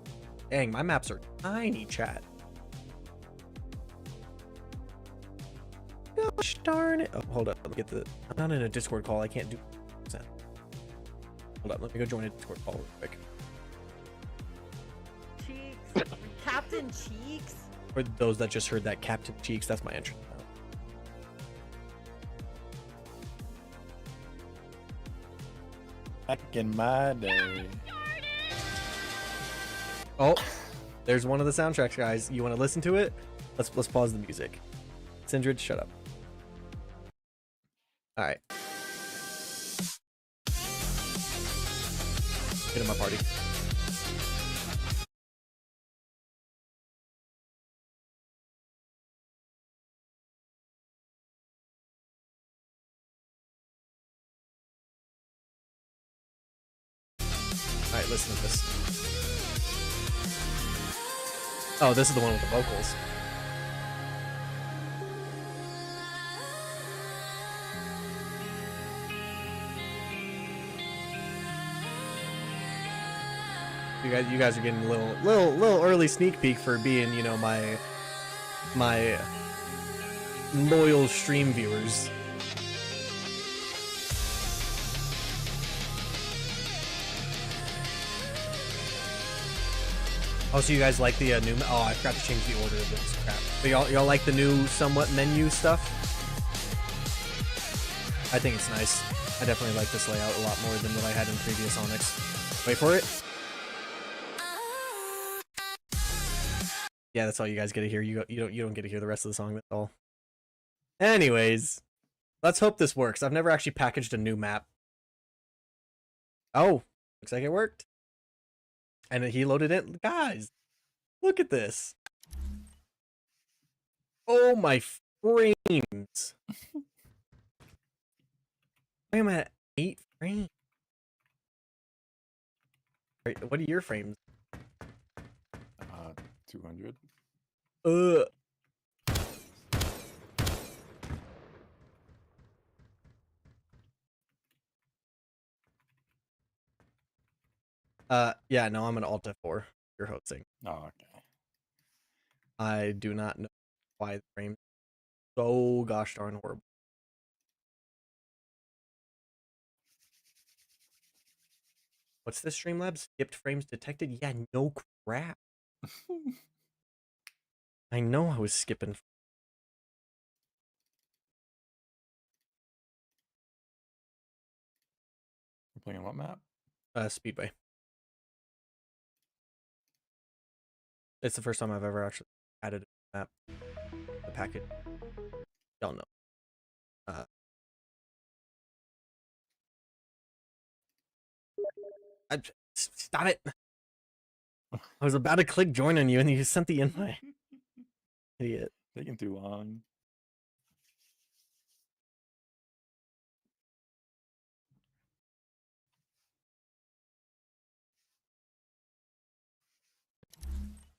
Dang, my maps are tiny, chat. Gosh darn it. Oh, hold up. Let me get the... I'm not in a Discord call. I can't do that. Hold up. Let me go join a Discord call real quick. Cheeks. Captain Cheeks? For those that just heard that, Captain Cheeks, that's my entrance now. Back in my day. Oh, there's one of the soundtracks, guys. You want to listen to it? Let's pause the music. Sindred, shut up. All right. Get in my party. All right, listen to this. Oh, this is the one with the vocals. You guys are getting a little early sneak peek for being, you know, my loyal stream viewers. Oh, so you guys like the new... Oh, I forgot to change the order of this crap. But y'all like the new somewhat menu stuff? I think it's nice. I definitely like this layout a lot more than what I had in previous Onyx. Wait for it. Yeah, that's all you guys get to hear. You don't get to hear the rest of the song. That's all. Anyways, let's hope this works. I've never actually packaged a new map. Oh, looks like it worked. And he loaded it. Guys, look at this. Oh my frames. I am at 8 frames. What are your frames? 200. Yeah, no, I'm an Alt F4. You're hosting. Oh, okay. I do not know why the frames so gosh darn horrible. What's this, Streamlabs? Skipped frames detected? Yeah, no crap. I know I was skipping. We're playing on what map? Speedway. It's the first time I've ever actually added a map. The package. Y'all know. Stop it! I was about to click join on you and you sent the invite. Idiot. Taking too long.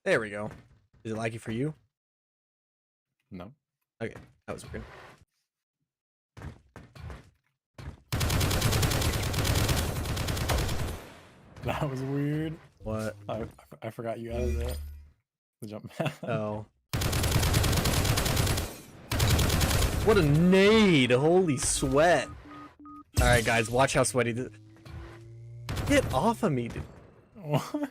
There we go. Is it laggy for you? No. Okay, that was weird. That was weird. What? I forgot you added the jump pad. Oh. What a nade! Holy sweat! Alright, guys, watch how sweaty this. Get off of me, dude. What?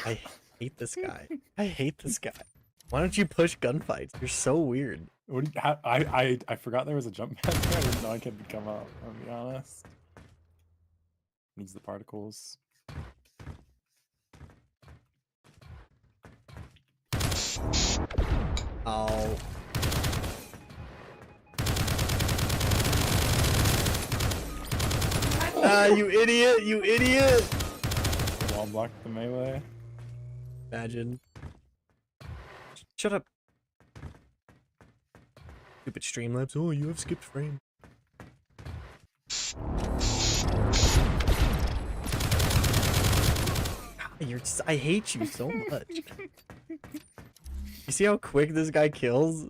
I hate this guy. I hate this guy. Why don't you push gunfights? You're so weird. What do you, I forgot there was a jump pad there. I didn't know I could come up, I'll be honest. Needs the particles. Oh. Ah, you idiot! You idiot! Wall block the melee. Imagine. Shut up. Stupid Streamlabs. Oh, you have skipped frame. I hate you so much. You see how quick this guy kills?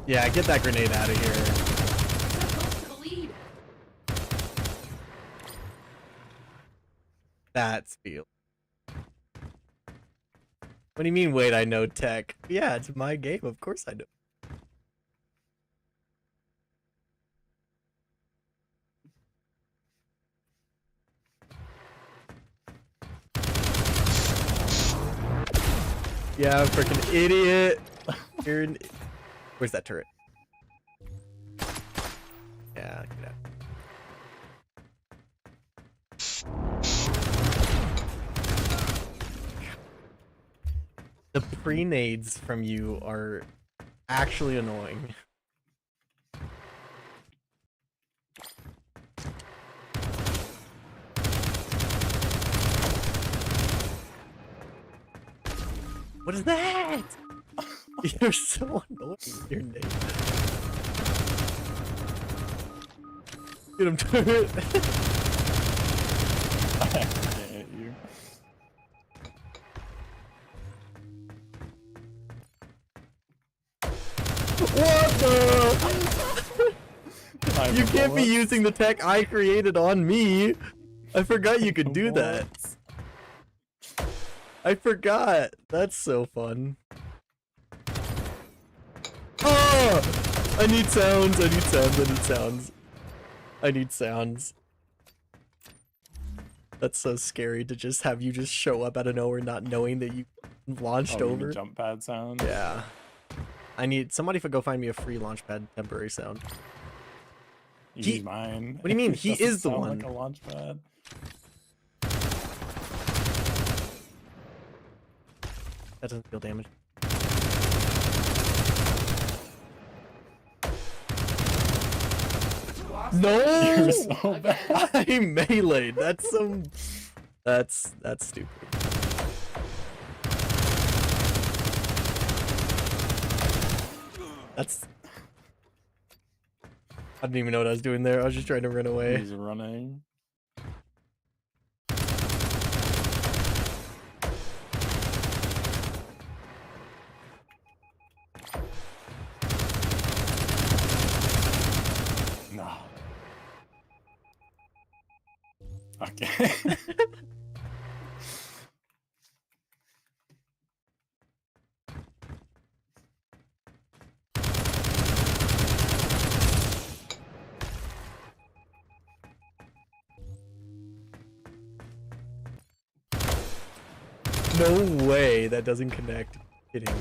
Yeah, get that grenade out of here. That's feel. What do you mean, wait, I know tech? Yeah, it's my game, of course I know. Yeah, freaking idiot. You're an... Where's that turret? Yeah, get out. The pre-nades from you are actually annoying. What is that? You're so annoying. Your name. Get him, turret. I can't hit you. What the? You can't be using the tech I created on me. I forgot you could do that. I forgot. That's so fun. Oh! I need sounds. I need sounds. I need sounds. I need sounds. That's so scary to just have you just show up out of nowhere not knowing that you launched Oh, you over. mean jump pad sound? Yeah. I need somebody to go find me a free launchpad temporary sound. Use mine. What do you mean? It He doesn't is the sound one. like a launch pad. That doesn't feel damage. No! You're so bad. I meleeed. That's some. That's stupid. That's. I didn't even know what I was doing there. I was just trying to run away. He's running. No. Okay. No way that doesn't connect. Kidding.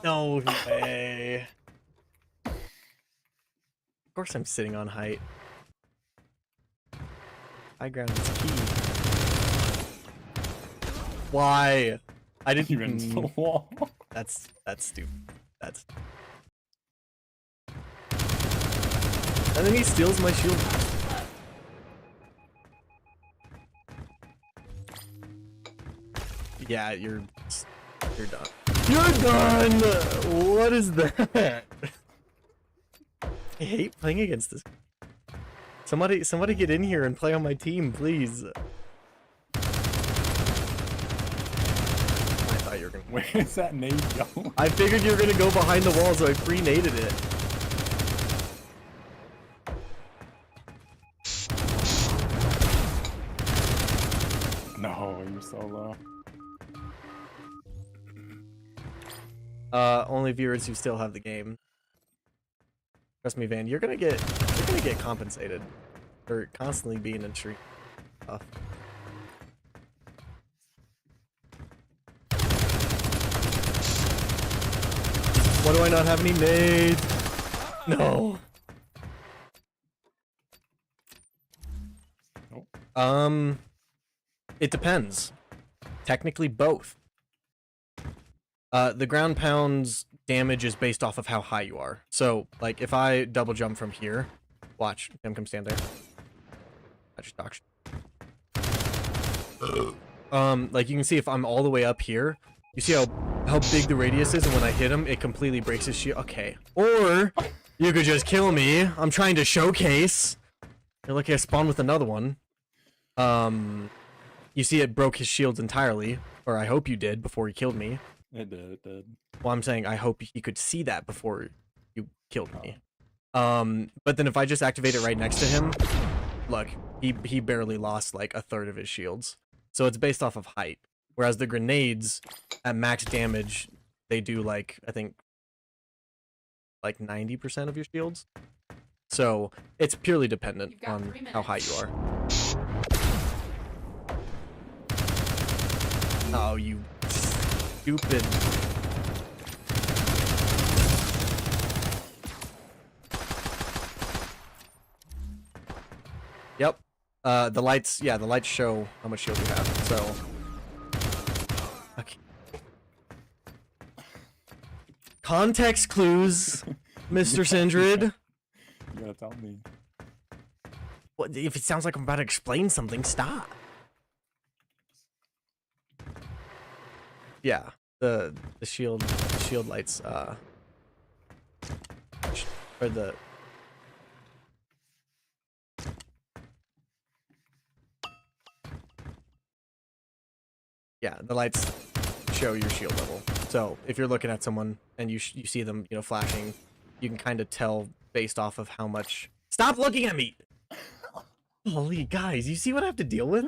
No way. Of course I'm sitting on height. High ground is key. Why? I didn't You ran into the wall. That's stupid. That's. And then he steals my shield. Yeah, you're done. You're done! What is that? I hate playing against this. Somebody get in here and play on my team, please. I thought you were gonna. Where is that nade going? I figured you were gonna go behind the wall, so I pre-naded it. No, you're so low. Only viewers who still have the game. Trust me, Van, you're gonna get compensated for constantly being in stream. Why do I not have any nades? No. Nope. It depends. Technically both. The ground pounds damage is based off of how high you are. So, like, if I double jump from here, watch, him come stand there. I just talked. Like, you can see if I'm all the way up here, you see how big the radius is, and when I hit him, it completely breaks his shield. Okay. Or, you could just kill me. I'm trying to showcase. You're lucky I spawned with another one. You see it broke his shields entirely, or I hope you did before he killed me. It did. Well, I'm saying I hope he could see that before you killed me. But then if I just activate it right next to him, look, he barely lost like a third of his shields. So it's based off of height. Whereas the grenades at max damage, they do like, I think, like 90% of your shields. So it's purely dependent on how high you are. Oh, you stupid. Yep. The lights show how much shield you have, so. Okay. Context clues, Mr. Sindred. You gotta tell me. What, if it sounds like I'm about to explain something, stop. Yeah, the shield lights or the the lights show your shield level. So if you're looking at someone and you see them, you know, flashing, you can kind of tell based off of how much. Stop looking at me! Holy guys, you see what I have to deal with?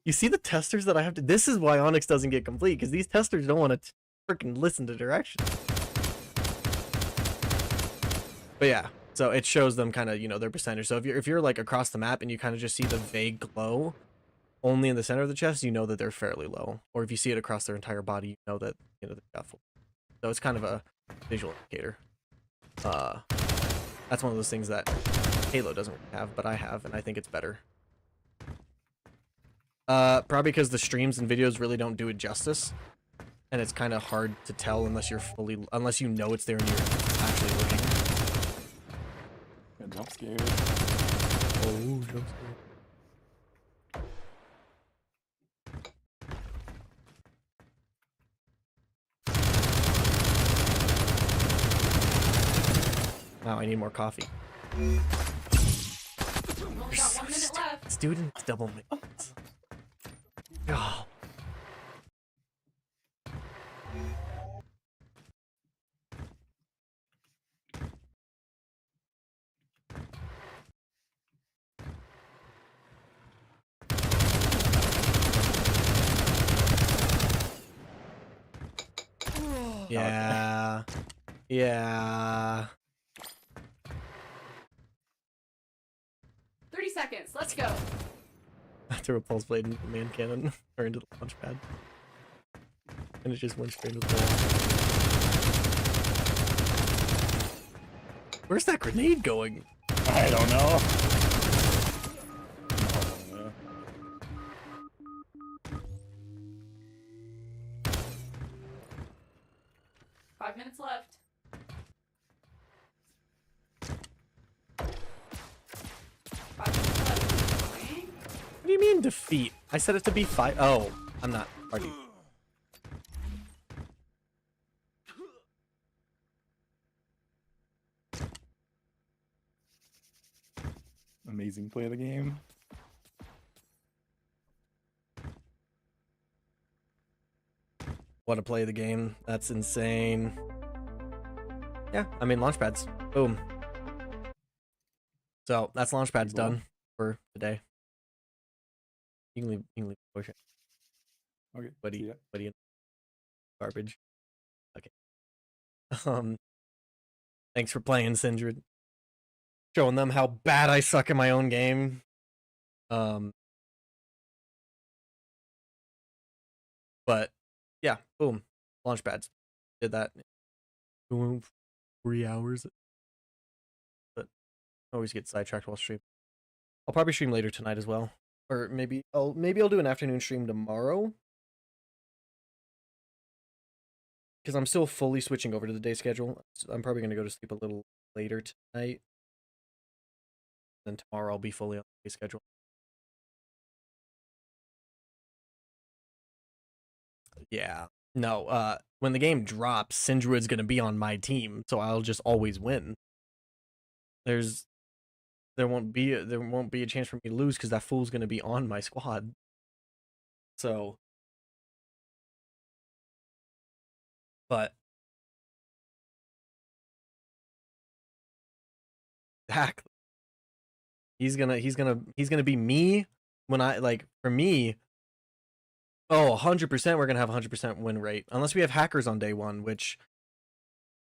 You see the testers that I have to. This is why Onyx doesn't get complete, because these testers don't want to freaking listen to directions. But yeah, so it shows them kind of, you know, their percentage. So if you're like across the map and you kind of just see the vague glow only in the center of the chest, you know that they're fairly low. Or if you see it across their entire body, you know that, you know, they've got full. So it's kind of a visual indicator. That's one of those things that Halo doesn't have, but I have, and I think it's better. Probably because the streams and videos really don't do it justice, and it's kind of hard to tell unless you're unless you know it's there and you're actually looking. Yeah, jump scared. Oh, jump scare. Wow, I need more coffee. Only got 1 minute left. Students double minutes. Oh. Yeah. Yeah. 30 seconds. Let's go. I threw a pulse blade into the man cannon or into the launch pad. And it just went straight into the wall. Where's that grenade going? I don't know. Oh, 5 minutes left. 5 minutes left. What do you mean defeat? I said it to be 5. Oh, I'm not already. amazing play of the game. What a play of the game. That's insane. Yeah, I mean, launchpads. Boom. So that's launchpads done for today. You can leave push it. Okay. Buddy, garbage. Okay. Thanks for playing, Sindred. Showing them how bad I suck in my own game. But yeah, boom. Launchpads. Did that in 3 hours. But I always get sidetracked while streaming. I'll probably stream later tonight as well. Or maybe I'll do an afternoon stream tomorrow. Because I'm still fully switching over to the day schedule. I'm probably going to go to sleep a little later tonight. Then tomorrow I'll be fully on the day schedule. Yeah. No, when the game drops, Sindruid's going to be on my team, so I'll just always win. There won't be a chance for me to lose because that fool's going to be on my squad. So, but exactly. He's gonna be me when I for me. Oh, 100% we're gonna have 100% win rate unless we have hackers on day one. Which,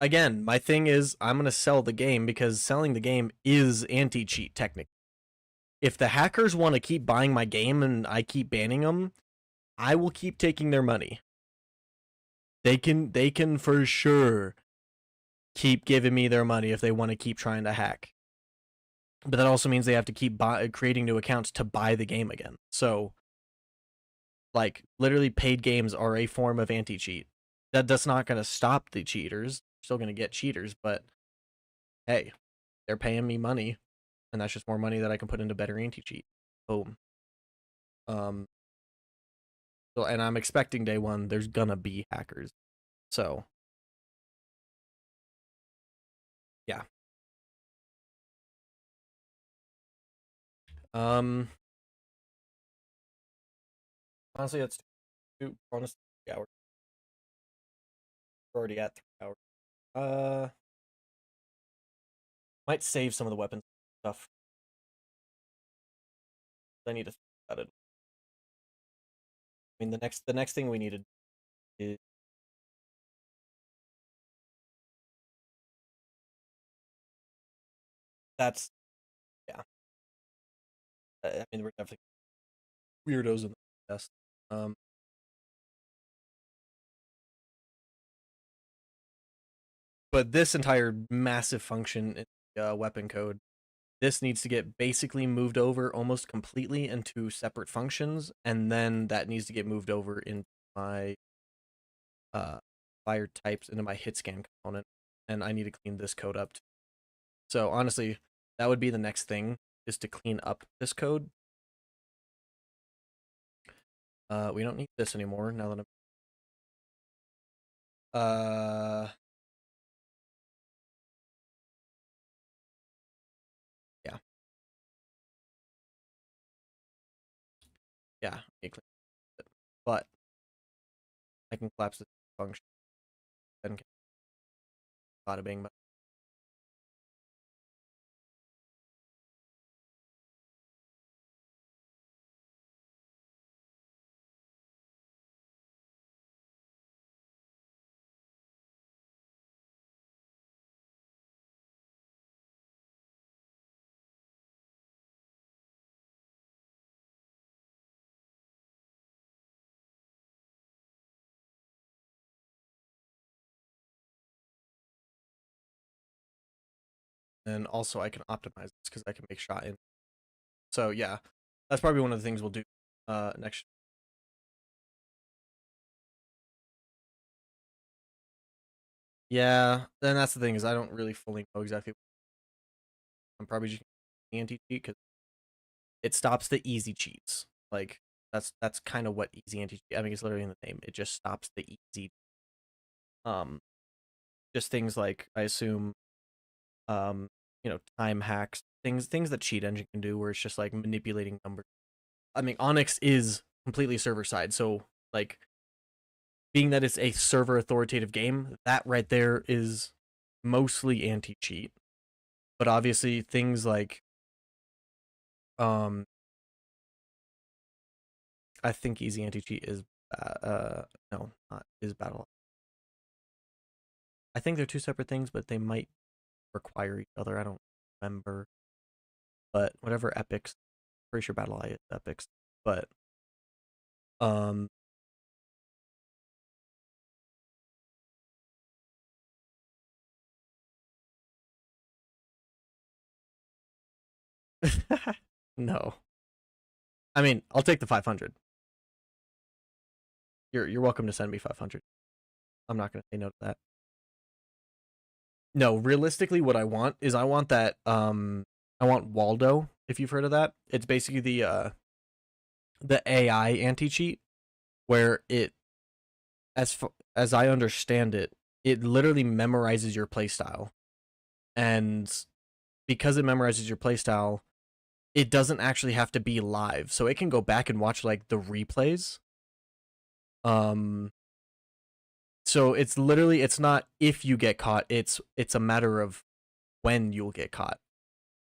again, my thing is I'm gonna sell the game because selling the game is anti-cheat technically. If the hackers want to keep buying my game and I keep banning them, I will keep taking their money. They can for sure keep giving me their money if they want to keep trying to hack. But that also means they have to keep creating new accounts to buy the game again. So, like, literally paid games are a form of anti-cheat. That's not going to stop the cheaters. Still going to get cheaters, but hey, they're paying me money, and that's just more money that I can put into better anti-cheat. Boom. So, and I'm expecting day one there's gonna be hackers. So, yeah. Honestly, it's 3 hours. We're already at 3 hours. Might save some of the weapons stuff. I need to think about it. I mean, the next thing we needed is that's yeah. I mean, we're definitely weirdos in the test. But this entire massive function in the weapon code, this needs to get basically moved over almost completely into separate functions, and then that needs to get moved over into my fire types, into my hit scan component, and I need to clean this code up too. So honestly, that would be the next thing, is to clean up this code. We don't need this anymore now that I'm Yeah, it cleans it. But I can collapse this function. Then bada bing. And also I can optimize this because I can make shot in. So yeah, that's probably one of the things we'll do next. Yeah, then that's the thing is I don't really fully know exactly. I'm probably just anti-cheat because it stops the easy cheats. Like that's kind of what easy anti-cheat. I mean, it's literally in the name. It just stops the easy. Um, just things like I assume, time hacks, things that cheat engine can do, where it's just like manipulating numbers. I mean, Onyx is completely server side, so like being that it's a server authoritative game, that right there is mostly anti-cheat. But obviously things like I think easy anti-cheat is no, not is battle. I think they're two separate things, but they might require each other. I don't remember. But whatever epics, pretty sure battle eye is epics. But um no. I mean, I'll take the 500. You're welcome to send me 500. I'm not going to say no to that. No, realistically what I want is I want that I want Waldo, if you've heard of that. It's basically the AI anti-cheat where it as I understand it, it literally memorizes your playstyle. And because it memorizes your playstyle, it doesn't actually have to be live. So it can go back and watch like the replays. So it's literally it's not if you get caught, it's a matter of when you'll get caught.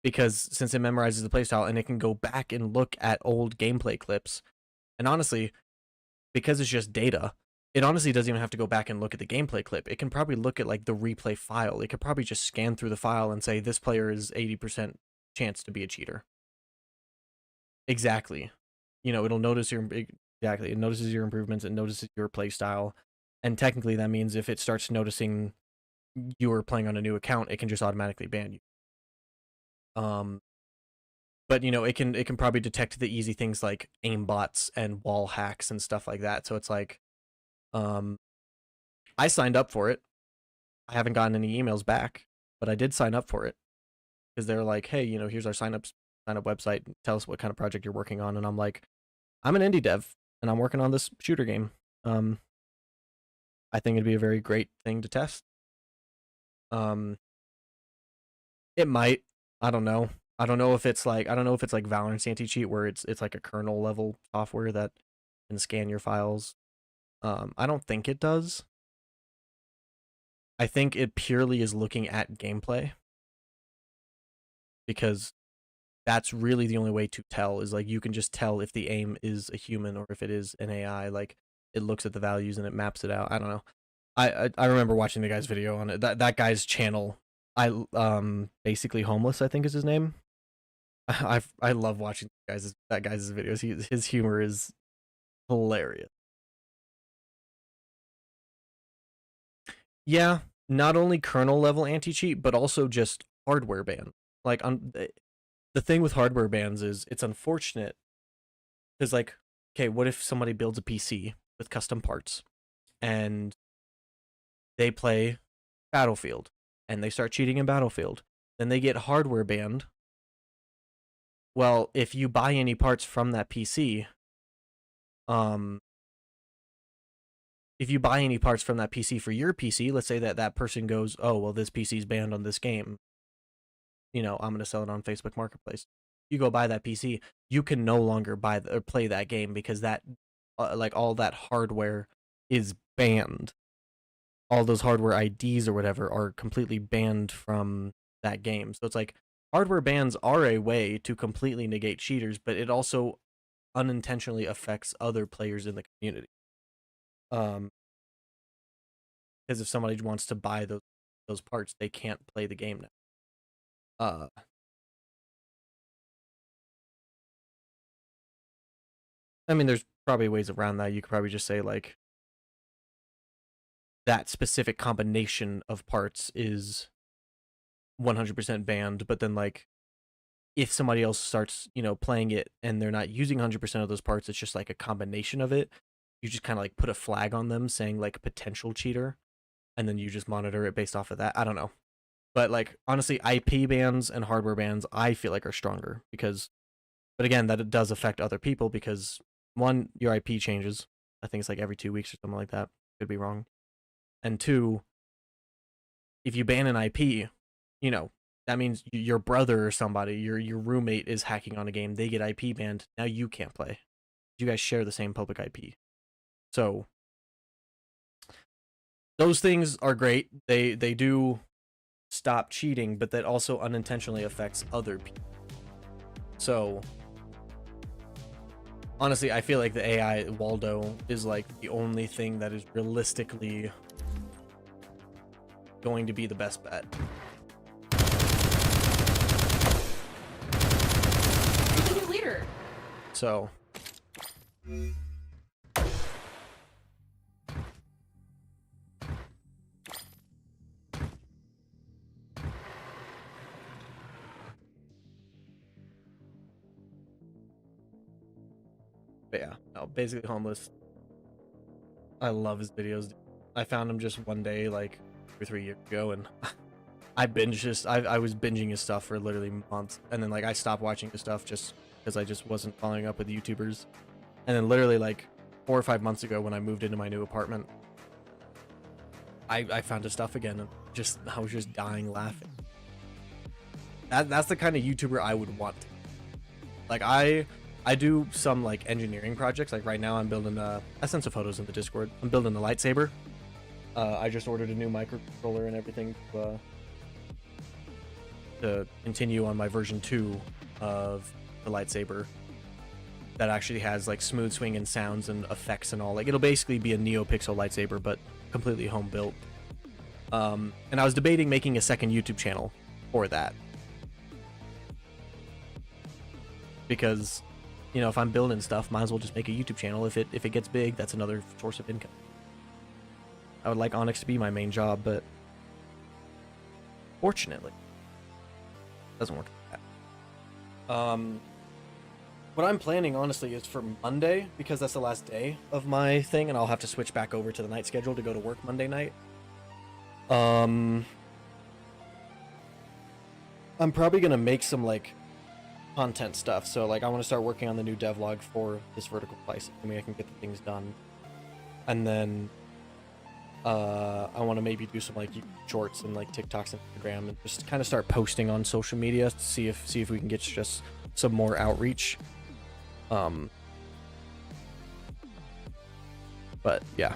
Because since it memorizes the playstyle and it can go back and look at old gameplay clips, and honestly, because it's just data, it honestly doesn't even have to go back and look at the gameplay clip. It can probably look at like the replay file. It could probably just scan through the file and say this player is 80% chance to be a cheater. Exactly. It'll notice exactly. It notices your improvements. It notices your play style, and technically that means if it starts noticing you are playing on a new account, it can just automatically ban you. But it can probably detect the easy things like aimbots and wall hacks and stuff like that. So it's like, I signed up for it. I haven't gotten any emails back, but I did sign up for it because they're like, hey, here's our sign up website. Tell us what kind of project you're working on. And I'm like, I'm an indie dev and I'm working on this shooter game. I think it'd be a very great thing to test. It might. I don't know. I don't know if it's like Valorant's anti-cheat where it's like a kernel level software that can scan your files. I don't think it does. I think it purely is looking at gameplay because that's really the only way to tell is like you can just tell if the aim is a human or if it is an AI. Like it looks at the values and it maps it out. I don't know. I remember watching the guy's video on it. That guy's channel. Basically homeless, I think is his name. I love watching that guy's videos. His humor is hilarious. Yeah, not only kernel level anti-cheat, but also just hardware ban. Like the thing with hardware bans is it's unfortunate because like, okay, what if somebody builds a PC with custom parts and they play Battlefield and they start cheating in Battlefield, then they get hardware banned. Well, if you buy any parts from that PC, if you buy any parts from that PC for your PC, let's say that person goes, oh, well, this PC's banned on this game. I'm going to sell it on Facebook Marketplace. you go buy that PC, you can no longer buy or play that game because that like all that hardware is banned. All those hardware IDs or whatever are completely banned from that game. So it's like hardware bans are a way to completely negate cheaters, but it also unintentionally affects other players in the community. Because if somebody wants to buy those parts, they can't play the game now. I mean, there's probably ways around that. You could probably just say like that specific combination of parts is 100% banned, but then like if somebody else starts, playing it and they're not using 100% of those parts, it's just like a combination of it. You just kind of like put a flag on them saying like potential cheater, and then you just monitor it based off of that. I don't know. But like honestly, IP bans and hardware bans I feel like are stronger but again, that it does affect other people because one, your IP changes. I think it's like every 2 weeks or something like that. Could be wrong. And two, if you ban an IP, that means your brother or somebody, your roommate is hacking on a game, they get IP banned, now you can't play. You guys share the same public IP. So those things are great. They do stop cheating, but that also unintentionally affects other people. So honestly, I feel like the AI Waldo is like the only thing that is realistically going to be the best bet. Who's the new leader? So but yeah, no, basically homeless. I love his videos. I found him just one day, like 2 or 3 years ago, and I was binging his stuff for literally months, and then like I stopped watching his stuff just because I just wasn't following up with YouTubers. And then literally like 4 or 5 months ago when I moved into my new apartment, I found his stuff again, and I was just dying laughing. That's the kind of YouTuber I would want. Like I do some like engineering projects. Like right now I'm building I sent some photos in the Discord. I'm building a lightsaber. I just ordered a new microcontroller and everything to continue on my version 2 of the lightsaber that actually has like smooth swing and sounds and effects and all. Like it'll basically be a NeoPixel lightsaber but completely home built. And I was debating making a second YouTube channel for that. Because if I'm building stuff, might as well just make a YouTube channel. If it gets big, that's another source of income. I would like Onyx to be my main job, but fortunately, it doesn't work like that. What I'm planning, honestly, is for Monday, because that's the last day of my thing, and I'll have to switch back over to the night schedule to go to work Monday night. I'm probably gonna make some like content stuff. So like I want to start working on the new devlog for this vertical slice. I mean, I can get the things done, and then I want to maybe do some like shorts and like TikToks and Instagram, and just kind of start posting on social media to see if we can get just some more outreach. But yeah,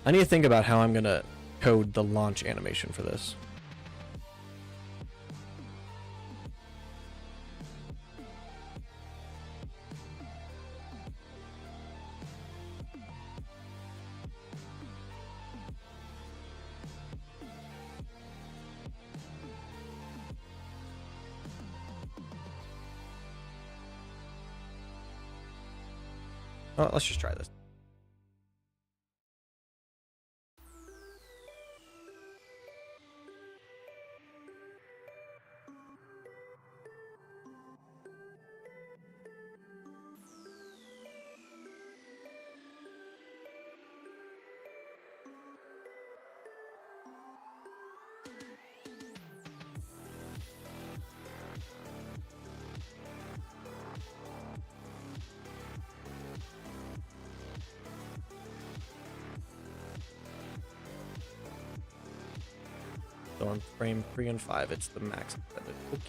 I need to think about how I'm gonna code the launch animation for this. Oh, let's just try this. So on frame 3 and 5, it's the max. Okay.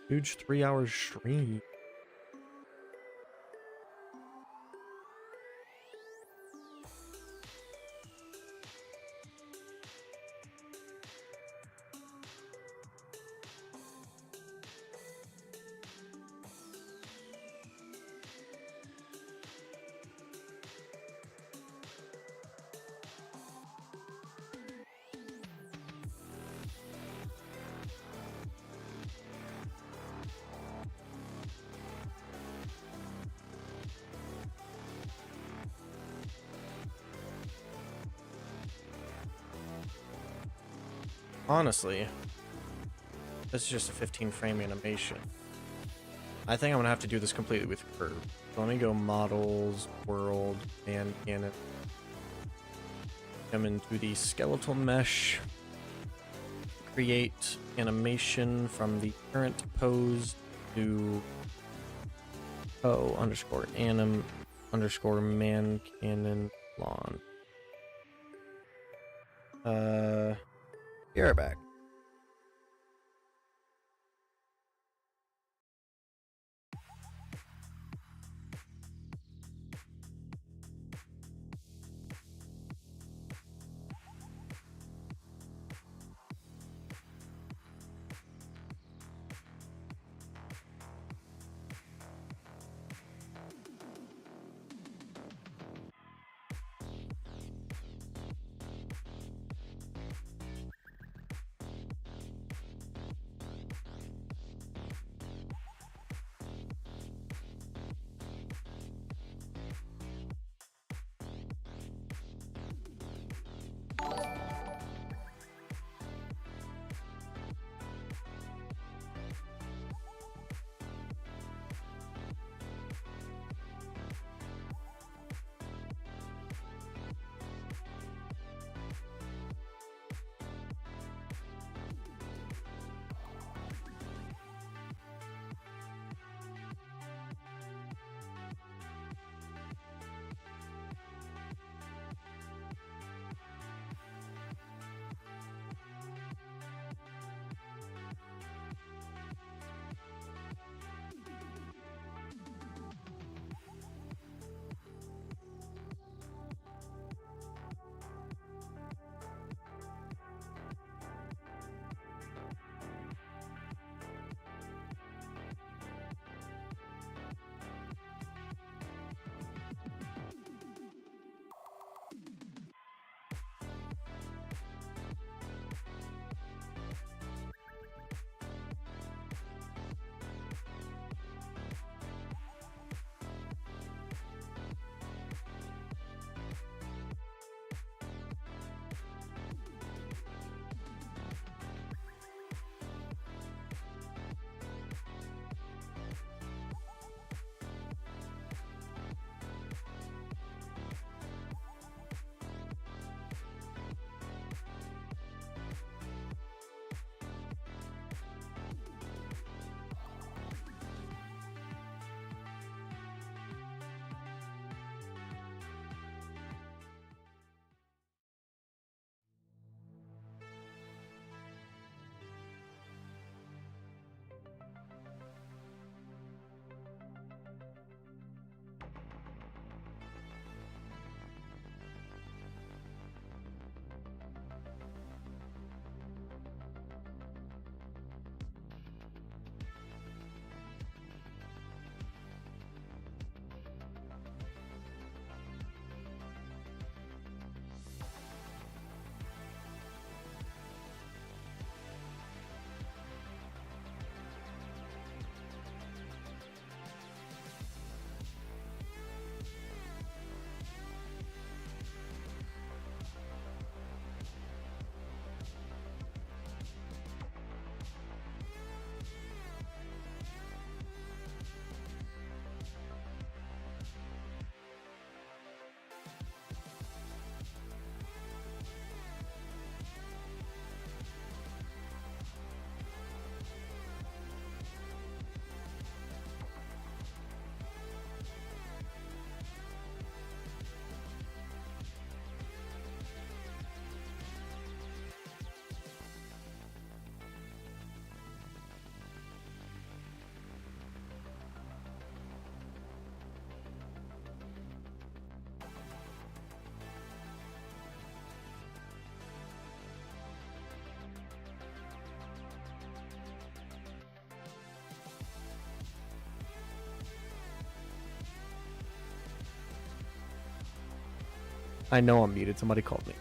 Huge 3-hour stream. Honestly, this is just a 15 frame animation. I think I'm gonna have to do this completely with curve. So let me go models, world, and cannon. Come into the skeletal mesh. Create animation from the current pose to underscore anim underscore man cannon lawn. Be right back. I know I'm muted. Somebody called me.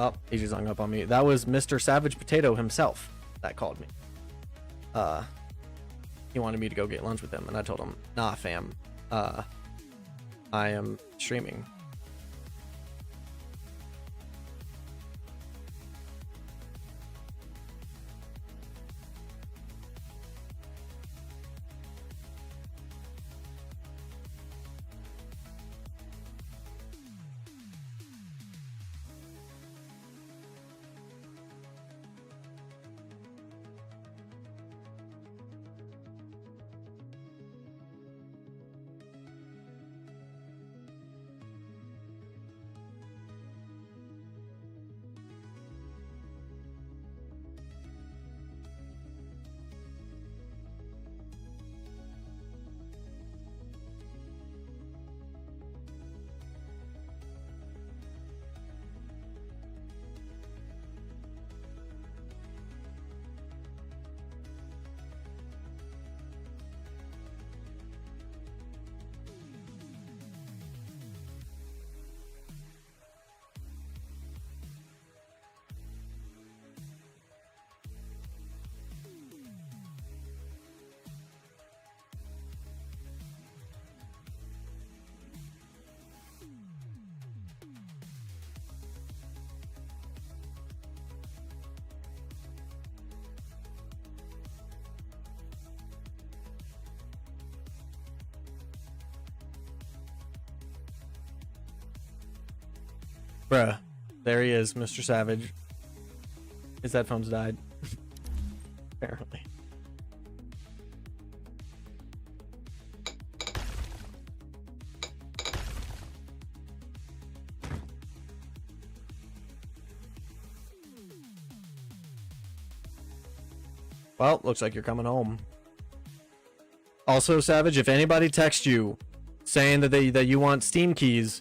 Oh, he just hung up on me. That was Mr. Savage Potato himself that called me. He wanted me to go get lunch with him, and I told him, nah, fam. I am streaming. Bruh, there he is, Mr. Savage. His headphones died. Apparently. Well, looks like you're coming home. Also, Savage, if anybody texts you saying that you want Steam keys,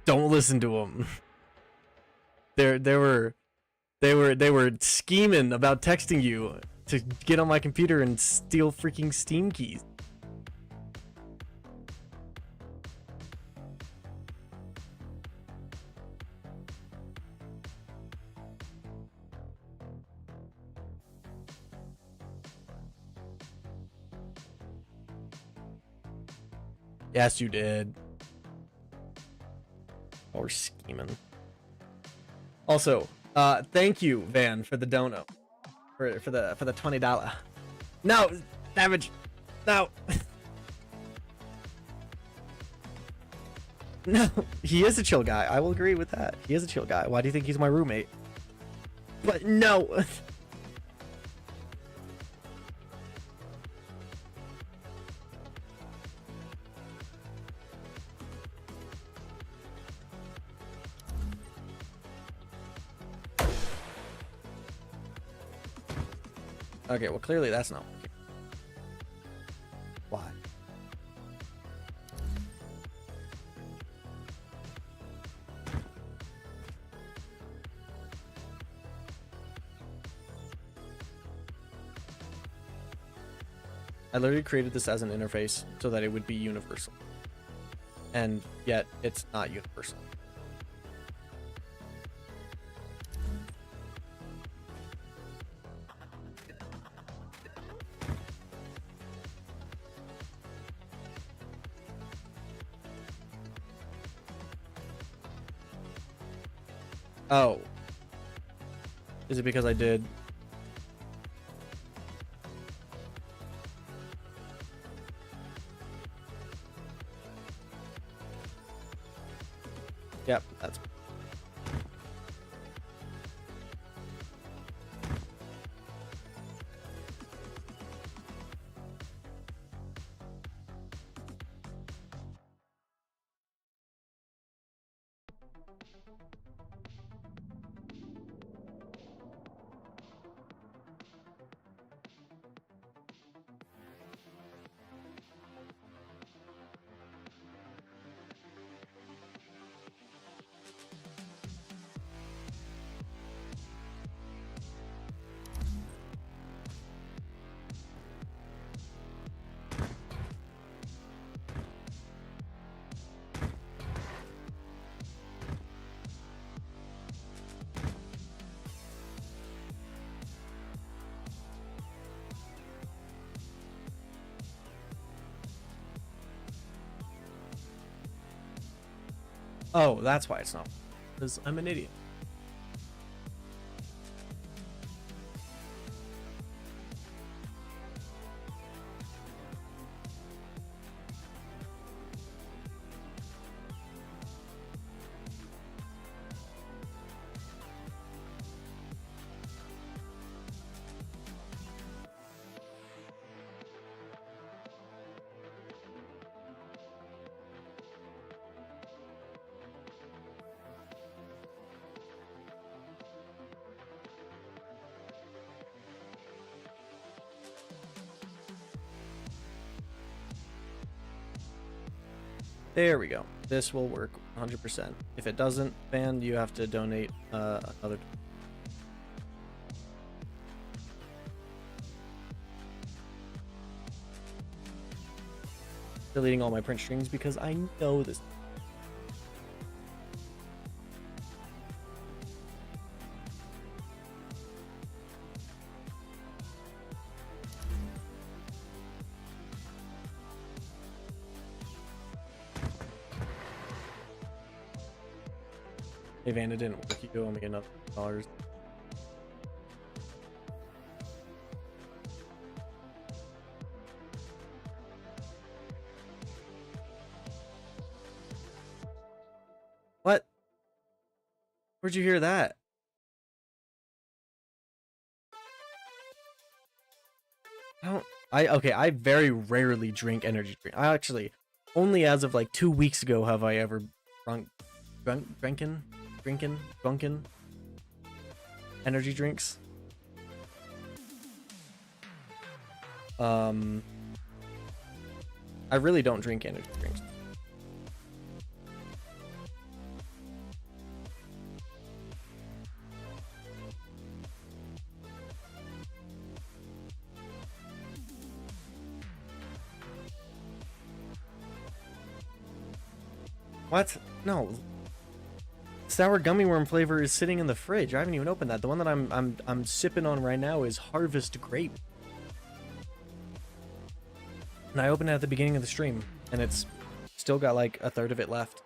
don't listen to them. They were scheming about texting you to get on my computer and steal freaking Steam keys. Yes, you did. Or scheming. Also, thank you, Van, for the dono. For the $20. No, Savage. No. No, he is a chill guy. I will agree with that. He is a chill guy. Why do you think he's my roommate? But no. Okay, well clearly that's not working. Why? I literally created this as an interface so that it would be universal. And yet it's not universal. Oh. Is it because I did? Yep, that's. Oh, that's why it's not. Because I'm an idiot. There we go. This will work 100%. If it doesn't, Van, you have to donate another. Deleting all my print strings because I know this. Hey Van, it didn't work. You owe me enough dollars. What? Where'd you hear that? I very rarely drink energy drink. I actually only as of like 2 weeks ago have I ever drinking energy drinks. I really don't drink energy drinks. What? No. Sour gummy worm flavor is sitting in the fridge. I haven't even opened that. The one that I'm sipping on right now is Harvest Grape. And I opened it at the beginning of the stream, and it's still got like a third of it left.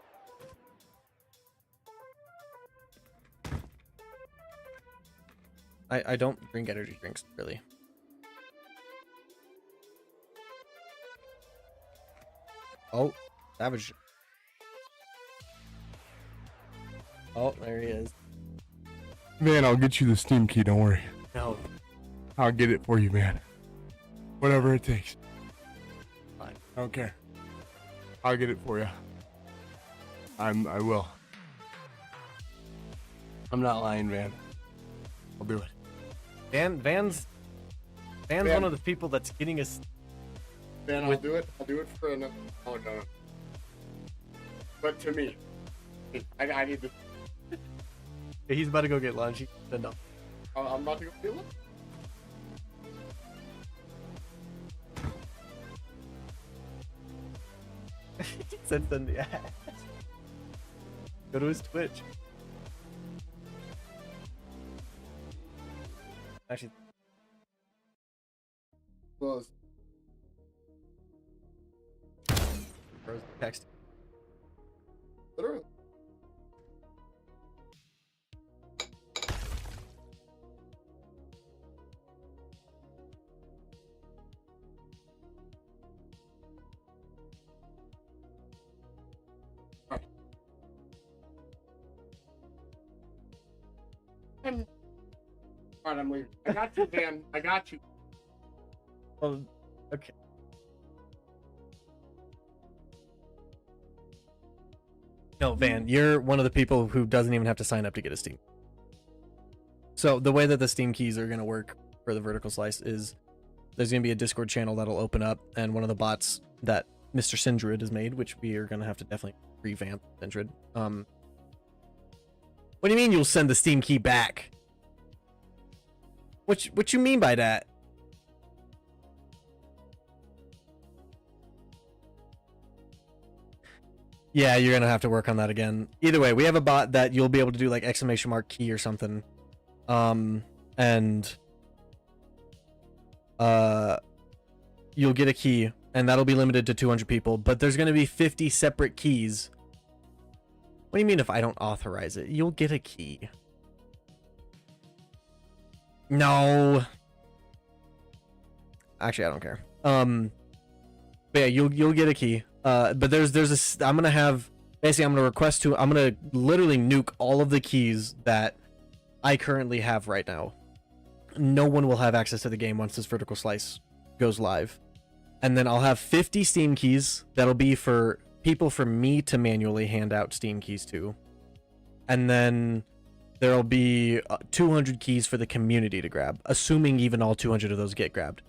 I don't drink energy drinks, really. Oh, Savage. Oh, there he is. Man, I'll get you the Steam key, don't worry. No. I'll get it for you, man. Whatever it takes. Fine. I don't care. I'll get it for you. I will. I'm not lying, Van. I'll do it. Van's Van's Van. one of the people that's getting us. Then I'll do it. I'll do it for another. Oh no. But to me, I need to. He's about to go get lunch. No. I'm about to go feel it. Send them the ass. Go to his Twitch. Actually, Close. bros text. Literally. Alright, I'm leaving. I got you, Dan. I got you. Well, okay. No, Van, you're one of the people who doesn't even have to sign up to get a Steam. So the way that the Steam keys are going to work for the vertical slice is there's going to be a Discord channel that'll open up, and one of the bots that Mr. Sindrid has made, which we are going to have to definitely revamp Sindrid. What do you mean you'll send the Steam key back? What you mean by that? Yeah, you're gonna have to work on that again. Either way, we have a bot that you'll be able to do like exclamation mark key or something. And you'll get a key, and that'll be limited to 200 people, but there's gonna be 50 separate keys. What do you mean if I don't authorize it? You'll get a key. No. Actually, I don't care. But yeah, you'll get a key. But there's a I'm gonna literally nuke all of the keys that I currently have right now. No one will have access to the game once this vertical slice goes live. And then I'll have 50 Steam keys that'll be for people for me to manually hand out Steam keys to. And then there'll be 200 keys for the community to grab, assuming even all 200 of those get grabbed.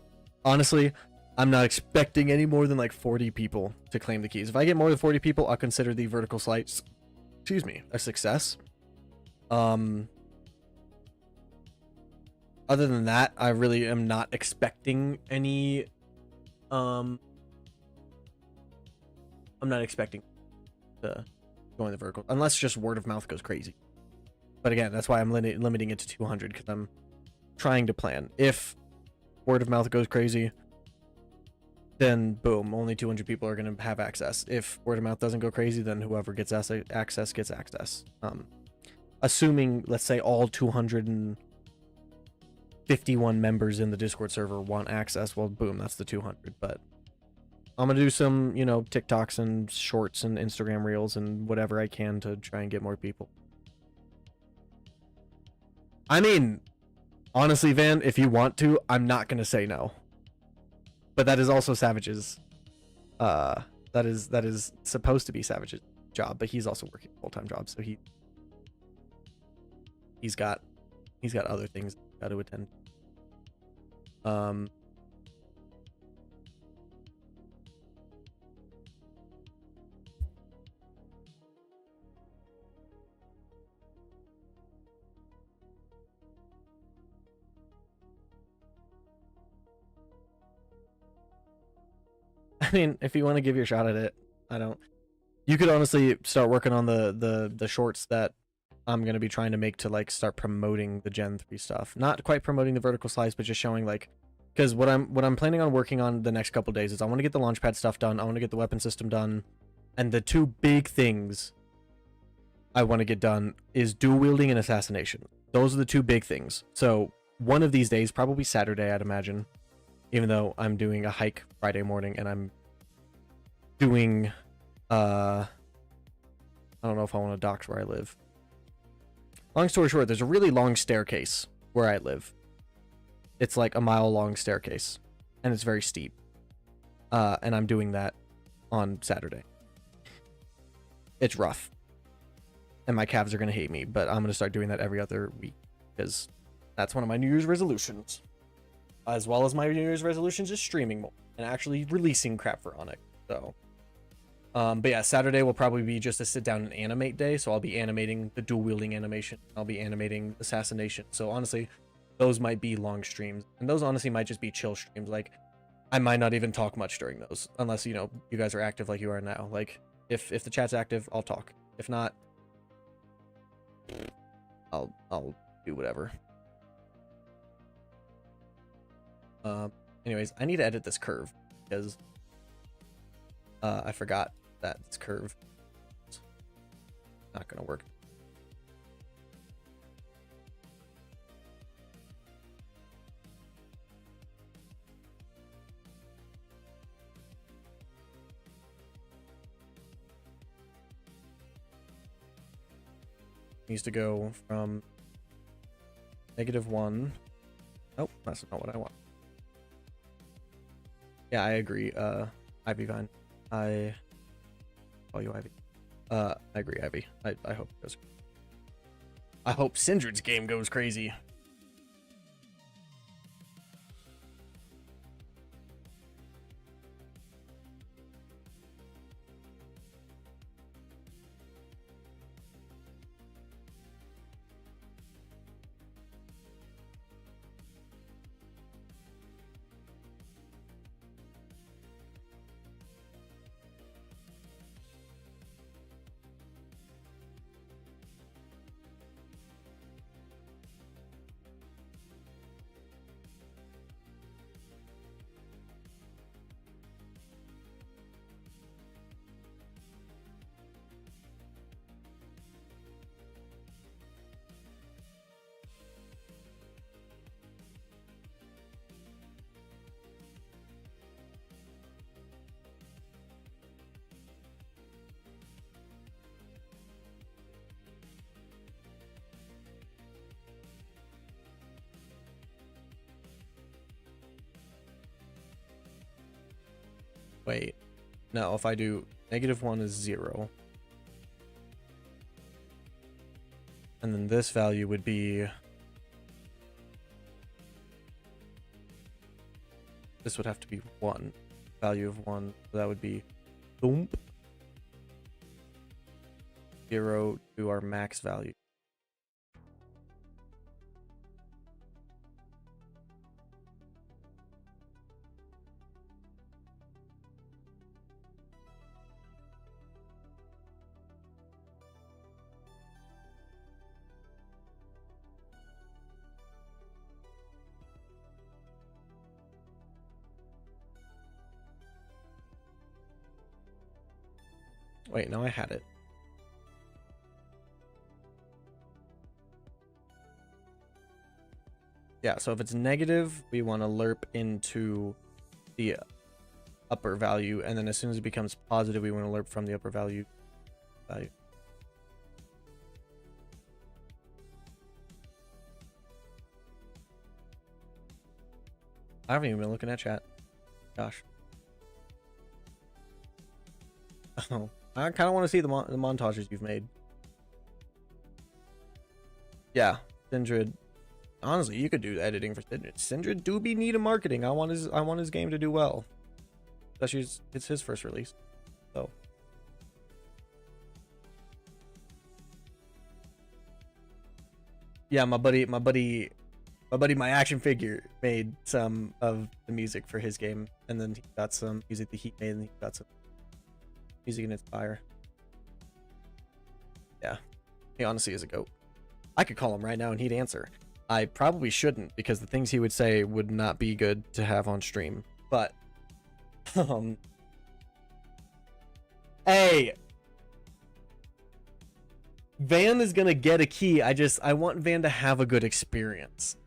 Honestly, I'm not expecting any more than like 40 people to claim the keys. If I get more than 40 people, I'll consider the vertical slice, a success. Other than that, I really am not expecting any. I'm not expecting to go in the vertical, unless just word of mouth goes crazy. But again, that's why I'm limiting it to 200, because I'm trying to plan. If word of mouth goes crazy, then boom, only 200 people are going to have access. If word of mouth doesn't go crazy, then whoever gets access gets access. Assuming, let's say, all 251 members in the Discord server want access, well, boom, that's the 200. But I'm going to do some, TikToks and shorts and Instagram reels and whatever I can to try and get more people. I mean, honestly, Van, if you want to, I'm not going to say no. But that is also Savage's. That is supposed to be Savage's job, but he's also working a full-time job, so he's got other things got to attend. I mean, if you want to give your shot at it, you could honestly start working on the shorts that I'm going to be trying to make to like start promoting the Gen 3 stuff. Not quite promoting the vertical slice, but just showing like, because what I'm planning on working on the next couple days is I want to get the launchpad stuff done. I want to get the weapon system done. And the two big things I want to get done is dual wielding and assassination. Those are the two big things. So one of these days, probably Saturday, I'd imagine, even though I'm doing a hike Friday morning and I'm doing, I don't know if I want to dox where I live. Long story short, there's a really long staircase where I live. It's like a mile-long staircase, and it's very steep. And I'm doing that on Saturday. It's rough. And my calves are going to hate me, but I'm going to start doing that every other week, because that's one of my New Year's resolutions. as well as my New Year's resolutions is streaming more and actually releasing crap for Onyx. So, but yeah, Saturday will probably be just a sit down and animate day. So I'll be animating the dual wielding animation. I'll be animating assassination. So honestly, those might be long streams, and those honestly might just be chill streams. Like, I might not even talk much during those, unless, you know, you guys are active like you are now. Like, if the chat's active, I'll talk. If not, I'll do whatever. Anyways, I need to edit this curve because I forgot that this curve is not gonna work. Needs to go from -1. Oh, that's not what I want. Yeah, I agree. Ivy Vine. I call you Ivy. I agree, Ivy. I hope it goes. I hope Sindred's game goes crazy. Wait, no, if I do -1 is 0. And then this value would be, this would have to be 1. Value of 1. So that would be boom, 0 to our max value. Wait, no, I had it. Yeah, so if it's negative, we want to lerp into the upper value, and then as soon as it becomes positive, we want to lerp from the upper value. I haven't even been looking at chat. Gosh. Oh, I kind of want to see the montages you've made. Yeah, Sindred. Honestly, you could do editing for Sindred. Sindred do be need of marketing. I want his game to do well. Especially it's his first release. So yeah, my action figure made some of the music for his game, and then he got some music that he made, and he got some music in its fire. Yeah, he honestly is a goat. I could call him right now and he'd answer. I probably shouldn't, because the things he would say would not be good to have on stream. But hey, Van is gonna get a key. I want Van to have a good experience,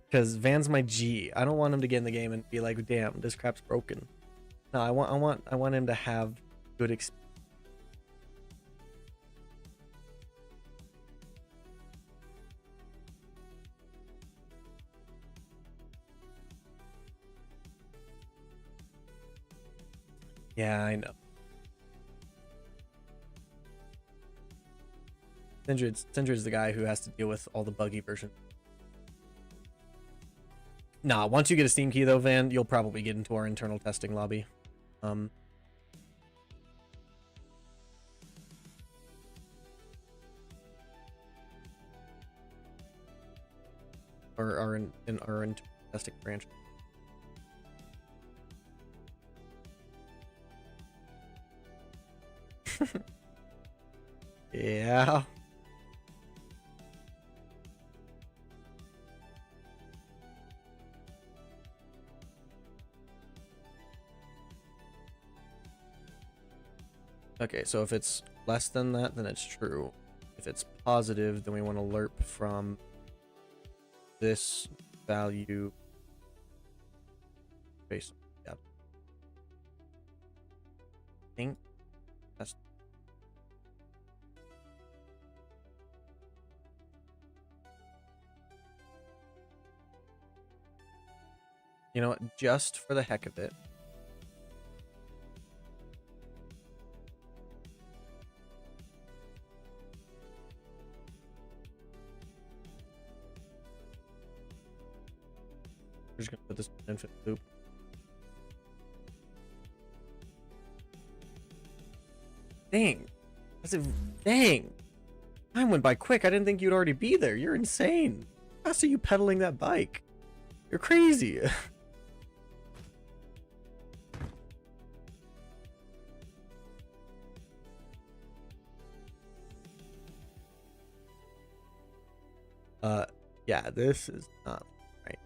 because Van's my G. I don't want him to get in the game and be like, damn, this crap's broken. No, I want him to have good experience. Yeah, I know. Sindred's the guy who has to deal with all the buggy versions. Nah, once you get a Steam key though, Van, you'll probably get into our internal testing lobby. Or our in our internal testing branch. Yeah. Okay, so if it's less than that, then it's true. If it's positive, then we want to lerp from this value based. Yeah. I think that's. You know what? Just for the heck of it. We're just gonna put this in infinite loop. Dang. That's a dang. Time went by quick. I didn't think you'd already be there. You're insane. How fast are you pedaling that bike? You're crazy. Yeah, this is not right.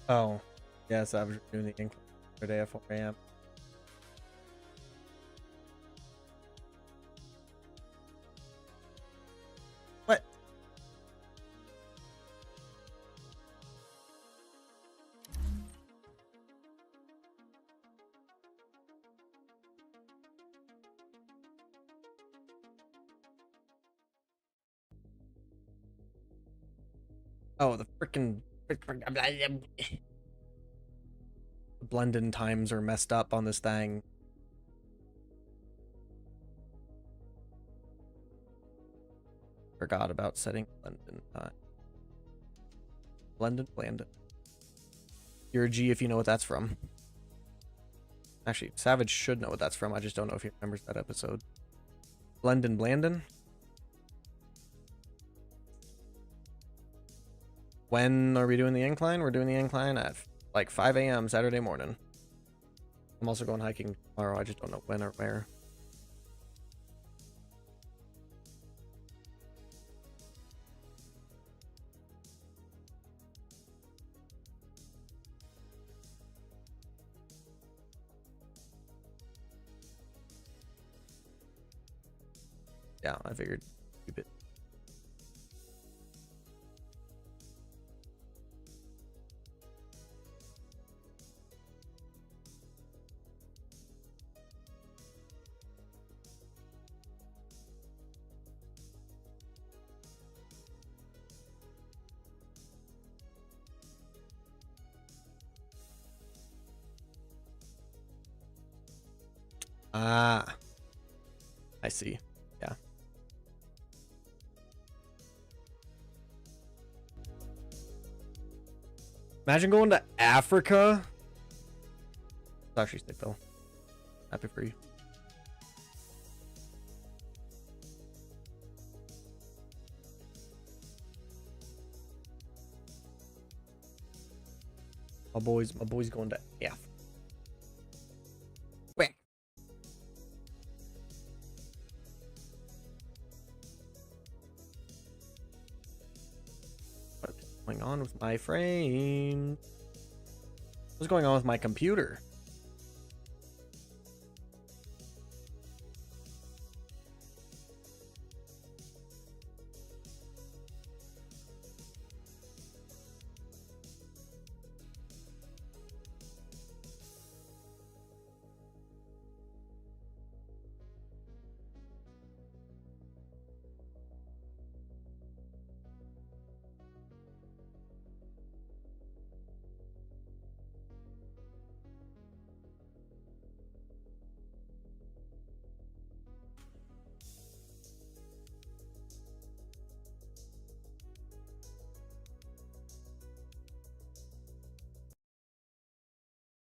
Oh, yes, I was doing the incline today at 4 a.m. What? Oh, the freaking blend-in times are messed up on this thing. Forgot about setting blend-in time. Blend-in. You're a G if you know what that's from. Actually, Savage should know what that's from. I just don't know if he remembers that episode. Blandon. When are we doing the incline? We're doing the incline at like 5 a.m. Saturday morning. I'm also going hiking tomorrow. I just don't know when or where. Yeah, I figured. Keep it. Ah, I see. Yeah. Imagine going to Africa. It's actually sick though. Happy for you. My boy's going to F. Quick. What's going on with my frame? What's going on with my computer?